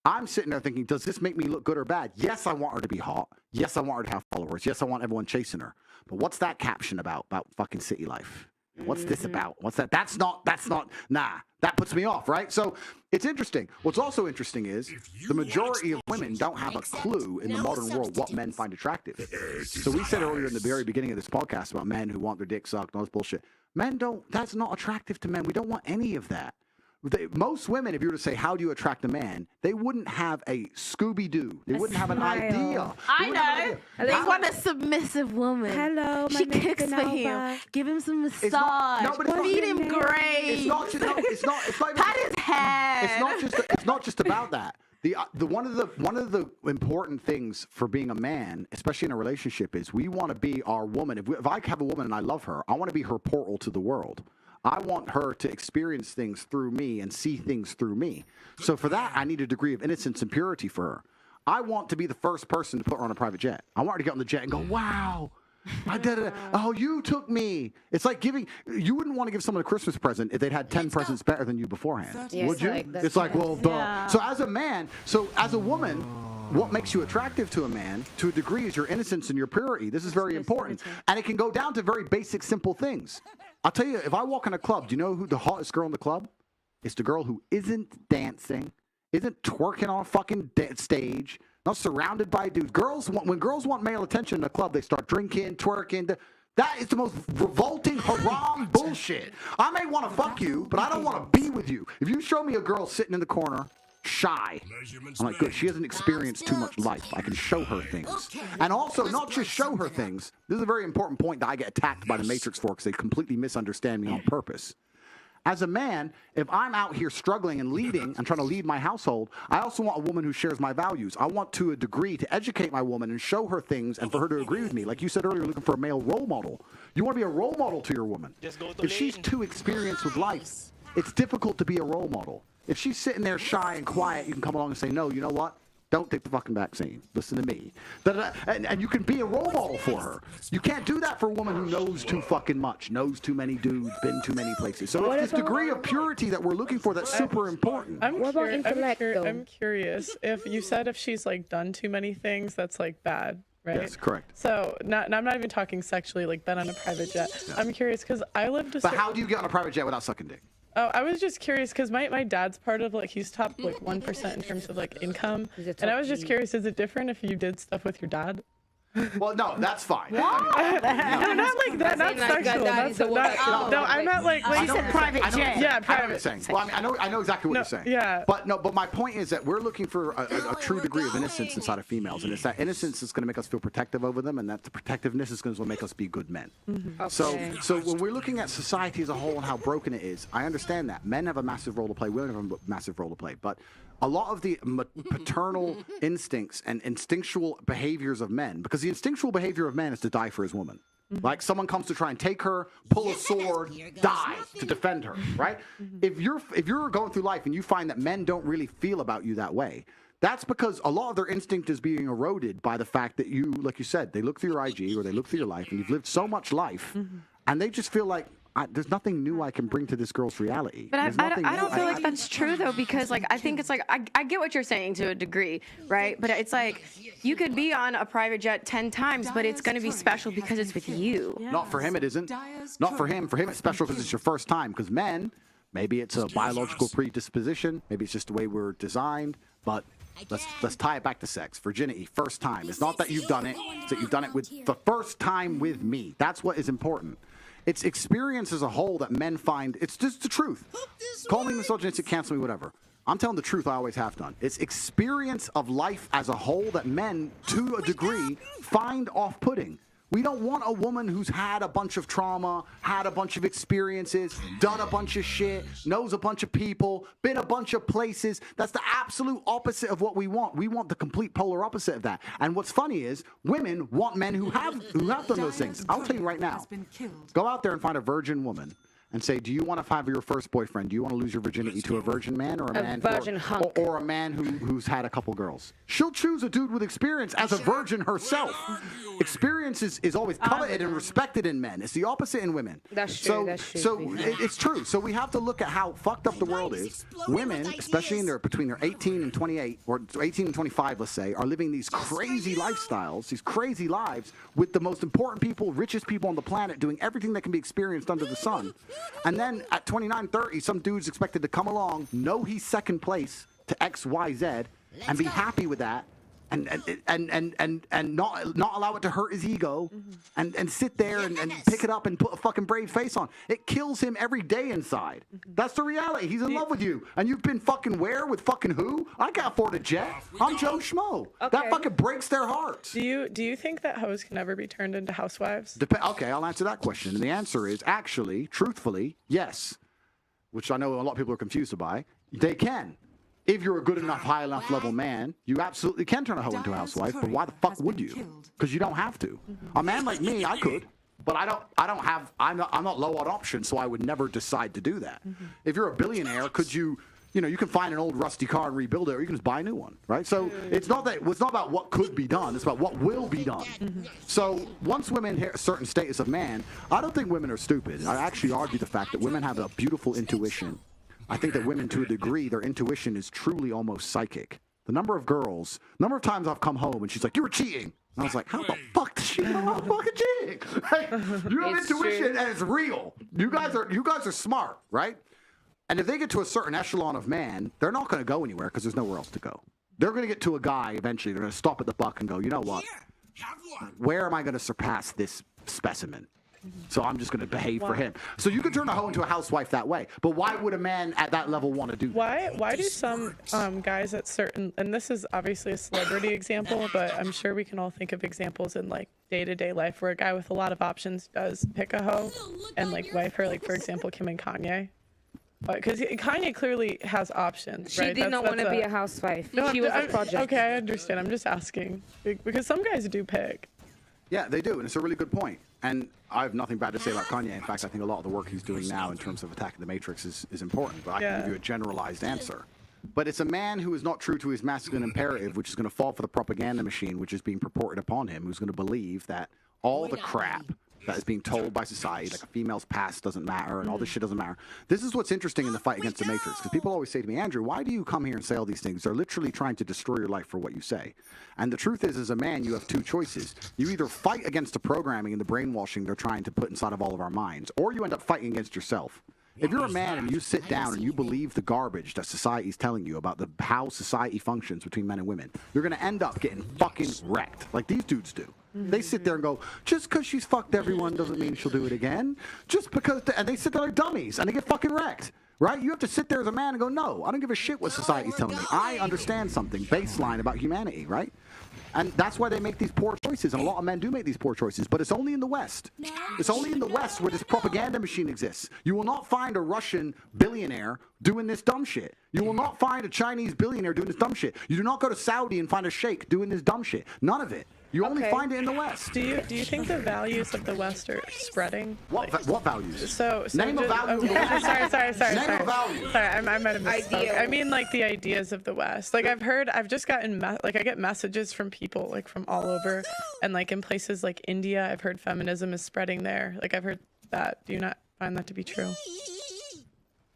I'm sitting there thinking, does this make me look good or bad? Yes, I want her to be hot. Yes, I want her to have followers. Yes, I want everyone chasing her. But what's that caption about fucking city life? What's this about? What's that? That's not, nah, that puts me off, right? So it's interesting. What's also interesting is the majority of women don't have a clue in the modern world what men find attractive. So we said earlier in the very beginning of this podcast about men who want their dick sucked and all this bullshit. Men don't, that's not attractive to men. We don't want any of that. Most women, if you were to say, how do you attract a man, they wouldn't have a Scooby-Doo. They wouldn't have an idea. I know. They want a submissive woman. Hello, my she name's cooks for him. Benova. Give him some massage. Feed him great. It's not just, pat his head. It's not just about that. One of the important things for being a man, especially in a relationship, is we want to be our woman. If I have a woman and I love her, I want to be her portal to the world. I want her to experience things through me and see things through me. So for that, I need a degree of innocence and purity for her. I want to be the first person to put her on a private jet. I want her to get on the jet and go, wow, I did it. Oh, you took me. It's like you wouldn't want to give someone a Christmas present if they'd had 10 presents better than you beforehand. Yes, would you? It's like, well, duh. Yeah. So as a woman, what makes you attractive to a man, to a degree, is your innocence and your purity. This is very important. And it can go down to very basic, simple things. I'll tell you, if I walk in a club, do you know who the hottest girl in the club? It's the girl who isn't dancing, isn't twerking on a fucking stage, not surrounded by dudes. When girls want male attention in a club, they start drinking, twerking. That is the most revolting, haram bullshit. I may want to fuck you, but I don't want to be with you. If you show me a girl sitting in the corner, shy, I'm like, good, she hasn't experienced too much life. I can show her things. And also, not just show her things. This is a very important point that I get attacked by the Matrix for because they completely misunderstand me on purpose. As a man, if I'm out here struggling and leading and trying to lead my household, I also want a woman who shares my values. I want to a degree to educate my woman and show her things and for her to agree with me. Like you said earlier, looking for a male role model. You want to be a role model to your woman. If she's too experienced with life, it's difficult to be a role model. If she's sitting there shy and quiet, you can come along and say, no, you know what? Don't take the fucking vaccine. Listen to me. And you can be a role model for her. You can't do that for a woman who knows too fucking much, knows too many dudes, been too many places. So it's this degree of purity that we're looking for that's super important. I'm curious if you said if she's like done too many things, that's like bad. Right? Yes, correct. So, I'm not even talking sexually, like been on a private jet. Yeah. I'm curious because I lived a. But how do you get on a private jet without sucking dick? Oh, I was just curious because my dad's part of like he's top like 1% in terms of like income, and I was just curious, is it different if you did stuff with your dad? Well, no, that's fine. No, not like that. Not sexual. No, I meant like She said private jet. Yeah, I know what you're private. saying. Well, I mean, I know exactly what you're saying. Yeah. But my point is that we're looking for a true degree of innocence inside of females, and it's that innocence is going to make us feel protective over them, and that the protectiveness is going to make us be good men. Okay. So when we're looking at society as a whole and how broken it is, I understand that men have a massive role to play, women have a massive role to play, but a lot of the paternal instincts and instinctual behaviors of men, because the instinctual behavior of man is to die for his woman. Like someone comes to try and take her, pull a sword, die to defend her, right? If you're going through life and you find that men don't really feel about you that way, that's because a lot of their instinct is being eroded by the fact that you, like you said, they look through your IG or they look through your life and you've lived so much life and they just feel like, there's nothing new I can bring to this girl's reality. But There's I nothing don't new. feel like that's true though, because like I think it's like I get what you're saying to a degree, right? But it's like you could be on a private jet 10 times, but it's going to be special because it's with you. Not for him, it isn't. Not for him. For him, it's special because it's your first time. Because men, maybe it's a biological predisposition. Maybe it's just the way we're designed. But let's tie it back to sex. Virginity, first time. It's not that you've done it. It's that you've done it with the first time with me. That's what is important. It's experience as a whole that men find. It's just the truth. Call me misogynistic, cancel me, whatever. I'm telling the truth. I always have done. It's experience of life as a whole that men, to a degree, find off-putting. We don't want a woman who's had a bunch of trauma, had a bunch of experiences, done a bunch of shit, knows a bunch of people, been a bunch of places. That's the absolute opposite of what we want. We want the complete polar opposite of that. And what's funny is women want men who have done those things. I'll tell you right now. Go out there and find a virgin woman and say, do you want to have your first boyfriend? Do you want to lose your virginity to a virgin man or a man virgin hunk. or a man who's had a couple girls? She'll choose a dude with experience as a virgin herself. Experience is always coveted and respected in men. It's the opposite in women. That's true. It's true. So we have to look at how fucked up the world is. Women, especially between their 18 and 28, or 18 and 25, let's say, are living these crazy lifestyles, these crazy lives with the most important people, richest people on the planet, doing everything that can be experienced under the sun. And then at 29, 30, some dude's expected to come along, know he's second place to X, Y, Z, and be happy with that, and not allow it to hurt his ego, and sit there and pick it up and put a fucking brave face on. It kills him every day inside. That's the reality. He's in love with you, and you've been fucking where with fucking who? I can't afford a jet. I'm Joe Schmo. That fucking breaks their hearts. Do you think that hoes can ever be turned into housewives? Okay, I'll answer that question. And the answer is actually, truthfully, yes. Which I know a lot of people are confused by. They can. If you're a good enough, high enough level man, you absolutely can turn a hoe into a housewife. But why the fuck would you? Because you don't have to. A man like me, I could, but I'm not low on options, so I would never decide to do that. If you're a billionaire, could you? You can find an old rusty car and rebuild it, or you can just buy a new one, right? So it's not about what could be done; it's about what will be done. So once women hit a certain status of man, I don't think women are stupid. I actually argue the fact that women have a beautiful intuition. I think that women, to a degree, their intuition is truly almost psychic. The number of times I've come home and she's like, "You were cheating." And I was like, "How the fuck does she know I'm fucking cheating?" Like, you have intuition and it's real. You guys are smart, right? And if they get to a certain echelon of man, they're not going to go anywhere because there's nowhere else to go. They're going to get to a guy eventually. They're going to stop at the buck and go, you know what? Where am I going to surpass this specimen? So I'm just going to behave for him. So you can turn a hoe into a housewife that way. But why would a man at that level want to do that? Why do some guys at certain, and this is obviously a celebrity example, but I'm sure we can all think of examples in like day-to-day life where a guy with a lot of options does pick a hoe and like wife her, like for example, Kim and Kanye. Because Kanye clearly has options, She right? did not want to be a housewife. She was a project. Okay, I understand. I'm just asking. Because some guys do pick. Yeah, they do, and it's a really good point. And I have nothing bad to say about Kanye. In fact, I think a lot of the work he's doing now in terms of attacking the Matrix is important. But I can give you a generalized answer. But it's a man who is not true to his masculine imperative, which is going to fall for the propaganda machine, which is being purported upon him, who's going to believe that all the crap that is being told by society, like a female's past doesn't matter and all this shit doesn't matter. This is what's interesting in the fight against the Matrix, because people always say to me, Andrew, why do you come here and say all these things? They're literally trying to destroy your life for what you say. And the truth is, as a man, you have two choices. You either fight against the programming and the brainwashing they're trying to put inside of all of our minds, or you end up fighting against yourself. If you're a man and you sit down and you believe the garbage that society is telling you about how society functions between men and women, you're going to end up getting fucking wrecked, like these dudes do. They sit there and go, just because she's fucked everyone doesn't mean she'll do it again. Just because, and they sit there like dummies and they get fucking wrecked. Right? You have to sit there as a man and go, no, I don't give a shit what society's telling me. I understand something baseline about humanity, right? And that's why they make these poor choices, and a lot of men do make these poor choices, but it's only in the West. It's only in the West where this propaganda machine exists. You will not find a Russian billionaire doing this dumb shit. You will not find a Chinese billionaire doing this dumb shit. You do not go to Saudi and find a sheikh doing this dumb shit. None of it. You only find it in the West. Do you think the values of the West are spreading? What values? So Name a value. Sorry. Name a value. Sorry, I might have misspoke. I mean, like the ideas of the West. Like I've just gotten I get messages from people like from all over, and like in places like India, I've heard feminism is spreading there. Like I've heard that. Do you not find that to be true?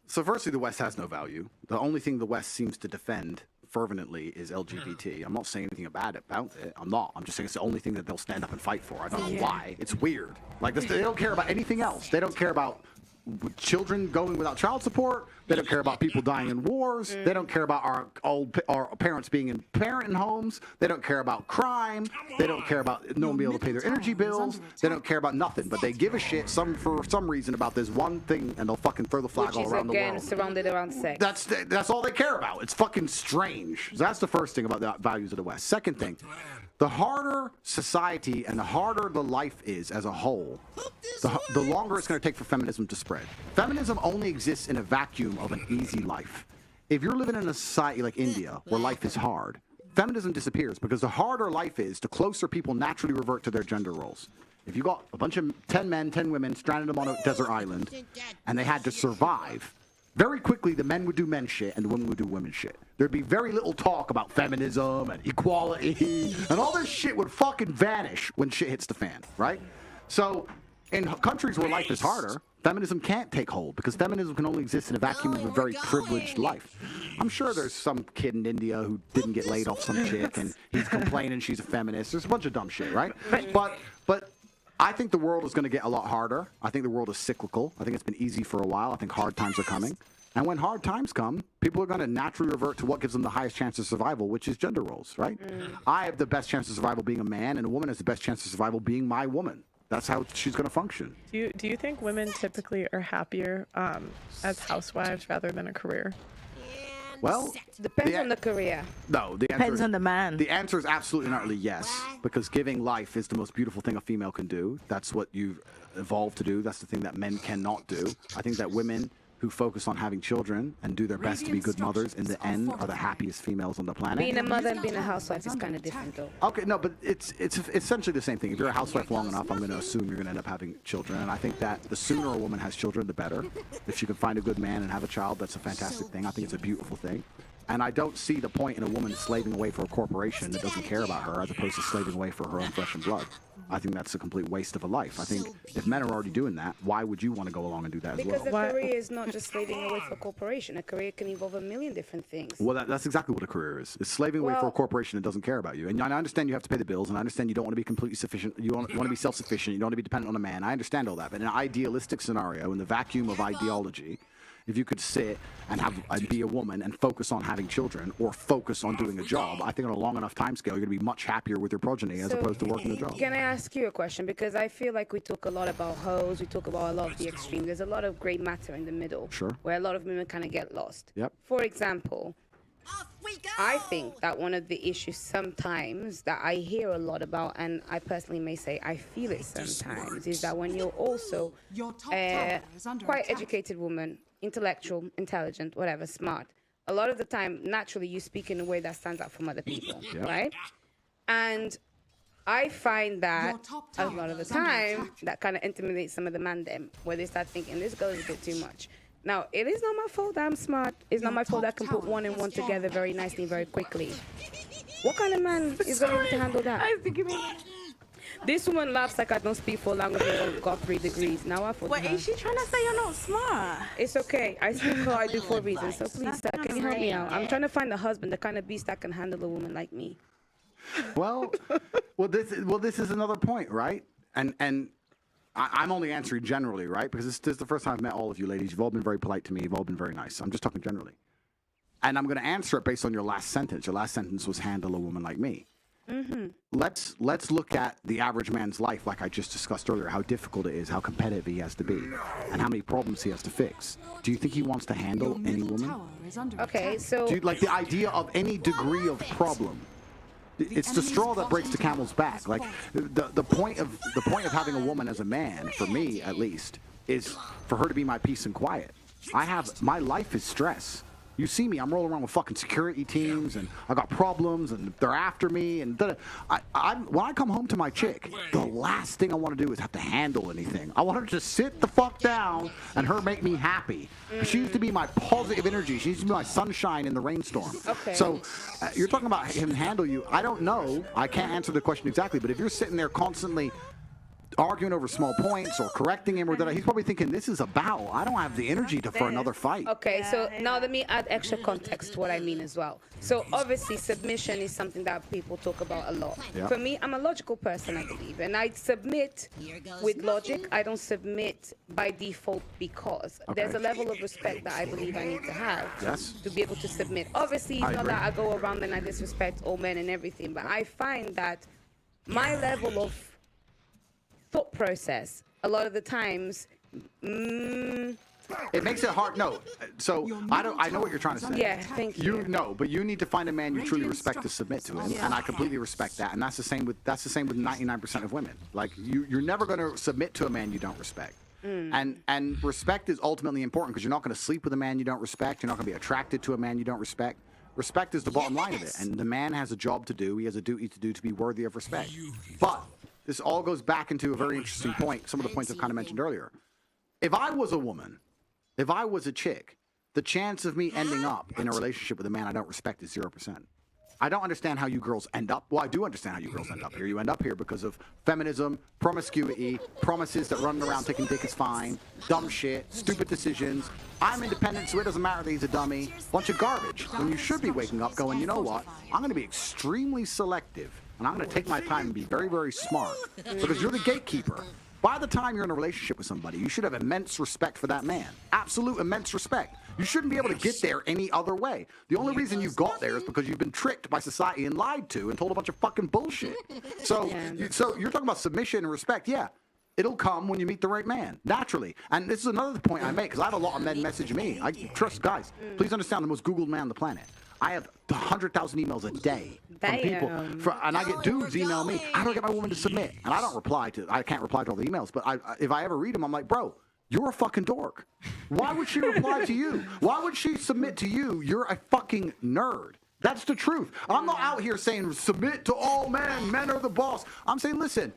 So firstly, the West has no value. The only thing the West seems to defend fervently is LGBT. I'm not saying anything bad about it. I'm not. I'm just saying it's the only thing that they'll stand up and fight for. I don't know why. It's weird. Like this, they don't care about anything else. They don't care about children going without child support. They don't care about people dying in wars. They don't care about our parents being in parenting homes. They don't care about crime. They don't care about no one being able to pay their energy bills. They don't care about nothing. But they give a shit for some reason about this one thing, and they'll fucking throw the flag all around the world. Which is again surrounded around sex. That's all they care about. It's fucking strange. So that's the first thing about the values of the West. Second thing, the harder society and the harder the life is as a whole, the longer it's going to take for feminism to spread. Feminism only exists in a vacuum of an easy life. If you're living in a society like India where life is hard, feminism disappears because the harder life is, the closer people naturally revert to their gender roles. If you got a bunch of 10 men, 10 women, stranded them on a desert island, and they had to survive, very quickly the men would do men shit and the women would do women shit. There'd be very little talk about feminism and equality, and all this shit would fucking vanish when shit hits the fan, right? So in countries where life is harder, feminism can't take hold because feminism can only exist in a vacuum of a very privileged life. I'm sure there's some kid in India who didn't get laid off some chick and he's complaining she's a feminist. There's a bunch of dumb shit, right? But I think the world is going to get a lot harder. I think the world is cyclical. I think it's been easy for a while. I think hard times are coming. And when hard times come, people are going to naturally revert to what gives them the highest chance of survival, which is gender roles, right? I have the best chance of survival being a man, and a woman has the best chance of survival being my woman. That's how she's going to function. Do you think women typically are happier as housewives rather than a career? Well, depends on the career. No, the answer Depends on the man. The answer is absolutely and utterly yes, because giving life is the most beautiful thing a female can do. That's what you've evolved to do. That's the thing that men cannot do. I think that women who focus on having children and do their best to be good mothers in the end are the happiest females on the planet. Being a mother and being a housewife is kind of different, though. Okay, no, but it's essentially the same thing. If you're a housewife long enough, I'm going to assume you're going to end up having children. And I think that the sooner a woman has children, the better. If she can find a good man and have a child, that's a fantastic thing. I think it's a beautiful thing. And I don't see the point in a woman slaving away for a corporation that doesn't care about her as opposed to slaving away for her own flesh and blood. I think that's a complete waste of a life. I think if men are already doing that, why would you want to go along and do that as well? Because a career is not just slaving away for a corporation. A career can involve a million different things. Well, that's exactly what a career is. It's slaving away for a corporation that doesn't care about you. And I understand you have to pay the bills, and I understand you don't want to be completely sufficient. You want to be self-sufficient. You don't want to be dependent on a man. I understand all that. But in an idealistic scenario, in the vacuum of ideology, if you could sit and be a woman and focus on having children or focus on doing a job, I think on a long enough time scale, you're going to be much happier with your progeny as opposed to working a job. Can I ask you a question? Because I feel like we talk a lot about hoes, we talk about a lot of the extreme. There's a lot of great matter in the middle. Sure. Where a lot of women kind of get lost. Yep. For example, I think that one of the issues sometimes that I hear a lot about, and I personally may say I feel it sometimes, is that when you're also quite educated woman, intellectual, intelligent, whatever, smart, a lot of the time, naturally, you speak in a way that stands out from other people, right? And I find that a lot of the time, that kind of intimidates some of the man them, where they start thinking, this girl is a bit too much. Now, it is not my fault that I'm smart. It's not my fault that I can put one and one together very nicely, very quickly. What kind of man is going to handle that? I think you mean... This woman laughs like I don't speak for language and got 3 degrees. Now I thought. Wait, is she trying to say you're not smart? It's okay. I speak how I do for a reason. So please, sir, can you help me out? I'm trying to find a husband, the kind of beast that can handle a woman like me. Well, this is another point, right? And I'm only answering generally, right? Because this is the first time I've met all of you ladies. You've all been very polite to me. You've all been very nice. I'm just talking generally. And I'm going to answer it based on your last sentence. Your last sentence was handle a woman like me. Let's look at the average man's life, like I just discussed earlier, how difficult it is, how competitive he has to be, and how many problems he has to fix. Do you think he wants to handle any woman? Okay, so Do you, like the idea of any degree of problem? It's the straw that breaks the camel's back. Like the point of having a woman as a man, for me at least, is for her to be my peace and quiet. My life is stress. You see me, I'm rolling around with fucking security teams, and I got problems, and they're after me, and when I come home to my chick, the last thing I want to do is have to handle anything. I want her to sit the fuck down and her make me happy. She used to be my positive energy. She used to be my sunshine in the rainstorm. Okay. So you're talking about him handle you. I don't know. I can't answer the question exactly, but if you're sitting there constantly arguing over small points or correcting him, he's probably thinking, this is a battle. I don't have the energy for another fight. Okay, so now let me add extra context to what I mean as well. So obviously submission is something that people talk about a lot. Yeah. For me, I'm a logical person, I believe, and I submit with logic. I don't submit by default because there's a level of respect that I believe I need to have to be able to submit. Obviously, it's not that I go around and I disrespect all men and everything, but I find that my level of thought process a lot of the times it makes it hard. No, so I know what you're trying to say. Yeah, thank you. But you need to find a man you truly respect to submit to him, and I completely respect that. And that's the same with 99% of women. Like you're never going to submit to a man you don't respect. And respect is ultimately important because you're not going to sleep with a man you don't respect. You're not going to be attracted to a man you don't respect. Respect is the bottom line of it, and the man has a job to do. He has a duty to do to be worthy of respect. But this all goes back into a very interesting point, some of the points I've kind of mentioned earlier. If I was a woman, if I was a chick, the chance of me ending up in a relationship with a man I don't respect is 0%. I don't understand how you girls end up. Well, I do understand how you girls end up here. You end up here because of feminism, promiscuity, promises that running around taking dick is fine, dumb shit, stupid decisions. I'm independent, so it doesn't matter that he's a dummy. Bunch of garbage. When you should be waking up going, you know what? I'm going to be extremely selective. And I'm going to take my time and be very, very smart because you're the gatekeeper. By the time you're in a relationship with somebody, you should have immense respect for that man. Absolute immense respect. You shouldn't be able to get there any other way. The only reason you got there is because you've been tricked by society and lied to and told a bunch of fucking bullshit. So you're talking about submission and respect. Yeah, it'll come when you meet the right man, naturally. And this is another point I make because I have a lot of men message me. I trust guys. Please understand, the most Googled man on the planet. I have 100,000 emails a day from people, and I get dudes email me, how do I get my woman to submit? And I can't reply to all the emails, but if I ever read them, I'm like, bro, you're a fucking dork. Why would she reply to you? Why would she submit to you? You're a fucking nerd. That's the truth. I'm not out here saying submit to all men, men are the boss. I'm saying, listen,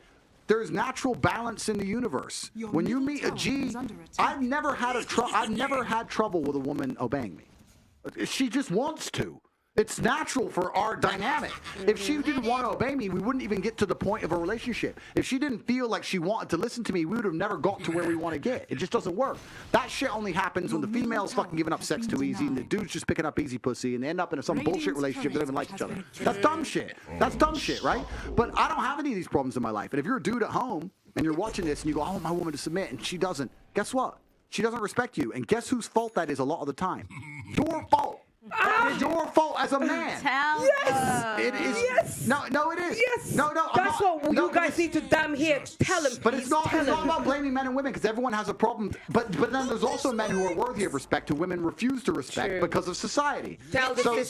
there's natural balance in the universe. When you meet a G, I've never had trouble with a woman obeying me. She just wants to. It's natural for our dynamic. If she didn't want to obey me, we wouldn't even get to the point of a relationship. If she didn't feel like she wanted to listen to me, we would have never got to where we want to get. It just doesn't work. That shit only happens when the female's fucking giving up sex too easy and the dude's just picking up easy pussy and they end up in some bullshit relationship they don't even like each other. That's dumb shit. That's dumb shit, right? But I don't have any of these problems in my life. And if you're a dude at home and you're watching this and you go, I want my woman to submit, and she doesn't, guess what? She doesn't respect you. And guess whose fault that is a lot of the time? Your fault. That is your fault as a man. It is. Yes. No, it is. Yes. No. That's what you guys need to damn here. Tell him. But it's not about blaming men and women because everyone has a problem. But then there's also men who are worthy of respect who women refuse to respect because of society. So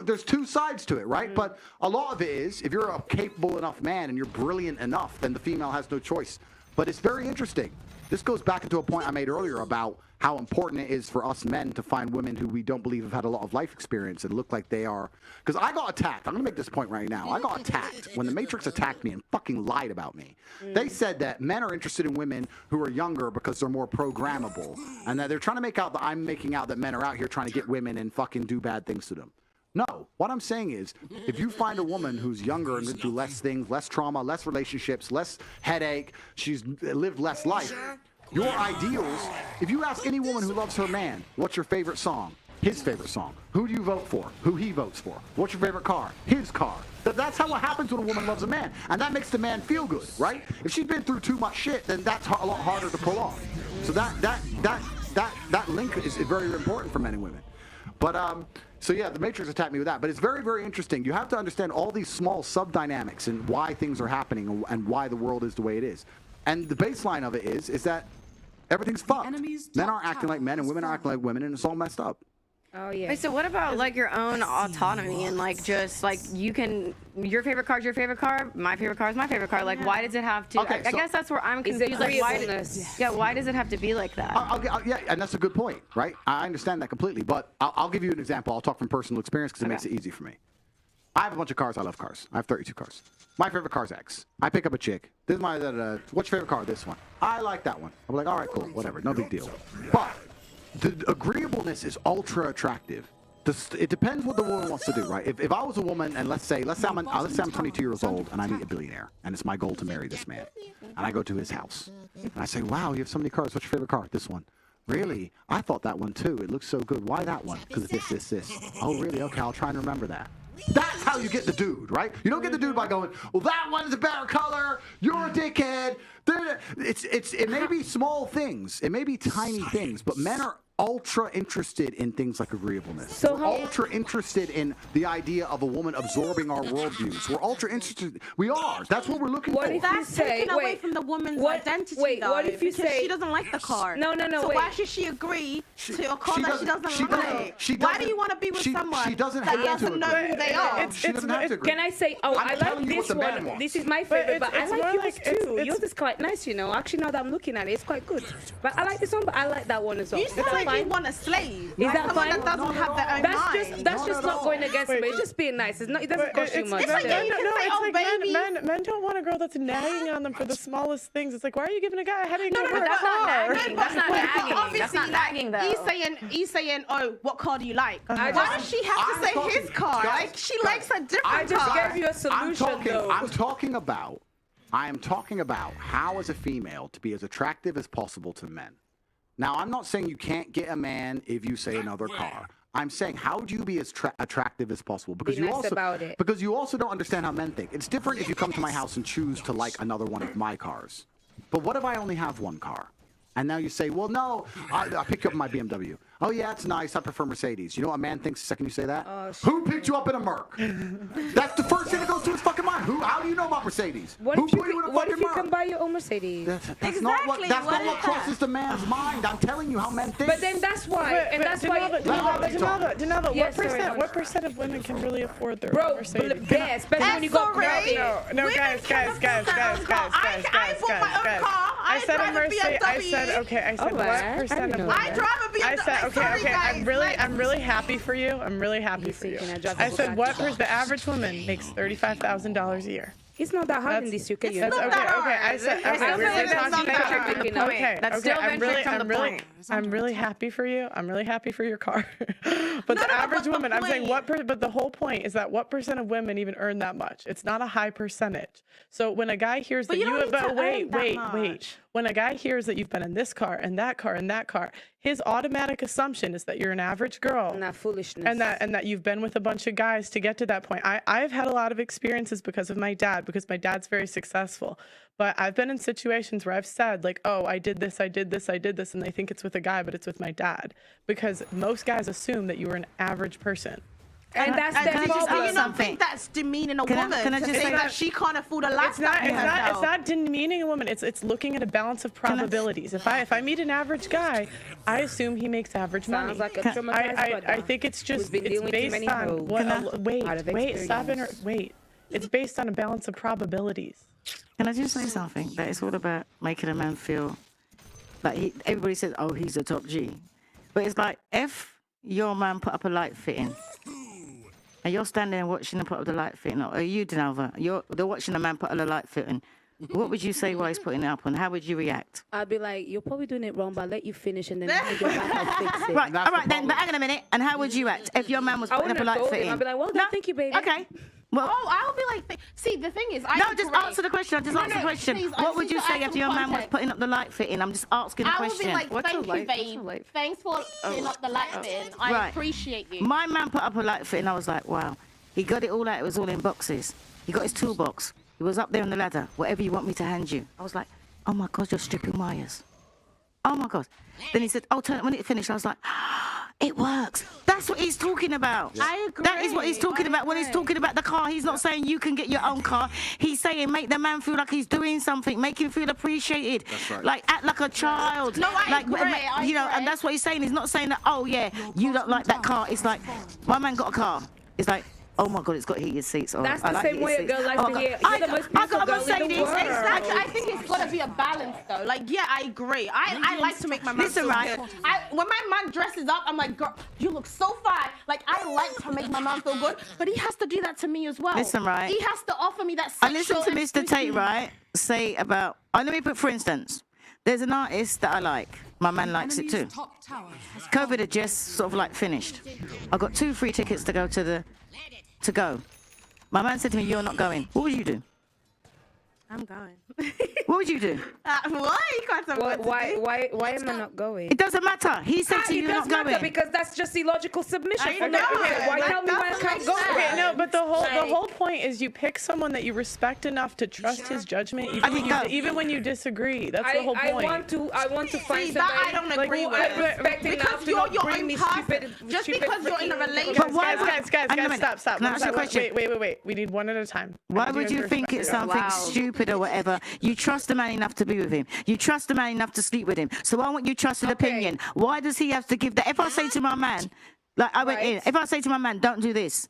there's two sides to it, right? But a lot of it is if you're a capable enough man and you're brilliant enough, then the female has no choice. But it's very interesting. This goes back into a point I made earlier about how important it is for us men to find women who we don't believe have had a lot of life experience and look like they are. Because I got attacked. I'm going to make this point right now. I got attacked when the Matrix attacked me and fucking lied about me. They said that men are interested in women who are younger because they're more programmable. And that they're trying to make out that I'm making out that men are out here trying to get women and fucking do bad things to them. No, what I'm saying is, if you find a woman who's younger and been through less things, less trauma, less relationships, less headache, she's lived less life, your ideals, if you ask any woman who loves her man, what's your favorite song? His favorite song. Who do you vote for? Who he votes for. What's your favorite car? His car. That's how it happens when a woman loves a man. And that makes the man feel good, right? If she's been through too much shit, then that's a lot harder to pull off. So that link is very important for men and women. But so yeah, the Matrix attacked me with that. But it's very, very interesting. You have to understand all these small sub-dynamics and why things are happening and why the world is the way it is. And the baseline of it is that everything's fucked. Men are acting like men and women are acting like women, and it's all messed up. Oh yeah. Wait, so what about like your own autonomy and like just like you can your favorite car is your favorite car, my favorite car is my favorite car. Like why does it have to? I guess that's where I'm confused. Like why does it have to be like that? Yeah, and that's a good point, right? I understand that completely. But I'll give you an example. I'll talk from personal experience because it makes it easy for me. I have a bunch of cars. I love cars. I have 32 cars. My favorite car is X. I pick up a chick. This is my what's your favorite car? This one. I like that one. I'm like, all right, cool, whatever, no big deal. But the agreeableness is ultra attractive. It depends what the woman wants to do, right? If I was a woman, and let's say I'm 22 years old, and I meet a billionaire, and it's my goal to marry this man, and I go to his house, and I say, wow, you have so many cars. What's your favorite car? This one. Really? I thought that one too. It looks so good. Why that one? Because of this. Oh, really? Okay, I'll try and remember that. That's how you get the dude, right? You don't get the dude by going, well, that one's a better color. You're a dickhead. It may be small things. It may be tiny things, but men are ultra interested in things like agreeableness. So we're ultra interested in the idea of a woman absorbing our worldviews. We're ultra interested. We are. That's what we're looking for. That's taken away from the woman's identity, though. What if you say she doesn't like the car? No. So why should she agree to a car that she doesn't like? Why do you want to be with someone she doesn't that have doesn't know who they are? She doesn't have to agree. Can I say, I like this one. This is my favorite, but I like yours too. Yours is quite nice, you know. Actually, now that I'm looking at it, it's quite good. But I like this one, but I like that one as well. You sound like you want a slave. Is that fine? That doesn't have their own mind. That's just not going against me. It's just being nice. It's not. It doesn't cost you much. It's like men don't want a girl that's nagging on them for the smallest things. It's like, why are you giving a guy a headache? No, that's not nagging. That's not nagging. That's not nagging, though. He's saying, oh, what car do you like? Why does she have to say his car? Like, she likes a different car. I just gave you a solution, though. I am talking about how, as a female, to be as attractive as possible to men. Now, I'm not saying you can't get a man if you say another car. I'm saying, how do you be as attractive as possible? Because because you also don't understand how men think. It's different if you come to my house and choose to like another one of my cars. But what if I only have one car? And now you say, well, no, I pick you up in my BMW. Oh, yeah, it's nice. I prefer Mercedes. You know what a man thinks the second you say that? Who picked you up in a Merc? That's the first thing that goes through his fucking mind. How do you know about Mercedes? What if you can buy your own Mercedes? That's not what crosses the man's mind. I'm telling you how men think. But then that's why. Denalva, what percent of women can really afford their own Mercedes? Yeah, especially when you go crazy. No, guys. I bought my own car. I said a Mercedes. I said what percent of women? I drive a BMW. I said, okay. I'm really happy for you. I'm really happy for you. I said, the average woman makes $35,000 a year. It's not that hard in this UK. It's not that hard. I said, I'm really happy for you. I'm really happy for your car. But the average woman, I'm saying but the whole point is that what percent of women even earn that much? It's not a high percentage. So when a guy hears that wait. When a guy hears that you've been in this car and that car and that car, his automatic assumption is that you're an average girl. And that foolishness. And that you've been with a bunch of guys to get to that point. I've had a lot of experiences because of my dad, because my dad's very successful. But I've been in situations where I've said, like, oh, I did this, and they think it's with a guy, but it's with my dad. Because most guys assume that you are an average person. And that's their problem. Do you not think that's demeaning a woman to say that she can't afford a lifestyle? It's not demeaning a woman. It's looking at a balance of probabilities. If I meet an average guy, I assume he makes average money. Sounds like a traumatized I think it's just based on wait. It's based on a balance of probabilities. Can I just say something? That it's all about making a man feel like everybody says, oh, he's a top G. But it's like, if your man put up a light fitting, and you're standing there watching him put up the light fitting, or you, Denalva, they're watching a man put up a light fitting, what would you say while he's putting it up on? How would you react? I'd be like, you're probably doing it wrong, but I'll let you finish and then you get back and fix it. Right, all right then, but hang on a minute. And how would you act if your man was putting up a light fitting? I'd be like, well, thank you, baby. Okay. Well, I'll be like, see, the thing is, just answer the question. Answer the question. Please, what would you say if your man was putting up the light fitting? I'm just asking a question. I would be like, thank you, babe. Thanks for putting up the light fitting. I appreciate you. My man put up a light fitting. I was like, wow. He got it all out. It was all in boxes. He got his toolbox. He was up there on the ladder. Whatever you want me to hand you. I was like, oh my God, you're stripping wires. oh my God. Then he said, oh, turn it when it finished. I was like, it works. That's what he's talking about. I agree. That is what he's talking about. When he's talking about the car, he's not saying you can get your own car. He's saying make the man feel like he's doing something, make him feel appreciated. That's right. Like act like a child. No, I agree. You know, and that's what he's saying. He's not saying that, oh yeah, you don't like that car. It's like, my man got a car. It's like, oh my God, it's got heated seats. Oh, That's I the like same way a heated girl seats. likes Oh, to God. hear. You're the most beautiful girl in the world. Exactly. I think it's got to be a balance, though. Like, yeah, I agree. I like to make my man Listen, feel right. good. When my man dresses up, I'm like, girl, you look so fine. Like, I like to make my man feel good, but he has to do that to me as well. Listen, right. He has to offer me that I sexual listened to Mr. Tate, right, say about, let me put, for instance, there's an artist that I like. My man likes it too. Enemy's top tower has COVID had just sort of like finished. I got 2 free tickets to go to go. My man said to me, you're not going. What would you do? I'm going. What would you do? Why? You can't tell me what to do. Why am I not going? It doesn't matter. He said to you, It you're does not matter going. because that's just illogical submission. I for know. that. Why Like, tell me why I doesn't can't make go? sense. Okay, no, but the Like- whole point is you pick someone that you respect enough to trust his judgment, even when you disagree. That's the whole point. I want to find See, somebody that I don't agree who with. I respect enough Because to you're not your bring own me person. stupid. Just stupid because you're in a freaking- relationship. But why Guys, stop. Can I ask you a question? Wait. We need one at a time. Why would you think it's something stupid or whatever? You trust the man enough to be with him. You trust the man enough to sleep with him. So why won't you trust his opinion? Why does he have to give that? If I say to my man, like I went in, if I say to my man, don't do this.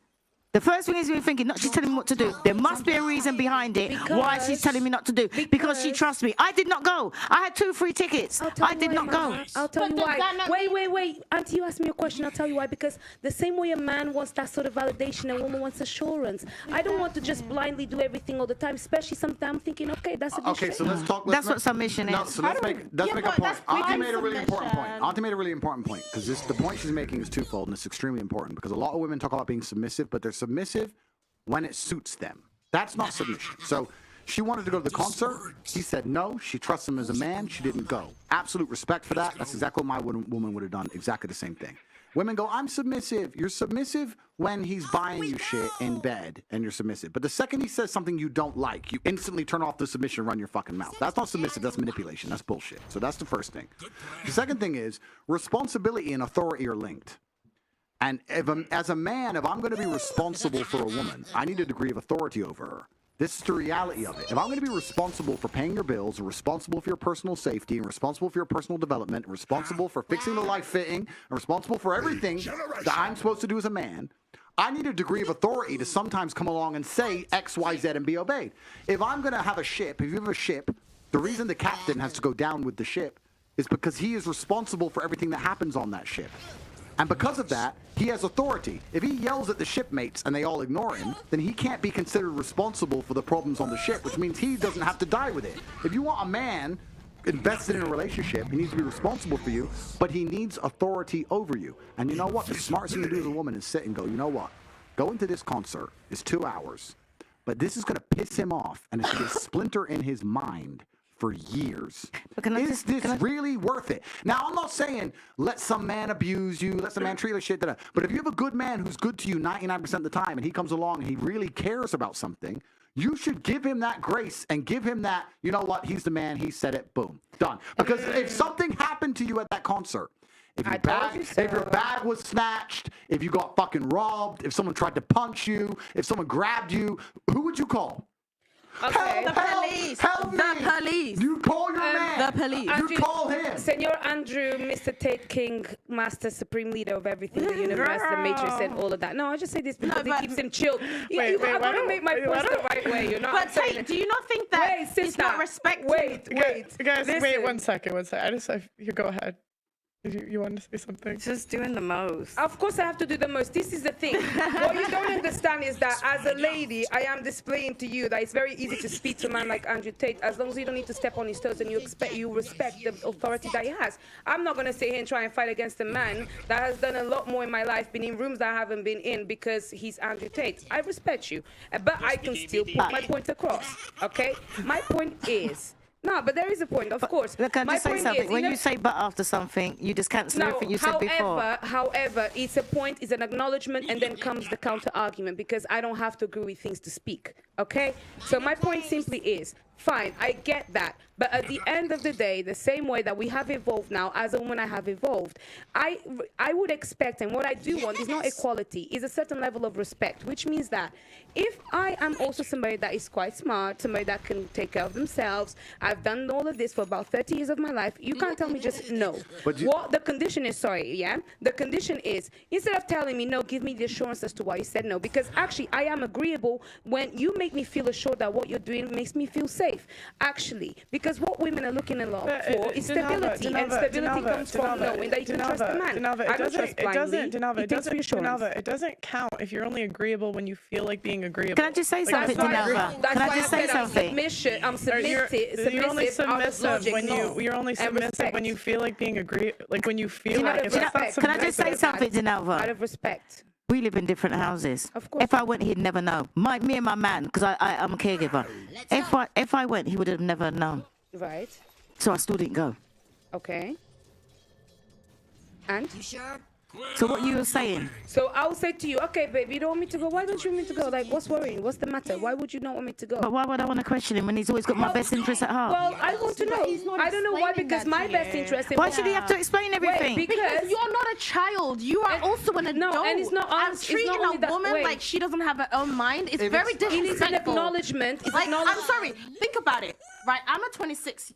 The first thing is we're thinking, not she's telling me what to do. There must be a reason behind it why she's telling me not to do. Because she trusts me. I did not go. I had 2 free tickets. I did not go. I'll tell you does why. that not Wait. Auntie, you asked me a question. I'll tell you why. Because the same way a man wants that sort of validation, a woman wants assurance. I don't want to just blindly do everything all the time, especially sometimes I'm thinking, okay, that's a good Okay, shit. so let's talk. That's what submission No, is. so let's make a but point. that's Auntie freaking made a really important point. submission. Auntie made a really important point because the point she's making is twofold and it's extremely important because a lot of women talk about being submissive, but they're submissive when it suits them. That's not submission. So she wanted to go to the concert. He said no. She trusts him as a man. She didn't go. Absolute respect for that. That's exactly what my woman would have done. Exactly the same thing. Women go, I'm submissive. You're submissive when he's buying you shit in bed and you're submissive. But the second he says something you don't like, you instantly turn off the submission and run your fucking mouth. That's not submissive. That's manipulation. That's bullshit. So that's the first thing. The second thing is responsibility and authority are linked. And as a man, if I'm going to be responsible for a woman, I need a degree of authority over her. This is the reality of it. If I'm going to be responsible for paying your bills, and responsible for your personal safety, and responsible for your personal development, and responsible for fixing the life fitting, and responsible for everything that I'm supposed to do as a man, I need a degree of authority to sometimes come along and say X, Y, Z and be obeyed. If I'm going to have a ship, if you have a ship, the reason the captain has to go down with the ship is because he is responsible for everything that happens on that ship. And because of that, he has authority. If he yells at the shipmates and they all ignore him, then he can't be considered responsible for the problems on the ship, which means he doesn't have to die with it. If you want a man invested in a relationship, he needs to be responsible for you, but he needs authority over you. And you know what? The smartest thing to do as a woman is sit and go, you know what? Going to this concert is 2 hours, but this is going to piss him off, and it's going to splinter in his mind for years. Is this really worth it? Now, I'm not saying let some man abuse you, let some man treat you like shit, but if you have a good man who's good to you 99% of the time and he comes along and he really cares about something, you should give him that grace and give him that, you know what, he's the man, he said it, boom, done. Because if something happened to you at that concert, if your bag was snatched, if you got fucking robbed, if someone tried to punch you, if someone grabbed you, who would you call? Okay. The police. Help me. The police. You call your man. The police. You call him. Senor Andrew, Mr. Tate King, Master Supreme Leader of everything, the universe, the Matrix, and all of that. No, I just say this because it keeps him chilled. I want to make my point the right way, you know. But Tate, do you not think that it's not respect? Wait. Guys, Listen. wait 1 second. You go ahead. You want to say something? Just doing the most. Of course I have to do the most. This is the thing. What you don't understand is that as a lady, I am displaying to you that it's very easy to speak to a man like Andrew Tate as long as you don't need to step on his toes and you respect the authority that he has. I'm not going to sit here and try and fight against a man that has done a lot more in my life, been in rooms that I haven't been in because he's Andrew Tate. I respect you, but I can still put my point across, okay? My point is... No, but there is a point, of course. Look, can I My just say point something? is, When you say but after something, you just cancel everything you said before. However, it's a point, it's an acknowledgement, and then comes the counter argument because I don't have to agree with things to speak, okay? So my point simply is, Fine, I get that. But at the end of the day, the same way that we have evolved now, as a woman I have evolved, I would expect, and what I do want is not equality, is a certain level of respect, which means that if I am also somebody that is quite smart, somebody that can take care of themselves, I've done all of this for about 30 years of my life, you can't tell me just no. What the condition is, the condition is, instead of telling me no, give me the assurance as to why you said no, because actually I am agreeable when you make me feel assured that what you're doing makes me feel safe, actually, because what women are looking a lot for is stability, and stability comes from knowing that you can trust a man. It doesn't count if you're only agreeable when you feel like being agreeable. Can I just say something, Denova? Can I just say something? I'm submissive. You're only submissive when you feel like being like when you feel like it's not submissive. Can I just say something, Denova? Out of respect. We live in different houses. Of course. If I went, he'd never know. Me and my man, because I'm a caregiver. If I went, he would have never known. Right. So I still didn't go. Okay. And? You sure? So what you were saying? So I will say to you, okay, babe, you don't want me to go. Why don't you want me to go? Like, what's worrying? What's the matter? Why would you not want me to go? But why would I want to question him when he's always got my best interest at heart? Well, I want to know. I don't know why, because my best interest. Why should he have to explain everything? Because you're not a child. You are also an adult. No, and it's not honest. Treating a woman like she doesn't have her own mind is very disrespectful. It is an acknowledgement. I'm sorry. Think about it. Right? I'm 26,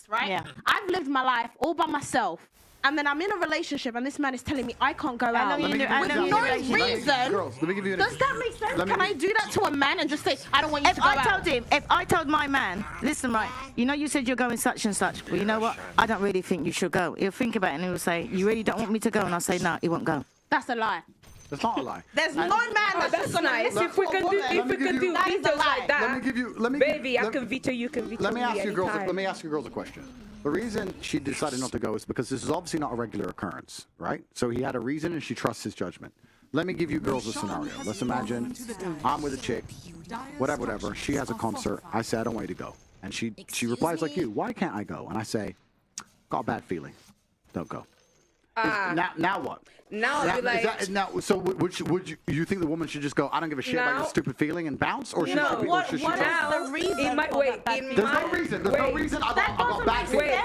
right? Yeah. I've lived my life all by myself. And then I'm in a relationship, and this man is telling me I can't go out. With no reason. Girls, let me give you an Does that make sense? Can I do that to a man and just say, I don't want you to go out? If I told my man, listen, right, you know you said you're going such and such, but you know what? I don't really think you should go. He'll think about it and he'll say, you really don't want me to go? And I'll say, no, he won't go. That's a lie. That's not a lie. There's no man that's gonna nice. If we can do vetoes like that, baby, I can veto, you can veto. Let me ask you girls a question. The reason she decided not to go is because this is obviously not a regular occurrence, right? So he had a reason and she trusts his judgment. Let me give you girls a scenario. Let's imagine I'm with a chick, whatever. She has a concert. I say, I don't want you to go. And she replies like you, why can't I go? And I say, got a bad feeling. Don't go. Now what? Now I'd be like, so would you think the woman should just go, I don't give a shit about your stupid feeling and bounce, or should she what is the reason? There's no reason. There's no reason. I got bad feeling.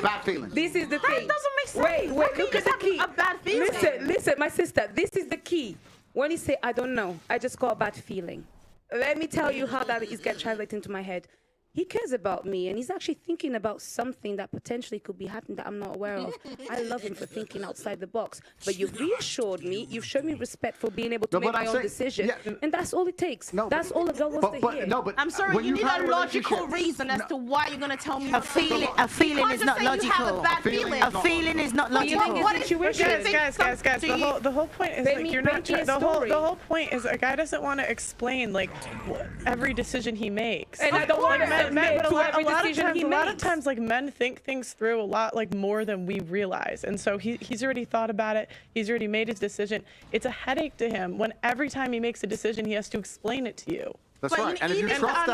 Bad feeling. This is the thing. That doesn't make sense. Wait. Look at the key. A bad feeling. Listen, my sister. This is the key. When you say, I don't know, I just got a bad feeling. Let me tell you how that is getting translated into my head. He cares about me, and he's actually thinking about something that potentially could be happening that I'm not aware of. I love him for thinking outside the box. But you've reassured me, you've shown me respect for being able to make my own decision, and that's all it takes. That's all a girl wants to hear. I'm sorry, you need a logical reason as to why you're going to tell me. A feeling is not logical. A feeling is not logical. Guys, the whole point is like you're not. The whole point is a guy doesn't want to explain like every decision he makes. And I don't want to. But a lot of times, like men think things through a lot like more than we realize, and so he's already thought about it. He's already made his decision. It's a headache to him when every time he makes a decision, he has to explain it to you. That's right. And if you trust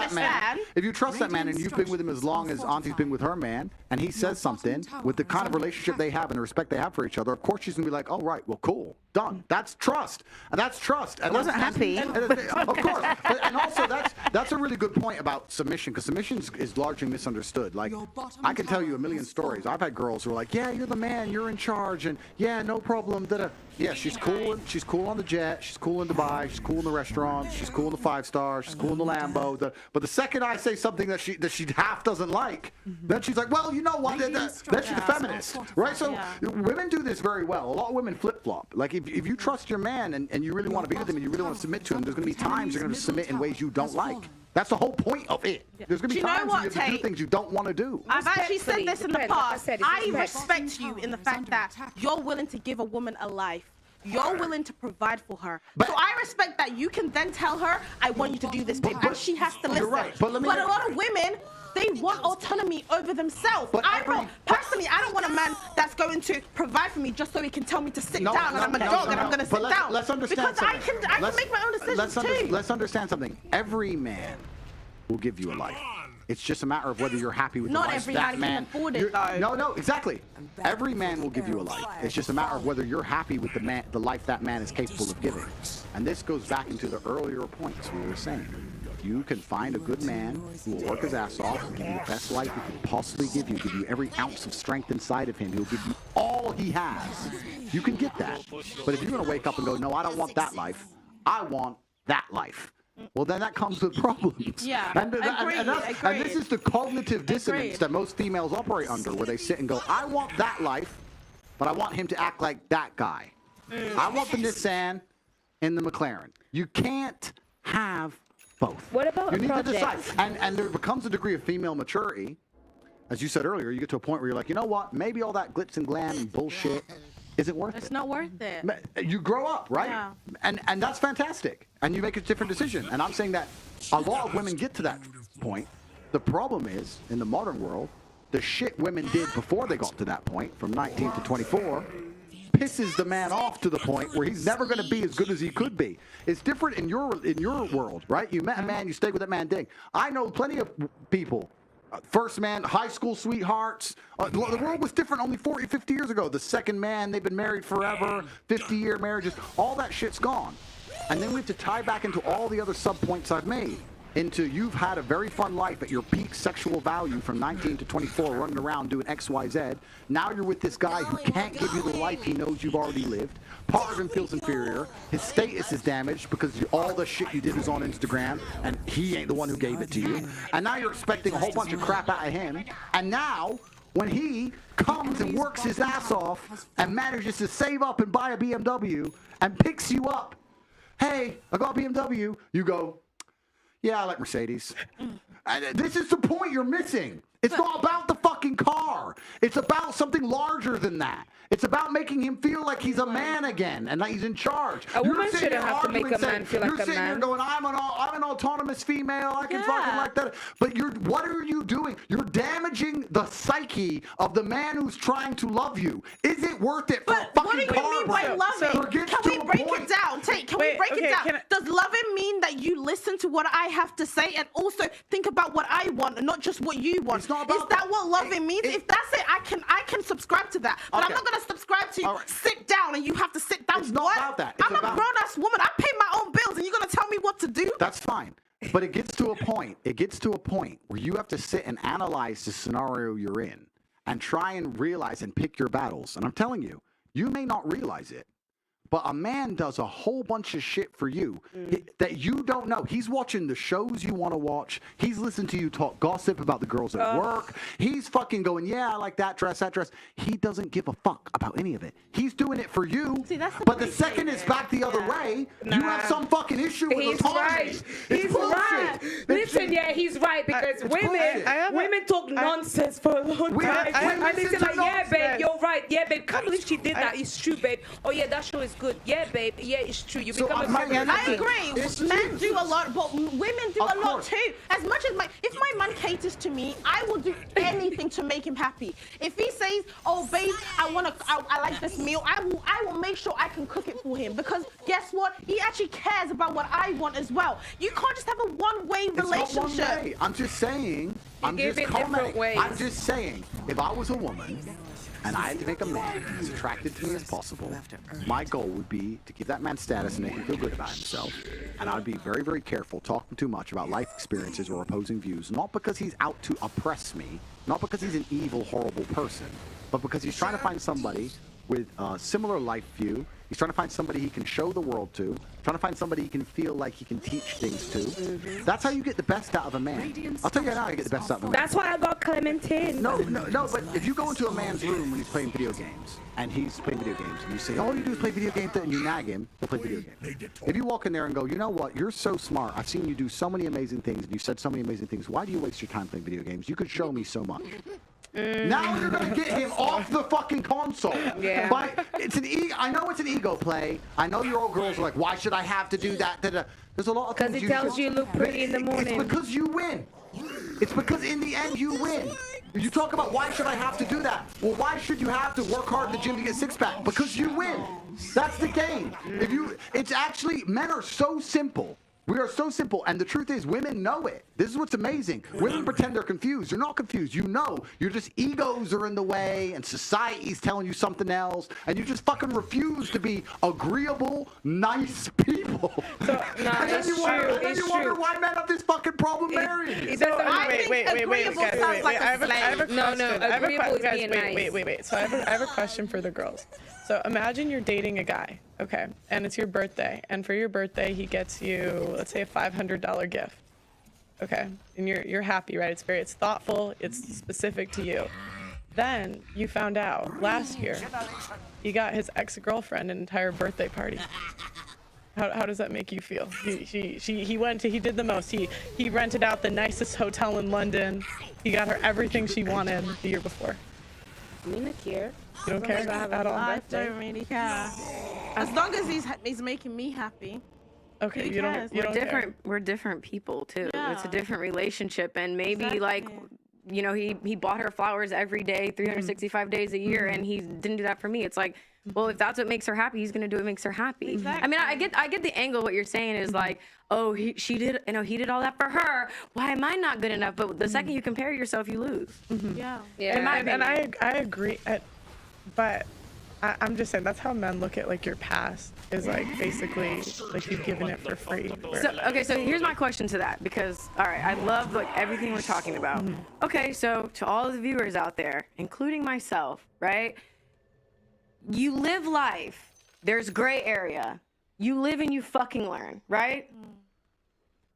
that man, and you've been with him as long as Auntie's been with her man, and he says something with the kind of relationship they have and the respect they have for each other, of course she's gonna be like, "Oh right, well cool, done." That's trust, and that's trust. And I wasn't happy. Of course, and also that's a really good point about submission, because submission is largely misunderstood. Like I can tell you a million stories. I've had girls who are like, "Yeah, you're the man, you're in charge, and yeah, no problem." Da-da. Yeah, she's cool. She's cool on the jet. She's cool in Dubai. She's cool in the restaurants. She's cool in the 5-star. She's cool in the Lambo. But the second I say something that she half doesn't like, then she's like, well, you know what? Then she's a feminist, right? So women do this very well. A lot of women flip flop. Like if you trust your man and you really want to be with him and you really want to submit to him, there's going to be times you're going to submit in ways you don't like. That's the whole point of it. There's going to be times when you have to do things you don't want to do. I've actually said this in the past. I respect you in the fact that you're willing to give a woman a life. You're willing to provide for her. So I respect that you can then tell her, I want you to do this, babe. And she has to listen. You're right. But a lot of women, they want autonomy over themselves. Personally, I don't want a man that's going to provide for me just so he can tell me to sit down and I'm a dog and I'm going to sit down. Let's understand because I can make my own decisions too. Let's understand something. Every man will give you a life. It's just a matter of whether you're happy with the life that man. Not every man can afford it, though. No, exactly. Every man will give you a life. It's just a matter of whether you're happy with the life that man is capable of giving. And this goes back into the earlier points we were saying. you can find a good man who will work his ass off and give you the best life he can possibly give you every ounce of strength inside of him, he'll give you all he has. You can get that. But if you're going to wake up and go, no, I don't want that life, I want that life. Well, then that comes with problems. Yeah, and agreed. this is the cognitive dissonance that most females operate under, where they sit and go, I want that life, but I want him to act like that guy. I want the Nissan and the McLaren. You can't have both. What about you need project? to decide. And there becomes a degree of female maturity. As you said earlier, you get to a point where you're like, you know what? Maybe all that glitz and glam and bullshit isn't worth it. It's not worth it. You grow up, right? Yeah. And that's fantastic. And you make a different decision. And I'm saying that a lot of women get to that point. The problem is, in the modern world, the shit women did before they got to that point, from 19 to 24, pisses the man off to the point where he's never going to be as good as he could be. It's different in your world, right? You met a man, you stayed with that man, ding. I know plenty of people. First man, high school sweethearts. The world was different only 40, 50 years ago. The second man, they've been married forever, 50-year marriages. All that shit's gone. And then we have to tie back into all the other sub-points I've made. Into you've had a very fun life at your peak sexual value from 19 to 24 running around doing X, Y, Z. Now you're with this guy who can't give you the life he knows you've already lived. Part of him feels inferior. His status is damaged because all the shit you did was on Instagram and he ain't the one who gave it to you. And now you're expecting a whole bunch of crap out of him. And now when he comes and works his ass off and manages to save up and buy a BMW and picks you up, hey, I got a BMW, you go, yeah, I like Mercedes. And this is the point you're missing. It's not about the fucking car. It's about something larger than that. It's about making him feel like he's a man again and that he's in charge. A woman shouldn't have to make a man feel like a man. You're sitting here going, I'm an autonomous female. I can fucking like that. But what are you doing? You're damaging the psyche of the man who's trying to love you. Is it worth it for a fucking car? What do you mean by loving? Can we break it down? Can we break it down? Does loving mean that you listen to what I have to say and also think about what I want and not just what you want? It's not about Is that what loving means? If that's it, I can subscribe to that. But I'm not going to subscribe to sit down and you have to sit down. It's not about that. I'm a grown-ass woman. I pay my own bills and you're going to tell me what to do? That's fine. But it gets to a point. It gets to a point where you have to sit and analyze the scenario you're in and try and realize and pick your battles. And I'm telling you, you may not realize it, but a man does a whole bunch of shit for you that you don't know. He's watching the shows you want to watch. He's listening to you talk gossip about the girls at work. He's fucking going, yeah, I like that dress, that dress. He doesn't give a fuck about any of it. He's doing it for you. See, that's but the second it's back the other way, you have some fucking issue with He's autonomy. right. It's He's bullshit. right. Listen, yeah, he's right because women talk nonsense for a long time. And they say like, yeah, babe, you're right. Yeah, babe, can't believe she did that. It's true, babe. Oh, yeah, that show is good. Yeah, babe. Yeah, it's true. You become a feminist. I agree. Men do a lot, but women do a lot too. As much as if my man caters to me, I will do anything to make him happy. If he says, "Oh, babe, I like this meal," I will make sure I can cook it for him because guess what? He actually cares about what I want as well. You can't just have a one-way relationship. It's not one way. I'm just saying. I'm just saying. If I was a woman and I had to make a man as attracted to me as possible, my goal would be to give that man status and make him feel good about himself. And I'd be very, very careful talking too much about life experiences or opposing views, not because he's out to oppress me, not because he's an evil, horrible person, but because he's trying to find somebody with a similar life view. He's trying to find somebody he can show the world to, trying to find somebody he can feel like he can teach things to. That's how you get the best out of a man. I'll tell you how you get the best out of a man. That's why I got Clementine. No, but if you go into a man's room when he's playing video games, and he's playing video games, and you say, all you do is play video games, and you nag him, he'll play video games. If you walk in there and go, you know what, you're so smart, I've seen you do so many amazing things, and you said so many amazing things, why do you waste your time playing video games? You could show me so much. Now you're going to get him off the fucking console. Yeah. I know it's an ego play. I know your old girls are like, why should I have to do that? There's a lot of things because it tells you look pretty in the morning. It's because you win. It's because in the end you win. You talk about why should I have to do that? Well, why should you have to work hard at the gym to get six-pack? Because you win. That's the game. It's actually, men are so simple. We are so simple, and the truth is, women know it. This is what's amazing. Women pretend they're confused. You're not confused. You know. You're just egos are in the way, and society's telling you something else, and you just fucking refuse to be agreeable, nice people. So, no, and then it's you wonder, true. It's why true. men have this fucking problem marrying you. So, wait, I have a question. agreeable is being nice. Wait. So I have a question for the girls. So imagine you're dating a guy, okay, and it's your birthday, and for your birthday he gets you, let's say, a $500 gift, okay, and you're happy, right? It's thoughtful, it's specific to you. Then you found out last year he got his ex-girlfriend an entire birthday party. How does that make you feel? He did the most. He rented out the nicest hotel in London. He got her everything she wanted the year before. Me not care. You don't care at all? I don't really care. As long as he's making me happy. Okay, you don't care. We're different people too. Yeah. It's a different relationship, and maybe like, you know, he bought her flowers every day, 365 days a year, and he didn't do that for me. It's like, well, if that's what makes her happy, he's gonna do what makes her happy. Exactly. I mean, I get the angle. What you're saying is like, oh, he did all that for her. Why am I not good enough? But the second you compare yourself, you lose. Yeah. And I agree, but I'm just saying that's how men look at like your past is like basically like you've given it for free. So here's my question to that, because all right, I love like everything we're talking about. Okay, so to all the viewers out there, including myself, right? You live life. There's gray area. You live and you fucking learn, right?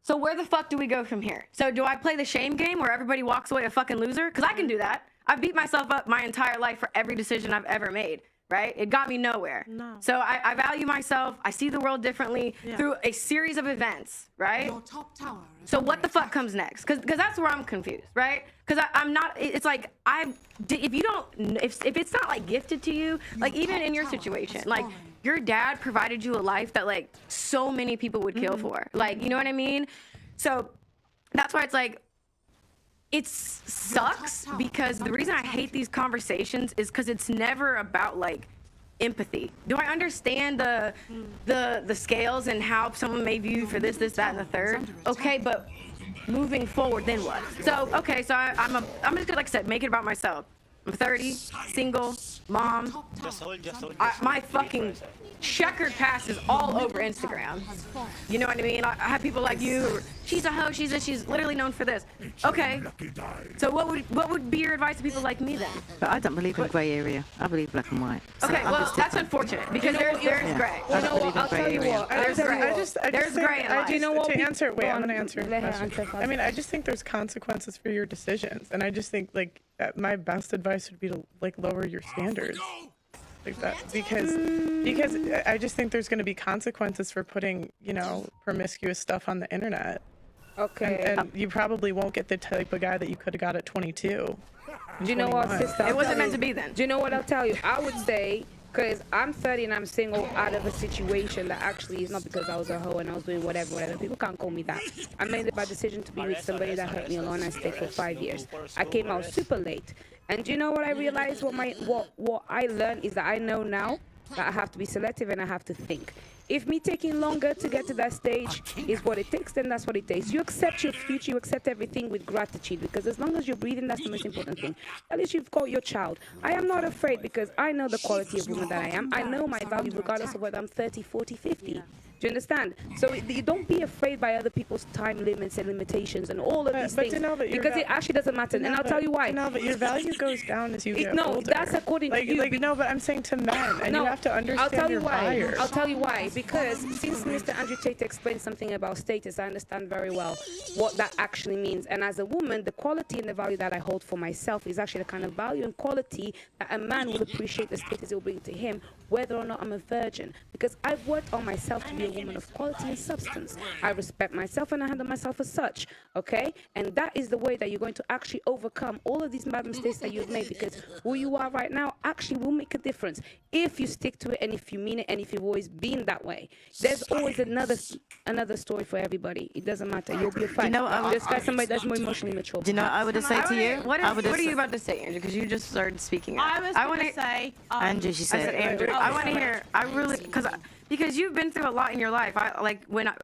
So where the fuck do we go from here? So do I play the shame game where everybody walks away a fucking loser? Because I can do that. I've beat myself up my entire life for every decision I've ever made, right? It got me nowhere. No. So I value myself. I see the world differently through a series of events, right? Your top tower is So under what the fuck attack. comes next? Because that's where I'm confused, right? Because I'm not. It's like if you don't, if it's not like gifted to you, like even in your situation, like your dad provided you a life that like so many people would kill for, like, you know what I mean? So that's why it's like. It sucks because the reason I hate these conversations is because it's never about like empathy. Do I understand the scales and how someone may view you for this, that, and the third? Okay, but moving forward, then what? So okay, so I'm just gonna, like I said, make it about myself. I'm 30, single, mom. My fucking checkered past is all over Instagram. You know what I mean? I have people like you. She's a hoe. She's literally known for this. Okay. So what would be your advice to people like me then? But I don't believe in grey area. I believe black and white. So Okay, I'm well just that's different. unfortunate because there's gray. I don't believe in I'll tell grey you area. what. There's gray. There's gray in life. Do you know what? To answer, wait, Go I'm on. gonna answer. Let her your question. answer I mean, I just think there's consequences for your decisions, and I just think like my best advice would be to like lower your standards. Like that, because I just think there's going to be consequences for putting, you know, promiscuous stuff on the internet. Okay. And you probably won't get the type of guy that you could have got at 22. Do you know what, 21. sister? It wasn't meant to be then. Do you know what I'll tell you? I would say, because I'm 30 and I'm single out of a situation that actually is not because I was a hoe and I was doing whatever. People can't call me that. I made the bad decision to be with somebody that hurt me a lot, and I stayed for 5 years. I came out super late. And do you know what I realized? What I learned is that I know now that I have to be selective and I have to think. If me taking longer to get to that stage is what it takes, then that's what it takes. You accept your future, you accept everything with gratitude, because as long as you're breathing, that's the most important thing. At least you've got your child. I am not afraid because I know the quality of woman that I am. I know my value regardless of whether I'm 30, 40, 50. Do you understand? So you don't be afraid by other people's time limits and limitations and all of these things, because it actually doesn't matter. And I'll tell you why. No, but your value goes down as you get no, older. that's according to you. No, but I'm saying to men, and No, you have to understand I'll tell your you why. buyers. I'll tell you why. Because since Mr. Andrew Tate explained something about status, I understand very well what that actually means. And as a woman, the quality and the value that I hold for myself is actually the kind of value and quality that a man will appreciate the status it will bring to him, whether or not I'm a virgin. Because I've worked on myself to be a woman of quality and substance. I respect myself and I handle myself as such. Okay? And that is the way that you're going to actually overcome all of these bad mistakes that you've made, because who you are right now actually will make a difference if you stick to it and if you mean it and if you've always been that way. There's always another story for everybody. It doesn't matter. You'll be fine. You know, Just got somebody that's more emotionally mature. Do you know what I would have said to you? What are you about to say, Andrew? Because you just started speaking out. I was going to say... Andrew, she said. Andrew. I want to hear. I really because you've been through a lot in your life.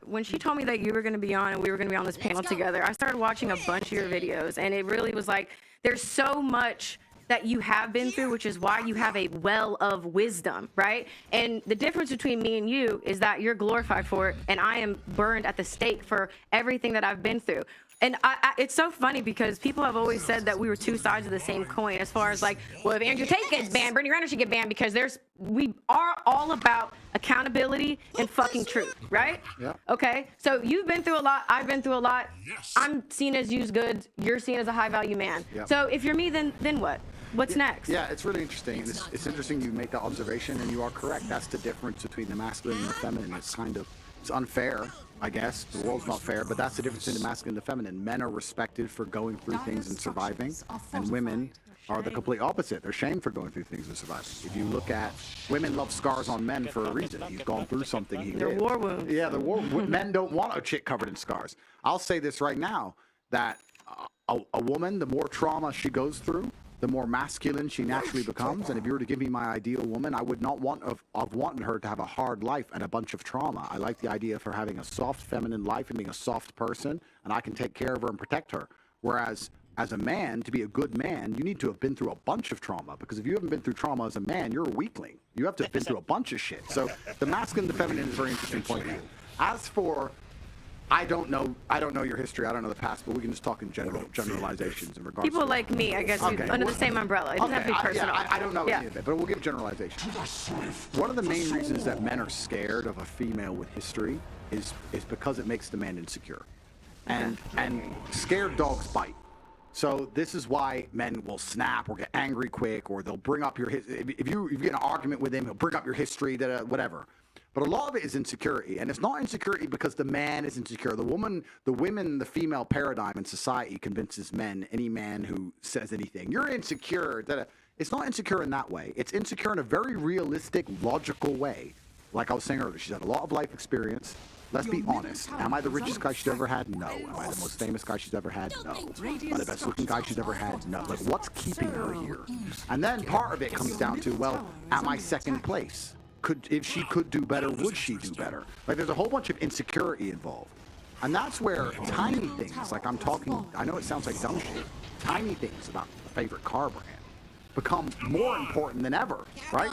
When she told me that you were going to be on and we were going to be on this panel together, I started watching a bunch of your videos, and it really was like there's so much that you have been through, which is why you have a well of wisdom, right? And the difference between me and you is that you're glorified for it, and I am burned at the stake for everything that I've been through. And it's so funny because people have always said that we were two sides of the same coin as far as like, well, if Andrew Tate gets banned, Brittany Renner should get banned because we are all about accountability and fucking truth, right? Yeah. Okay, so you've been through a lot, I've been through a lot. I'm seen as used goods, you're seen as a high value man. Yep. So if you're me, then what? What's next? Yeah, it's really interesting. It's interesting you make that observation, and you are correct. That's the difference between the masculine and the feminine. It's unfair, I guess. The world's not fair, but that's the difference between the masculine and the feminine. Men are respected for going through things and surviving, and women are the complete opposite. They're shamed for going through things and surviving. If you look at women love scars on men for a reason. He's gone through something. They're war wounds. Yeah, men don't want a chick covered in scars. I'll say this right now, that a woman, the more trauma she goes through, the more masculine she naturally becomes. And if you were to give me my ideal woman, I would not want of wanting her to have a hard life and a bunch of trauma. I like the idea of her having a soft feminine life and being a soft person, and I can take care of her and protect her. Whereas as a man, to be a good man, you need to have been through a bunch of trauma, because if you haven't been through trauma as a man, you're a weakling. You have to have been through a bunch of shit. So the masculine and the feminine is a very interesting point of view. As for I don't know your history. I don't know the past, but we can just talk in generalizations in regards People to like me, I guess, under the same umbrella. It doesn't have to be personal. I don't know any of it, but we'll give generalizations. One of the main reasons that men are scared of a female with history is because it makes the man insecure. And scared dogs bite. So this is why men will snap or get angry quick, or they'll bring up if you get in an argument with him, he'll bring up your history, whatever. But a lot of it is insecurity, and it's not insecurity because the man is insecure. The female paradigm in society convinces men, any man who says anything, you're insecure. It's not insecure in that way. It's insecure in a very realistic, logical way. Like I was saying earlier, she's had a lot of life experience. Let's be honest. Am I the richest guy she's ever had? No. Am I the most famous guy she's ever had? No. Am I the best looking guy she's ever had? No. Like, what's keeping her here? And then part of it comes down to, well, am I second place? If she could do better, would she do better? Like, there's a whole bunch of insecurity involved. And that's where tiny things, like I know it sounds like dumb shit, tiny things about a favorite car brand become more important than ever, right?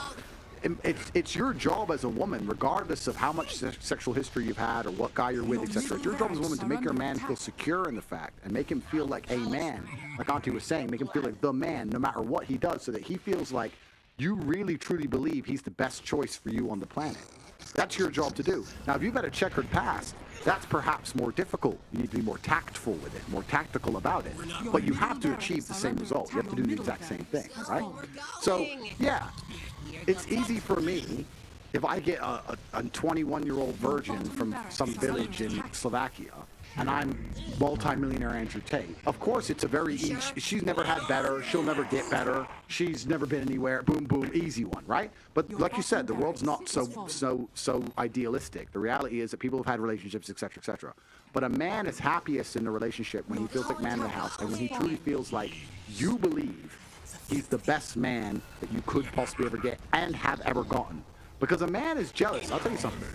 It's your job as a woman, regardless of how much sexual history you've had or what guy you're with, etc. It's your job as a woman to make your man feel secure in the fact and make him feel like a man, like Auntie was saying, make him feel like the man no matter what he does, so that he feels like you really truly believe he's the best choice for you on the planet. That's your job to do. Now, if you've got a checkered past, that's perhaps more difficult. You need to be more tactful with it, more tactical about it. But you have to achieve the same result. You have to do the exact same thing, right? So, yeah, it's easy for me if I get a 21-year-old virgin from some village in Slovakia, and I'm multi-millionaire Andrew Tate. Of course, it's a very easy. She's never had better. She'll never get better. She's never been anywhere. Boom, boom, easy one, right? But like you said, the world's not so idealistic. The reality is that people have had relationships, etc., etc. But a man is happiest in a relationship when he feels like man in the house, and when he truly feels like you believe he's the best man that you could possibly ever get and have ever gotten. Because a man is jealous. I'll tell you something.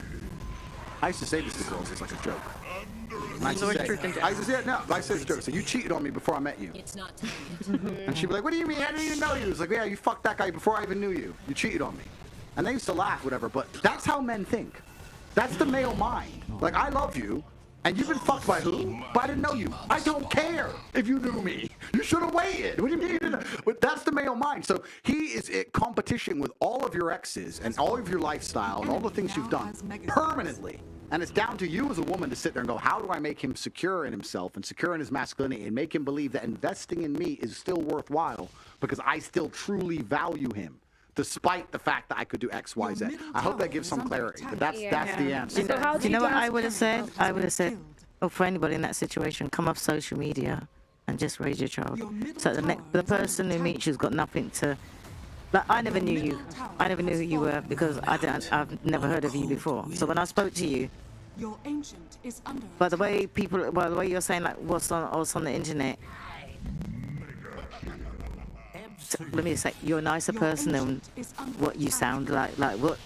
I used to say this to girls. It's like a joke. I used to say it's a joke. So you cheated on me before I met you. It's not. And she'd be like, "What do you mean? I didn't even know you." It's like, "Yeah, you fucked that guy before I even knew you. You cheated on me." And they used to laugh, whatever. But that's how men think. That's the male mind. Like, I love you, and you've been fucked by who? But I didn't know you. I don't care if you knew me. You should have waited. What do you mean? But that's the male mind. So he is in competition with all of your exes and all of your lifestyle and all the things you've done permanently. And it's down to you as a woman to sit there and go, how do I make him secure in himself and secure in his masculinity and make him believe that investing in me is still worthwhile because I still truly value him, despite the fact that I could do X, Y, Z. I hope that gives some clarity, but that's the answer. Do you know what I would have said? I would have said, oh, for anybody in that situation, come off social media and just raise your child. So the person who meets you's got nothing to... Like, I never knew you. I never knew who you were because I've never heard of you before. So when I spoke to you, by the way you're saying like what's on the internet, let me say, you're a nicer person than what you sound like what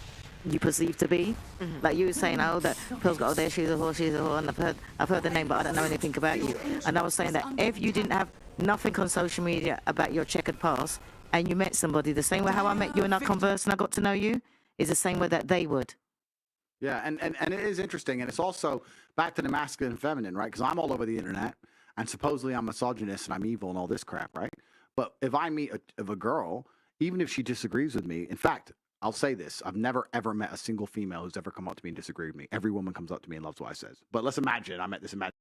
you perceive to be. Like you were saying, oh, that Pearl's got, oh, there she's a whore, and I've heard the name, but I don't know anything about you. And I was saying that if you didn't have nothing on social media about your checkered past, and you met somebody the same way how I met you and I conversed and I got to know you, is the same way that they would. Yeah, and it is interesting, and it's also back to the masculine and feminine, right? Because I'm all over the internet, and supposedly I'm misogynist and I'm evil and all this crap, right? But if I meet a girl, even if she disagrees with me, in fact, I'll say this, I've never, ever met a single female who's ever come up to me and disagreed with me. Every woman comes up to me and loves what I says. But let's imagine I met this imaginary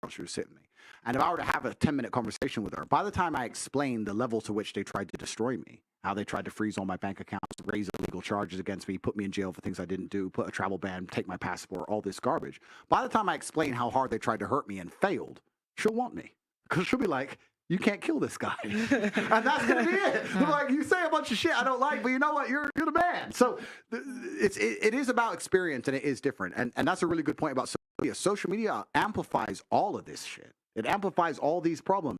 girl, she was sitting with me. And if I were to have a 10-minute conversation with her, by the time I explained the level to which they tried to destroy me, how they tried to freeze all my bank accounts, raise illegal charges against me, put me in jail for things I didn't do, put a travel ban, take my passport, all this garbage. By the time I explain how hard they tried to hurt me and failed, she'll want me. Because she'll be like, you can't kill this guy. And that's going to be it. Like, you say a bunch of shit I don't like, but you know what? You're the man. So it is about experience, and it is different. And that's a really good point about social media. Social media amplifies all of this shit. It amplifies all these problems.